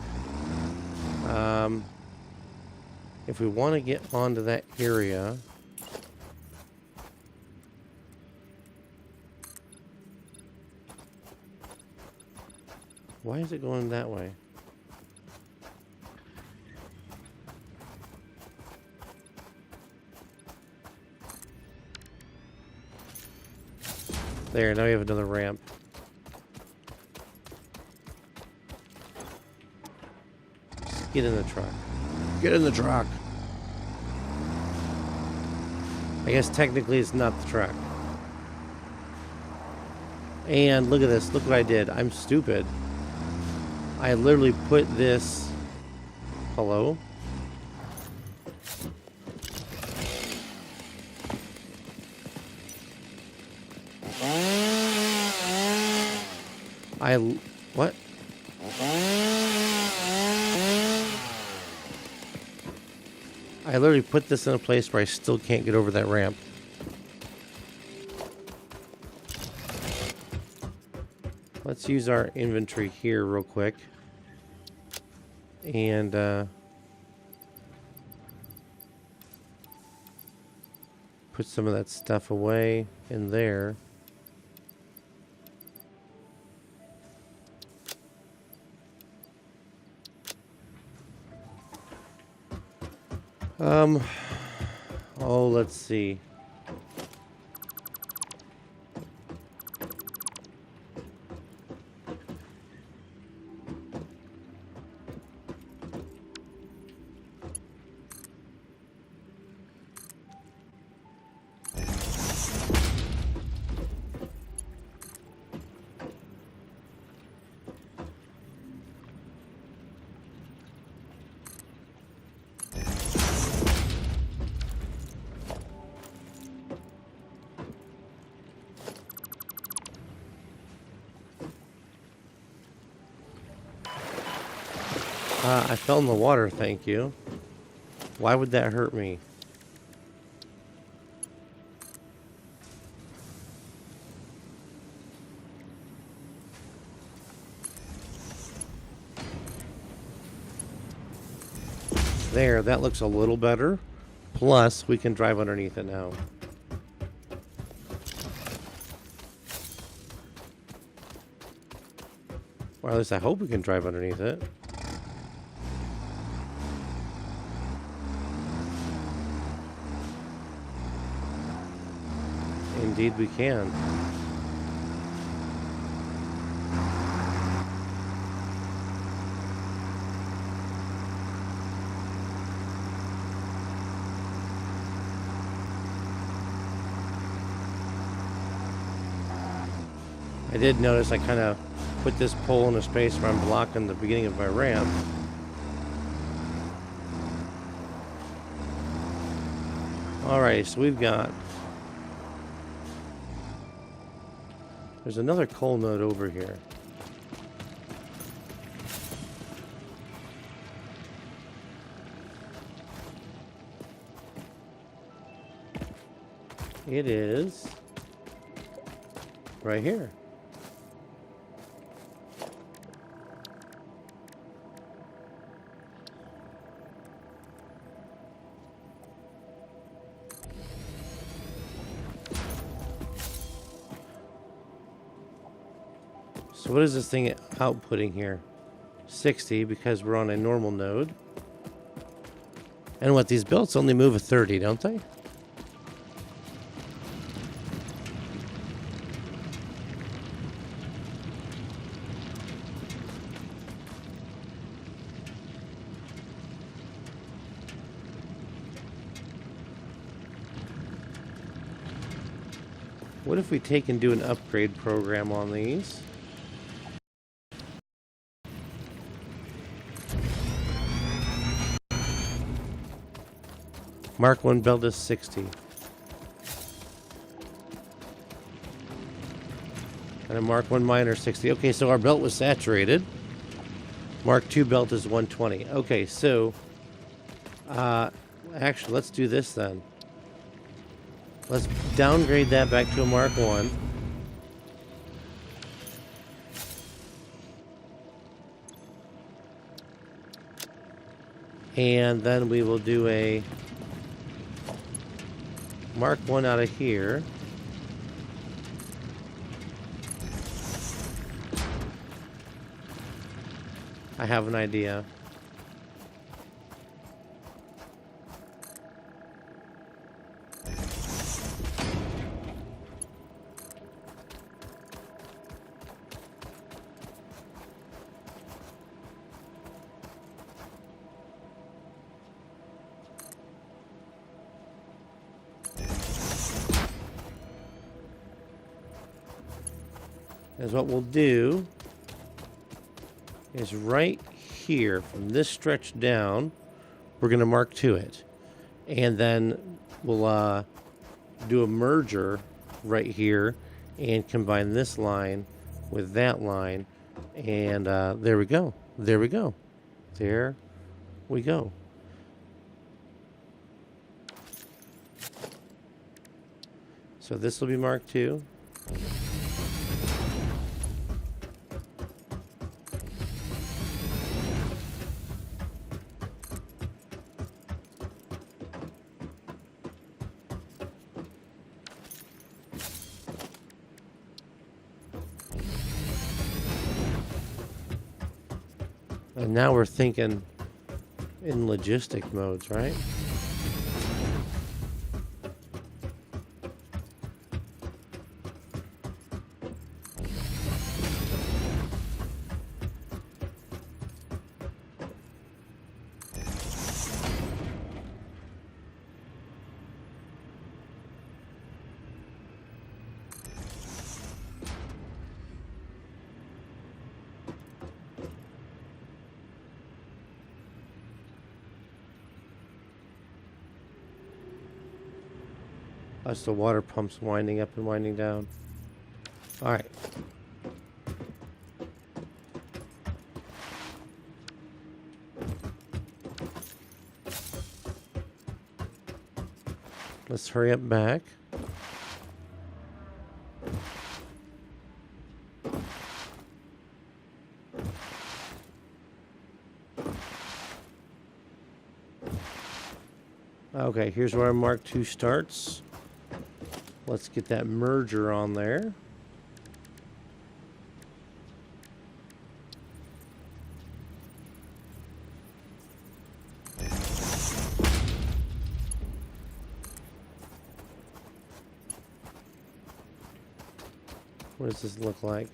[SPEAKER 1] If we want to get onto that area, why is it going that way? There, now we have another ramp. Just get in the truck. Get in the truck. I guess technically it's not the truck. And look at this. Look what I did. I'm stupid. I literally put this... Hello? What? I literally put this in a place where I still can't get over that ramp. Let's use our inventory here real quick. And, put some of that stuff away in there. Oh, let's see. I fell in the water, thank you. Why would that hurt me? There, that looks a little better. Plus, we can drive underneath it now. Or at least I hope we can drive underneath it. Indeed we can. I did notice I kind of put this pole in a space where I'm blocking the beginning of my ramp. Alright, so we've got... There's another coal node over here. It is right here. So what is this thing outputting here? 60 because we're on a normal node. And what, these belts only move a 30, don't they? What if we take and do an upgrade program on these? Mark 1 belt is 60. And a Mark 1 miner 60. Okay, so our belt was saturated. Mark 2 belt is 120. Okay, so actually let's do this then. Let's downgrade that back to a Mark 1. And then we will do a Mark 1 out of here. I have an idea. is what we'll do is right here, from this stretch down, we're going to mark to it. And then we'll do a merger right here and combine this line with that line. And there we go. There we go. There we go. So this will be Mark II. And now we're thinking in logistic modes, right? That's the water pumps winding up and winding down. All right. Let's hurry up back. Okay, here's where Mark II starts. Let's get that merger on there. What does this look like?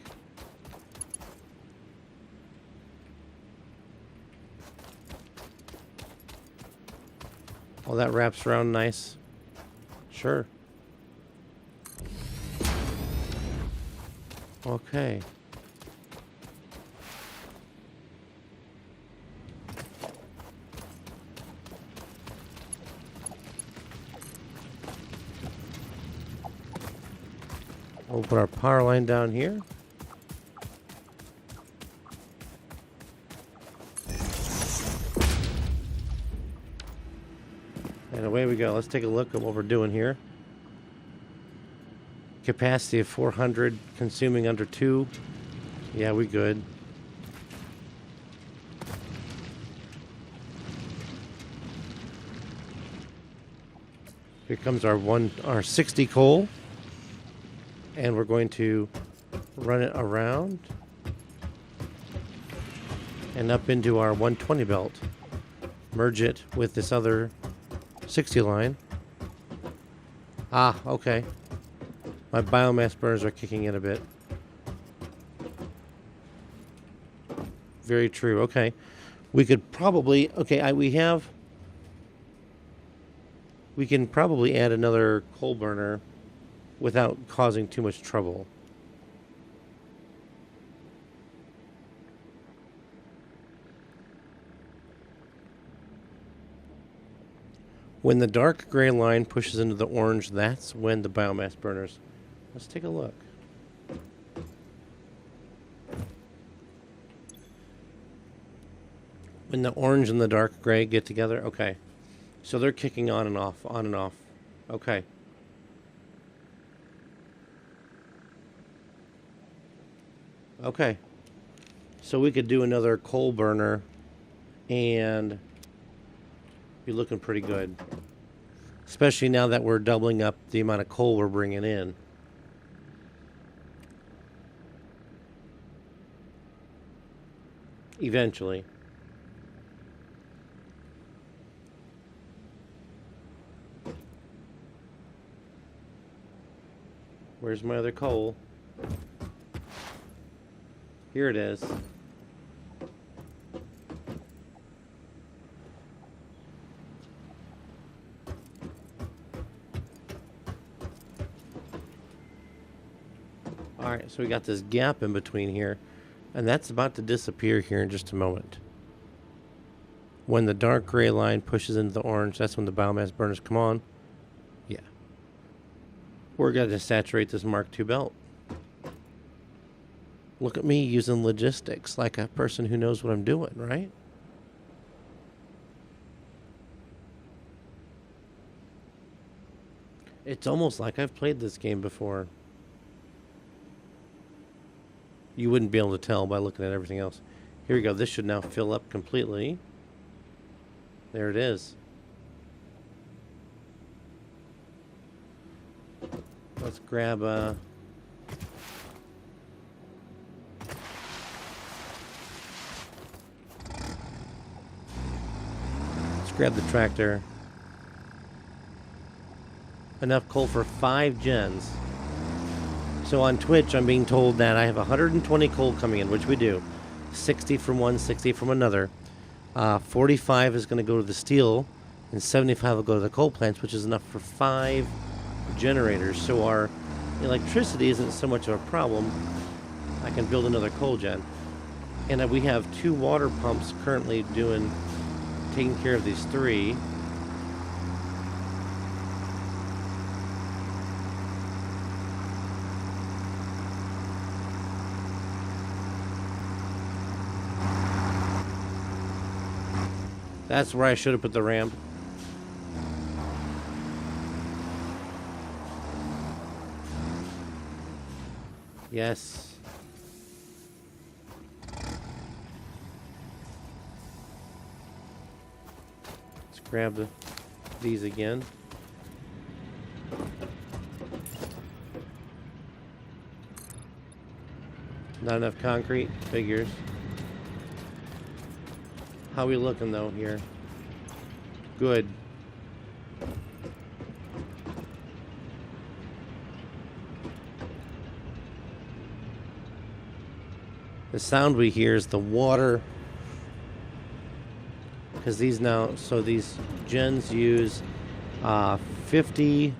[SPEAKER 1] Oh, that wraps around nice. Sure. Okay. We'll put our power line down here. And away we go. Let's take a look at what we're doing here. Capacity of 400, consuming under 2. Yeah, we good. Here comes our 60 coal. And we're going to run it around and up into our 120 belt. Merge it with this other 60 line. Ah, okay. My biomass burners are kicking in a bit. Very true. Okay. We could probably... Okay, we can probably add another coal burner without causing too much trouble. When the dark gray line pushes into the orange, that's when the biomass burners... Let's take a look. When the orange and the dark gray get together, okay. So they're kicking on and off, on and off. Okay. Okay. So we could do another coal burner and be looking pretty good. Especially now that we're doubling up the amount of coal we're bringing in. Eventually. Where's my other coal? Here it is. Alright, so So we got this gap in between here, and that's about to disappear here in just a moment. When the dark gray line pushes into the orange, that's when the biomass burners come on. Yeah. We're going to saturate this Mark II belt. Look at me using logistics like a person who knows what I'm doing, right? It's almost like I've played this game before. You wouldn't be able to tell by looking at everything else. Here we go. This should now fill up completely. There it is. Let's grab let's grab the tractor. Enough coal for 5 gens. So on Twitch, I'm being told that I have 120 coal coming in, which we do. 60 from one, 60 from another. 45 is going to go to the steel, and 75 will go to the coal plants, which is enough for 5 generators. So our electricity isn't so much of a problem. I can build another coal gen. And we have 2 water pumps currently taking care of these 3. That's where I should have put the ramp. Yes. Let's grab these again. Not enough concrete? Figures. How we looking though here? Good. The sound we hear is the water, because these gens use 50.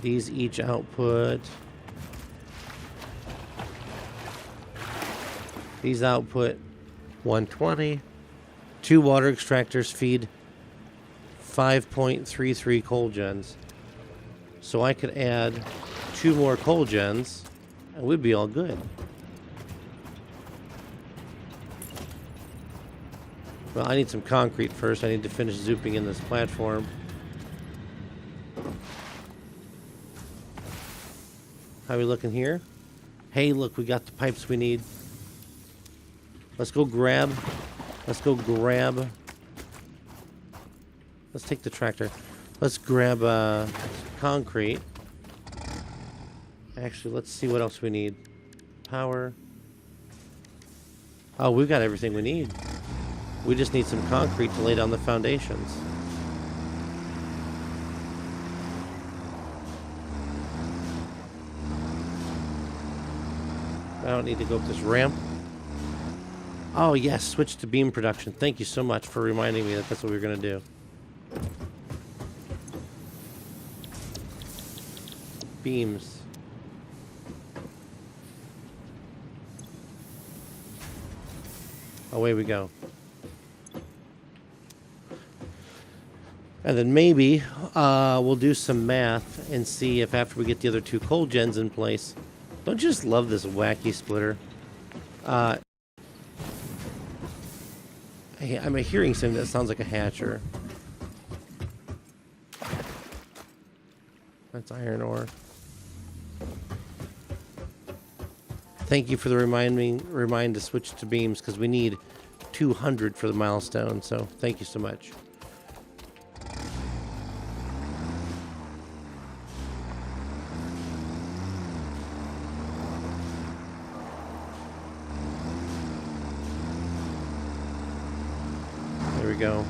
[SPEAKER 1] These each output. These output 120. 2 water extractors feed 5.33 coal gens. So I could add 2 more coal gens and we'd be all good. Well, I need some concrete first. I need to finish zooping in this platform. How are we looking here? Hey, look, we got the pipes we need. Let's go grab. Let's take the tractor. Let's grab concrete. Actually, let's see what else we need. Power. Oh, we've got everything we need. We just need some concrete to lay down the foundations. I don't need to go up this ramp. Oh, yes, switch to beam production. Thank you so much for reminding me that that's what we were going to do. Beams. Away we go. And then maybe we'll do some math and see if after we get the other 2 coal gens in place. Don't you just love this wacky splitter? I'm hearing something that sounds like a hatcher. That's iron ore. Thank you for the remind to switch to beams, because we need 200 for the milestone, so thank you so much. There we go.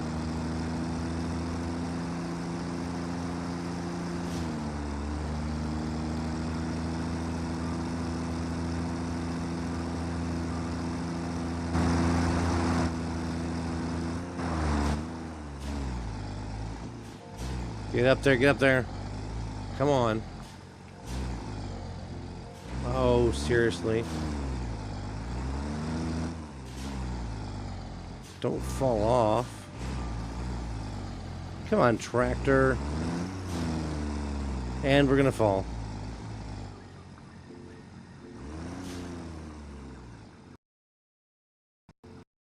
[SPEAKER 1] Get up there, come on. Oh, Oh, seriously. Don't fall off. Come on, tractor. And we're gonna fall.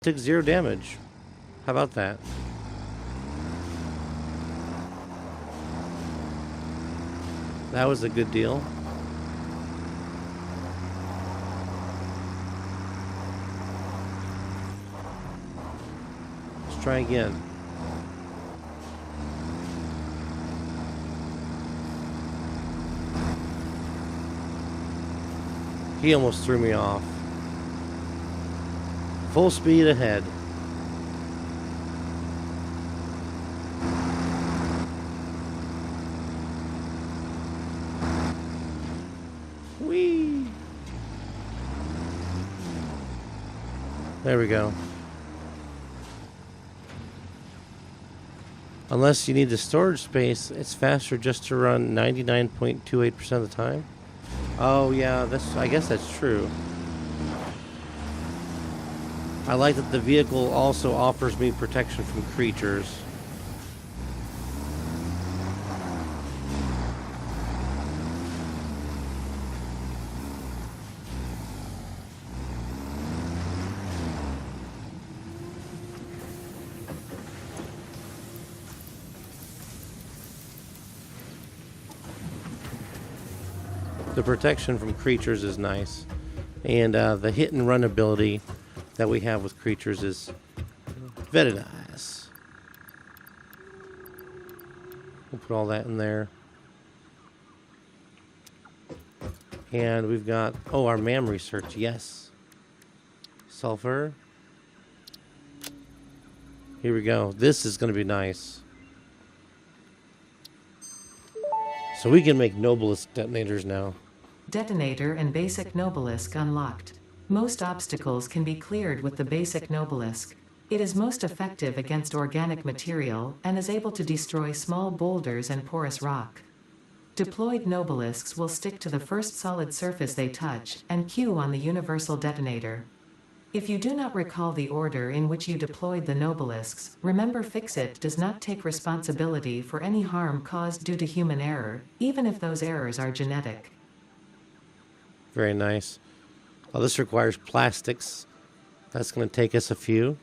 [SPEAKER 1] Took 0 damage. How about that? That was a good deal. Let's try again. He almost threw me off. Full speed ahead. Whee! There we go. Unless you need the storage space, it's faster just to run 99.28% of the time. Oh yeah, I guess that's true. I like that the vehicle also offers me protection from creatures. The protection from creatures is nice. And the hit and run ability that we have with creatures is very nice. We'll put all that in there. And we've got, oh, our MAM research, yes. Sulfur. Here we go. This is going to be nice. So we can make Noblisk detonators now.
[SPEAKER 2] Detonator and basic Noblisk unlocked. Most obstacles can be cleared with the basic Noblisk. It is most effective against organic material and is able to destroy small boulders and porous rock. Deployed Nobilisks will stick to the first solid surface they touch and queue on the universal detonator. If you do not recall the order in which you deployed the Nobilisks, remember Fixit does not take responsibility for any harm caused due to human error, even if those errors are genetic.
[SPEAKER 1] Very nice. Oh, this requires plastics. That's going to take us a few.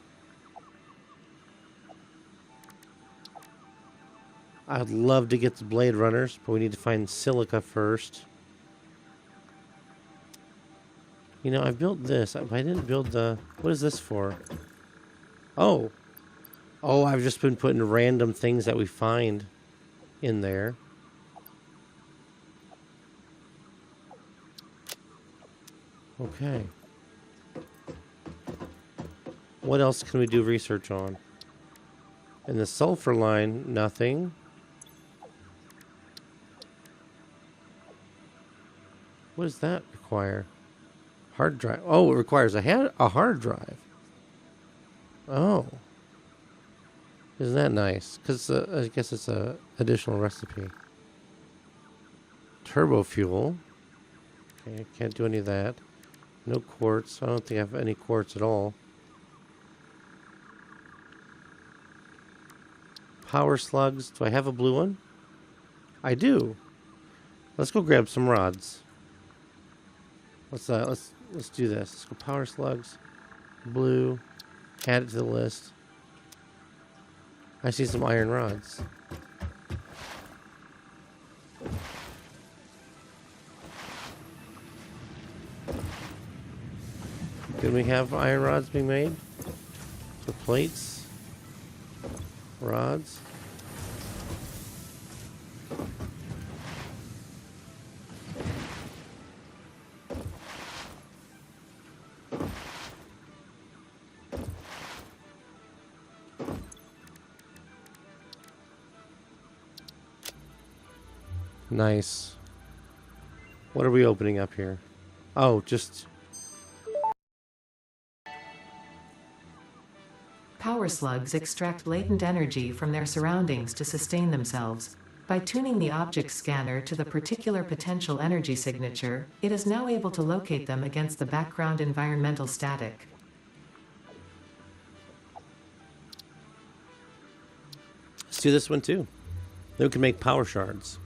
[SPEAKER 1] I'd love to get the Blade Runners, but we need to find silica first. You know, I built this, but I didn't build the... What is this for? Oh. Oh, I've just been putting random things that we find in there. Okay. What else can we do research on? In the sulfur line, nothing. What does that require? Hard drive. Oh, it requires a hard drive. Oh. Isn't that nice? Because I guess it's a additional recipe. Turbo fuel. Okay, can't do any of that. No quartz. I don't think I have any quartz at all. Power slugs. Do I have a blue one? I do. Let's go grab some rods. Let's do this. Let's go power slugs. Blue. Add it to the list. I see some iron rods. Did we have iron rods being made? So plates. Rods. Nice. What are we opening up here? Oh, just...
[SPEAKER 2] Power slugs extract latent energy from their surroundings to sustain themselves. By tuning the object scanner to the particular potential energy signature, it is now able to locate them against the background environmental static.
[SPEAKER 1] Let's do this one too. Then we can make power shards.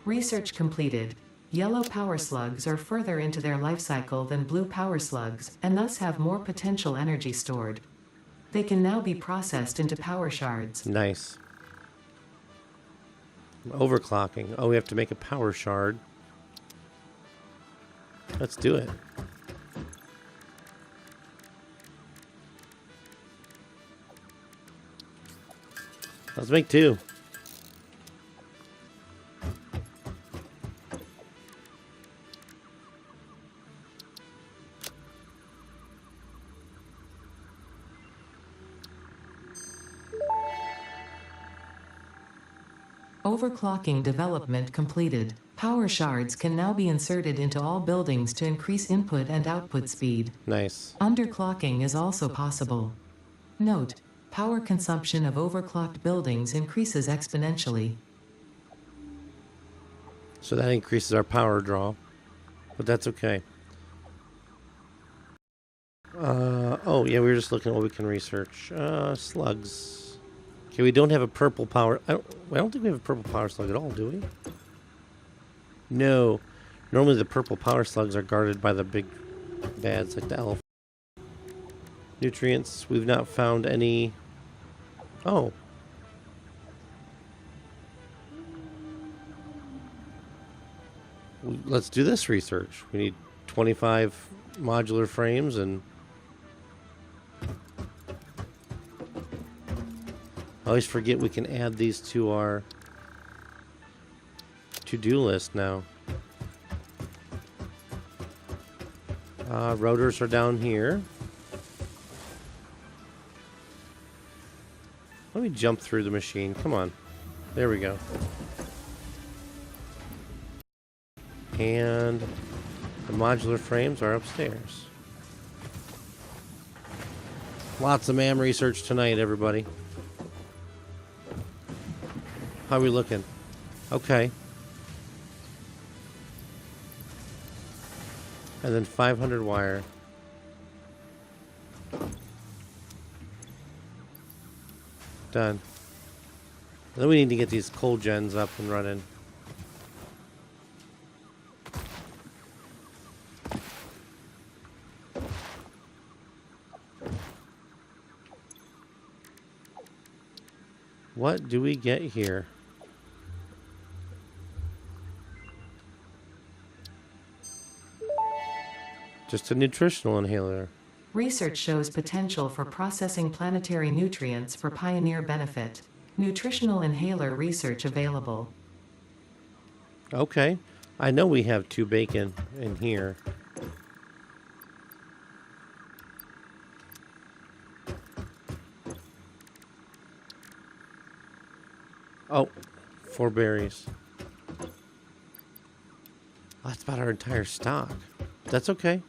[SPEAKER 2] Research completed. Yellow power slugs are further into their life cycle than blue power slugs, and thus have more potential energy stored. They can now be processed into power shards.
[SPEAKER 1] Nice. Overclocking. Oh, we have to make a power shard. Let's do it. Let's make 2.
[SPEAKER 2] Overclocking development completed. Power shards can now be inserted into all buildings to increase input and output speed.
[SPEAKER 1] Nice.
[SPEAKER 2] Underclocking is also possible. Note: power consumption of overclocked buildings increases exponentially.
[SPEAKER 1] So that increases our power draw, but that's okay. Oh yeah, we were just looking at what we can research. Slugs. Okay, we don't have a purple power. I don't think we have a purple power slug at all, do we? No. Normally the purple power slugs are guarded by the big bads like the elf. Nutrients. We've not found any. Oh. Let's do this research. We need 25 modular frames and I always forget we can add these to our to-do list now. Rotors are down here. Let me jump through the machine. Come on. There we go. And the modular frames are upstairs. Lots of MAM research tonight, everybody. How are we looking? Okay. And then 500 wire. Done. Then we need to get these coal gens up and running. What do we get here? Just a nutritional inhaler.
[SPEAKER 2] Research shows potential for processing planetary nutrients for pioneer benefit. Nutritional inhaler research available.
[SPEAKER 1] Okay. I know we have 2 bacon in here. Oh, 4 berries. Oh, that's about our entire stock. That's okay.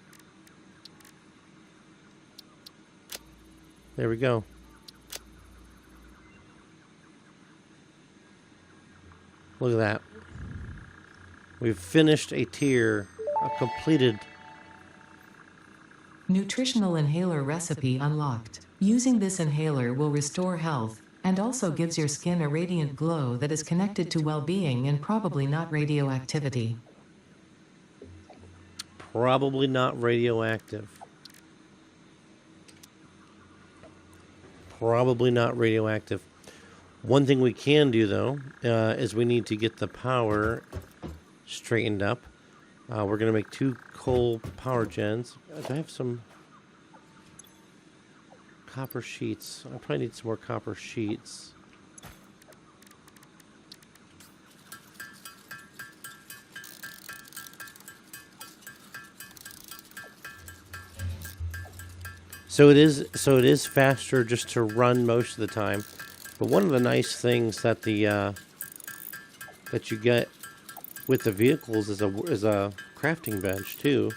[SPEAKER 1] There we go. Look at that. We've finished a tier, a completed.
[SPEAKER 2] Nutritional inhaler recipe unlocked. Using this inhaler will restore health, and also gives your skin a radiant glow that is connected to well-being and probably not radioactivity.
[SPEAKER 1] Probably not radioactive. Probably not radioactive. One thing we can do, though, is we need to get the power straightened up. We're going to make 2 coal power gens. Do I have some copper sheets? I probably need some more copper sheets. So it is faster just to run most of the time. But one of the nice things that the that you get with the vehicles is a crafting bench too.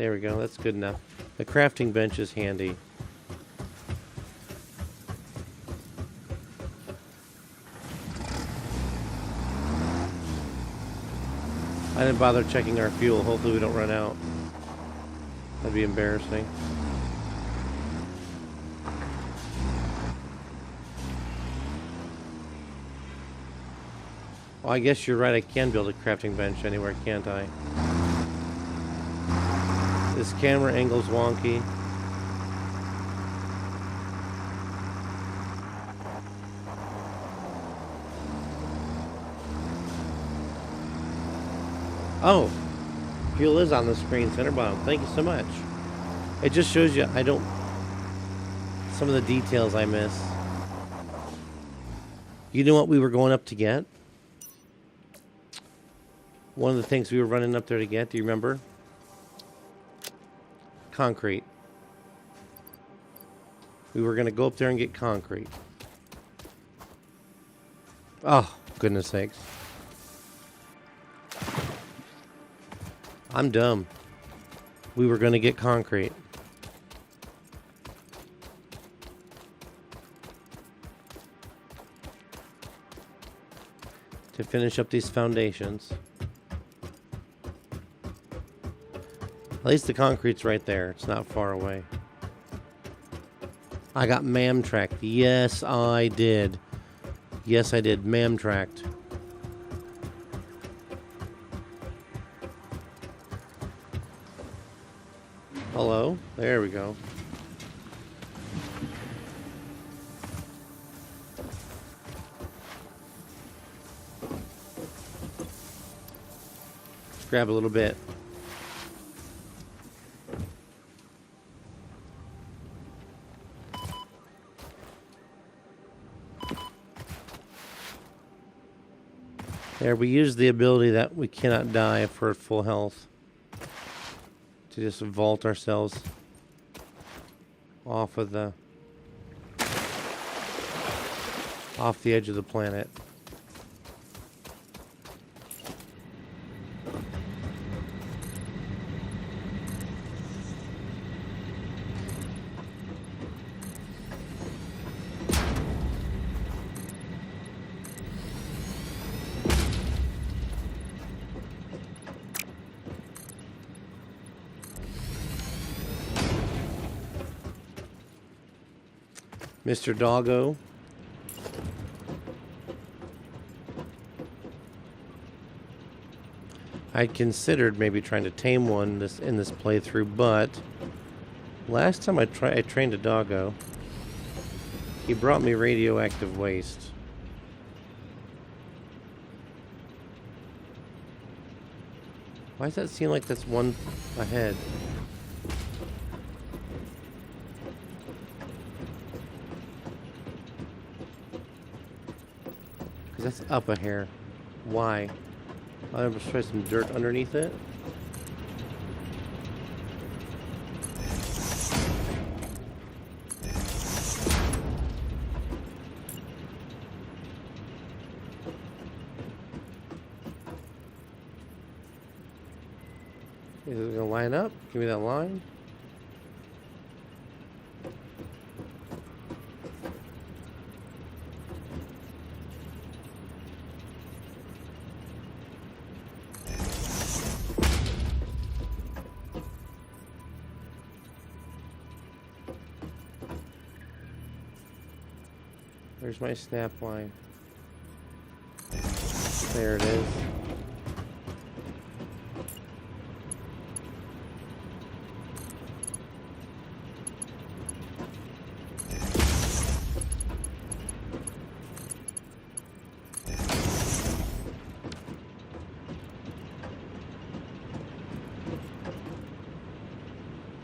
[SPEAKER 1] There we go. That's good enough. The crafting bench is handy. I didn't bother checking our fuel. Hopefully we don't run out. That'd be embarrassing. Well, I guess you're right. I can build a crafting bench anywhere, can't I? This camera angle's wonky. Oh, fuel is on the screen, center bottom. Thank you so much. It just shows you some of the details I miss. You know what we were going up to get? One of the things we were running up there to get, do you remember? Concrete. We were going to go up there and get concrete. Oh, goodness sakes. I'm dumb. We were going to get concrete. To finish up these foundations. At least the concrete's right there. It's not far away. I got mam-tracked. Yes, I did. Yes, I did. Mam-tracked. Hello? There we go. Let's grab a little bit. There, we use the ability that we cannot die if we're at full health to just vault ourselves off of the edge of the planet. Mr. Doggo. I considered maybe trying to tame one in this playthrough, but last time I trained a doggo, he brought me radioactive waste. Why does that seem like that's one ahead? That's up a hair. Why? I'll ever try some dirt underneath it. Is it gonna line up? Give me that line. Where's my snap line? There it is.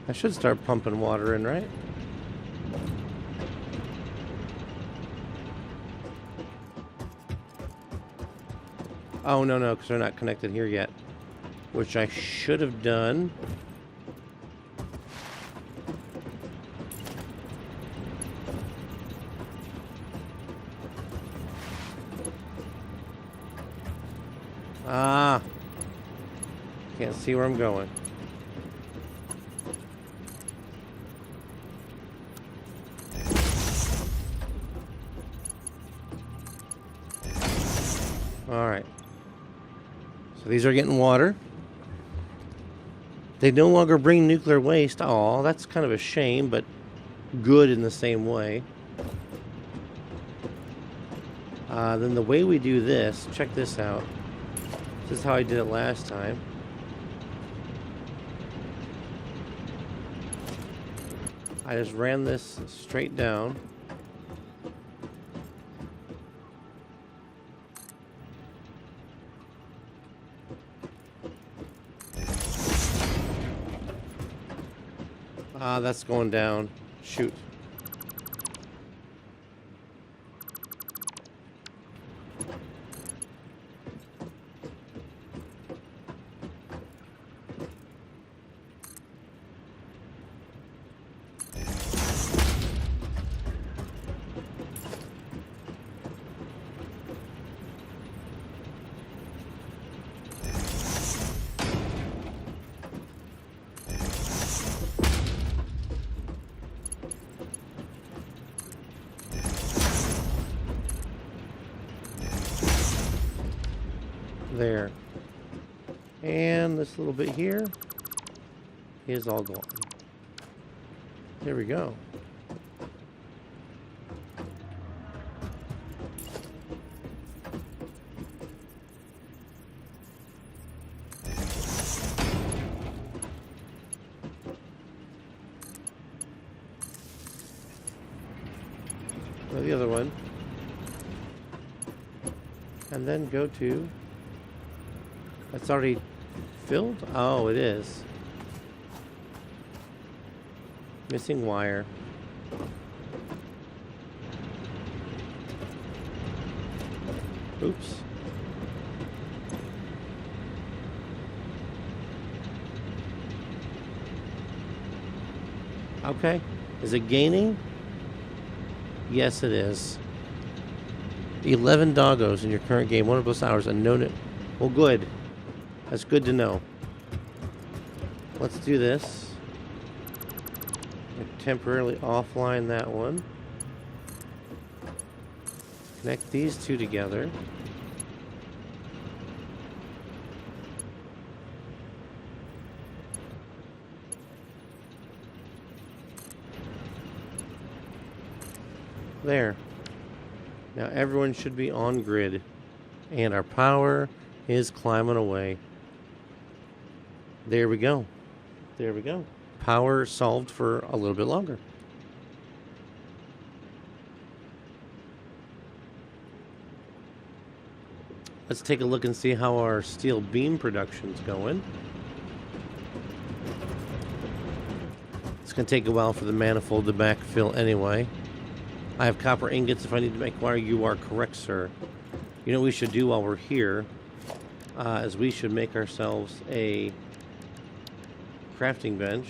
[SPEAKER 1] I should start pumping water in, right? Oh, no, because they're not connected here yet. Which I should have done. Ah. Can't see where I'm going. All right. So these are getting water. They no longer bring nuclear waste. Oh, that's kind of a shame, but good in the same way. Then the way we do this, check this out. This is how I did it last time. I just ran this straight down. That's going down. Shoot. There. And this little bit here is all gone. There we go. Go to the other one. And then go to... It's already filled? Oh, it is. Missing wire. Oops. Okay. Is it gaining? Yes, it is. 11 doggos in your current game. 1 of those hours and no... Well, good. That's good to know. Let's do this. Temporarily offline that one. Connect these two together. There. Now everyone should be on grid. And our power is climbing away. There we go. There we go. Power solved for a little bit longer. Let's take a look and see how our steel beam production's going. It's going to take a while for the manifold to backfill anyway. I have copper ingots if I need to make wire. You are correct, sir. You know what we should do while we're here is we should make ourselves a crafting bench.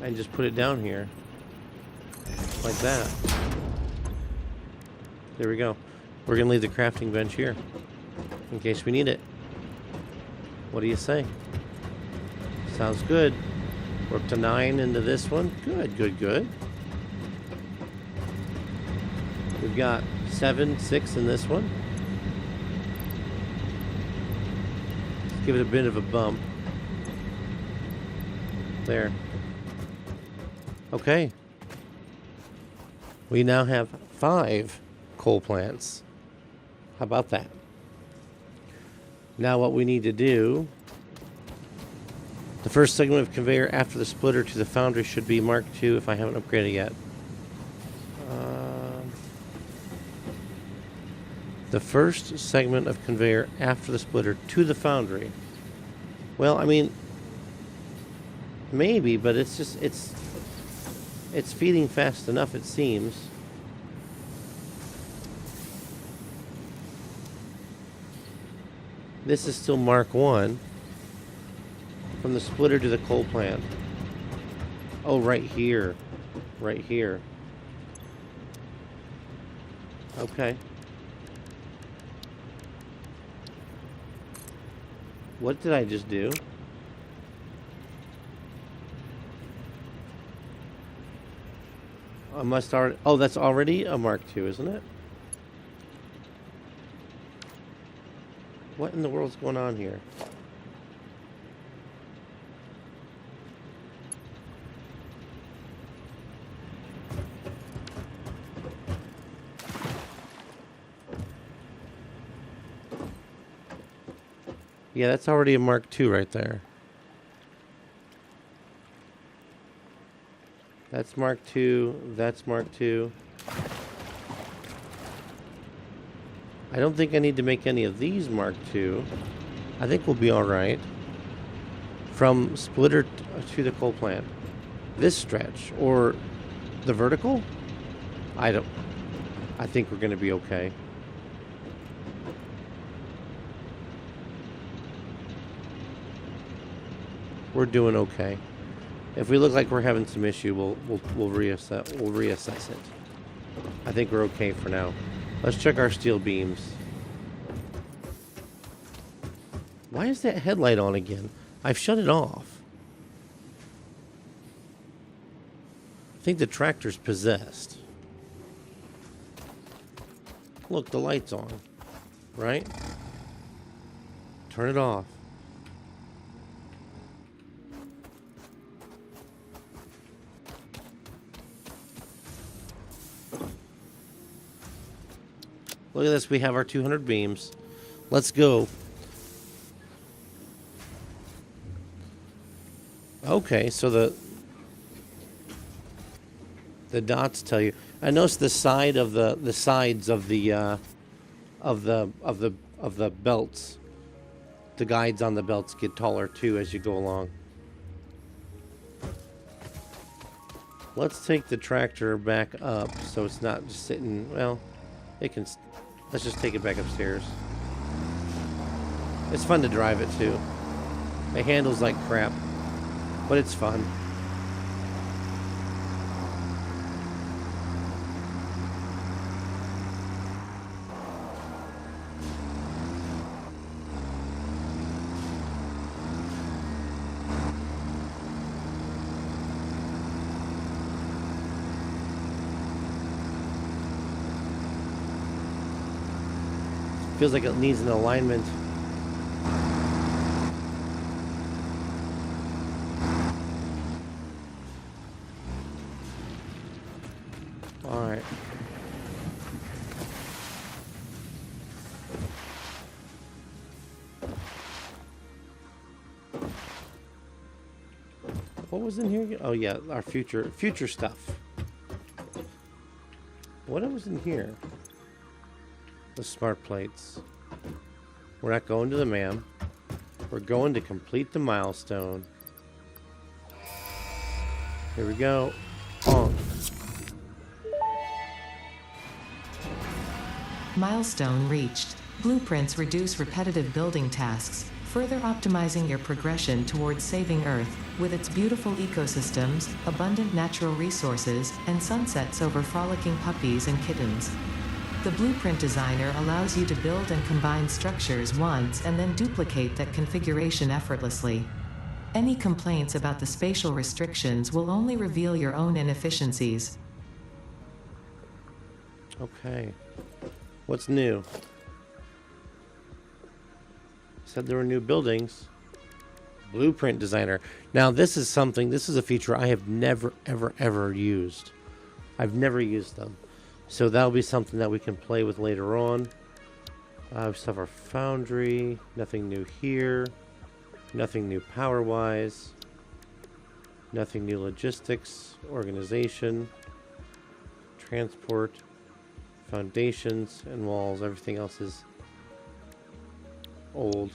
[SPEAKER 1] And just put it down here. Like that. There we go. We're going to leave the crafting bench here. In case we need it. What do you say? Sounds good. We're up to 9 into this one. Good, good, good. We've got 7, 6 in this one. Let's give it a bit of a bump. There. Okay. We now have 5 coal plants. How about that? Now what we need to do... The first segment of conveyor after the splitter to the foundry should be Mark II if I haven't upgraded yet. The first segment of conveyor after the splitter to the foundry. Well, I mean, maybe, but it's just, it's feeding fast enough, it seems. This is still Mark 1. From the splitter to the coal plant. Oh, right here. Right here. Okay. What did I just do? I must already... Oh, that's already a Mark II, isn't it? What in the world's going on here? Yeah, that's already a Mark II right there. That's Mark II. That's Mark II. I don't think I need to make any of these Mark II. I think we'll be alright. From splitter to the coal plant. This stretch, or the vertical? I think we're going to be okay. We're doing okay. If we look like we're having some issue, we'll reassess it. I think we're okay for now. Let's check our steel beams. Why is that headlight on again? I've shut it off. I think the tractor's possessed. Look, the light's on. Right? Turn it off. Look at this, we have our 200 beams. Let's go. Okay, so the dots tell you. I noticed the side of the sides of the belts. The guides on the belts get taller too as you go along. Let's take the tractor back up so it's not just sitting, well, it can. Let's just take it back upstairs. It's fun to drive it too. It handles like crap, but it's fun. Feels like it needs an alignment. All right. What was in here? Oh yeah, our future stuff. What was in here? The smart plates. We're not going to the MAM. We're going to complete the milestone. Here we go. On.
[SPEAKER 2] Milestone reached. Blueprints reduce repetitive building tasks, further optimizing your progression towards saving Earth, with its beautiful ecosystems, abundant natural resources, and sunsets over frolicking puppies and kittens. The blueprint designer allows you to build and combine structures once and then duplicate that configuration effortlessly. Any complaints about the spatial restrictions will only reveal your own inefficiencies.
[SPEAKER 1] Okay. What's new? Said there were new buildings. Blueprint designer. Now this is a feature I have never, ever used. I've never used them. So that'll be something that we can play with later on. We still have our foundry. Nothing new here. Nothing new power-wise. Nothing new logistics, organization, transport, foundations, and walls. Everything else is old.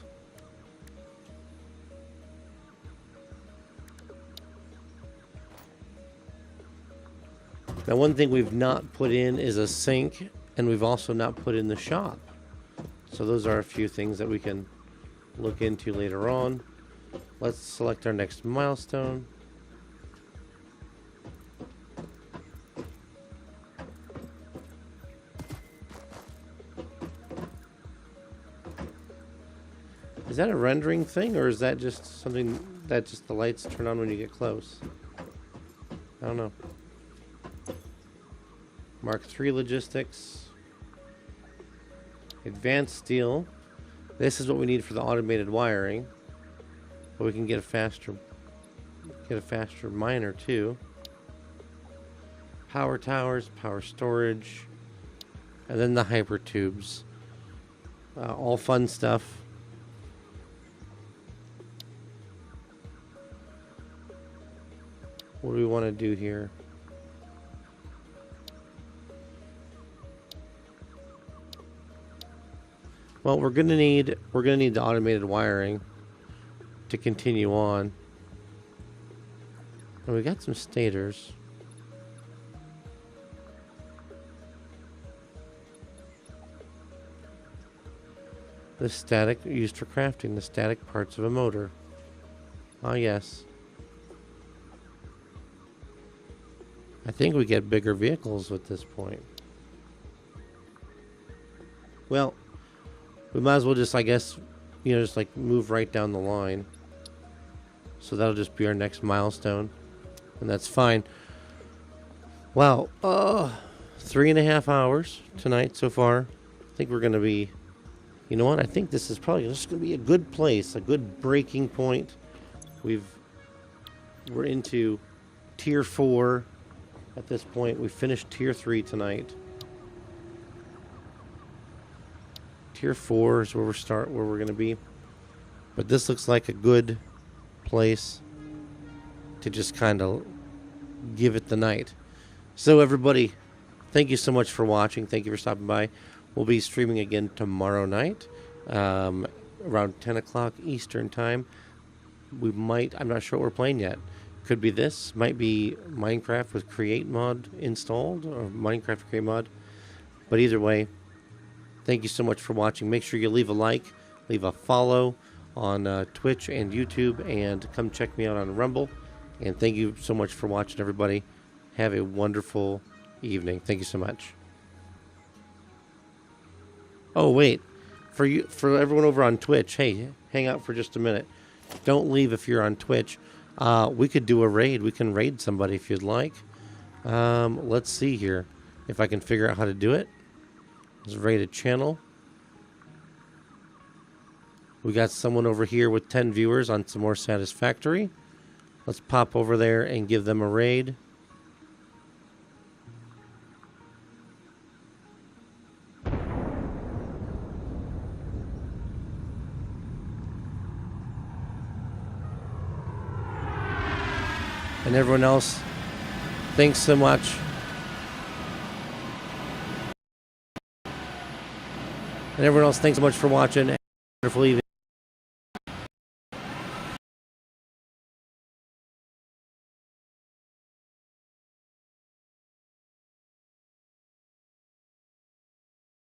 [SPEAKER 1] Now, one thing we've not put in is a sink, and we've also not put in the shop. So those are a few things that we can look into later on. Let's select our next milestone. Is that a rendering thing, or is that just something that just the lights turn on when you get close? I don't know. Mark III logistics. Advanced steel. This is what we need for the automated wiring. But we can get a faster miner too. Power towers, power storage, and then the hyper tubes. All fun stuff. What do we want to do here? Well, we're gonna need the automated wiring to continue on. And we got some stators. The static used for crafting the static parts of a motor. Ah, yes. I think we get bigger vehicles at this point. Well, we might as well just, I guess, just like move right down the line. So that'll just be our next milestone. And that's fine. Wow. 3.5 hours tonight so far. I think we're going to be... You know what? I think this is probably just going to be a good place. A good breaking point. We're into Tier 4 at this point. We finished Tier 3 tonight. Tier 4 is where we're going to be. But this looks like a good place to just kind of give it the night. So everybody, thank you so much for watching. Thank you for stopping by. We'll be streaming again tomorrow night, around 10 o'clock Eastern time. I'm not sure what we're playing yet. Could be this, might be Minecraft with Create mod installed, or Minecraft Create mod. But either way, thank you so much for watching. Make sure you leave a like, leave a follow on Twitch and YouTube, and come check me out on Rumble. And thank you so much for watching, everybody. Have a wonderful evening. Thank you so much. Oh, wait. For everyone over on Twitch, hey, hang out for just a minute. Don't leave if you're on Twitch. We could do a raid. We can raid somebody if you'd like. Let's see here if I can figure out how to do it. Let's raid a channel. We got someone over here with 10 viewers on some more Satisfactory. Let's pop over there and give them a raid. And everyone else, thanks so much. And everyone else, thanks so much for watching. Have a wonderful evening.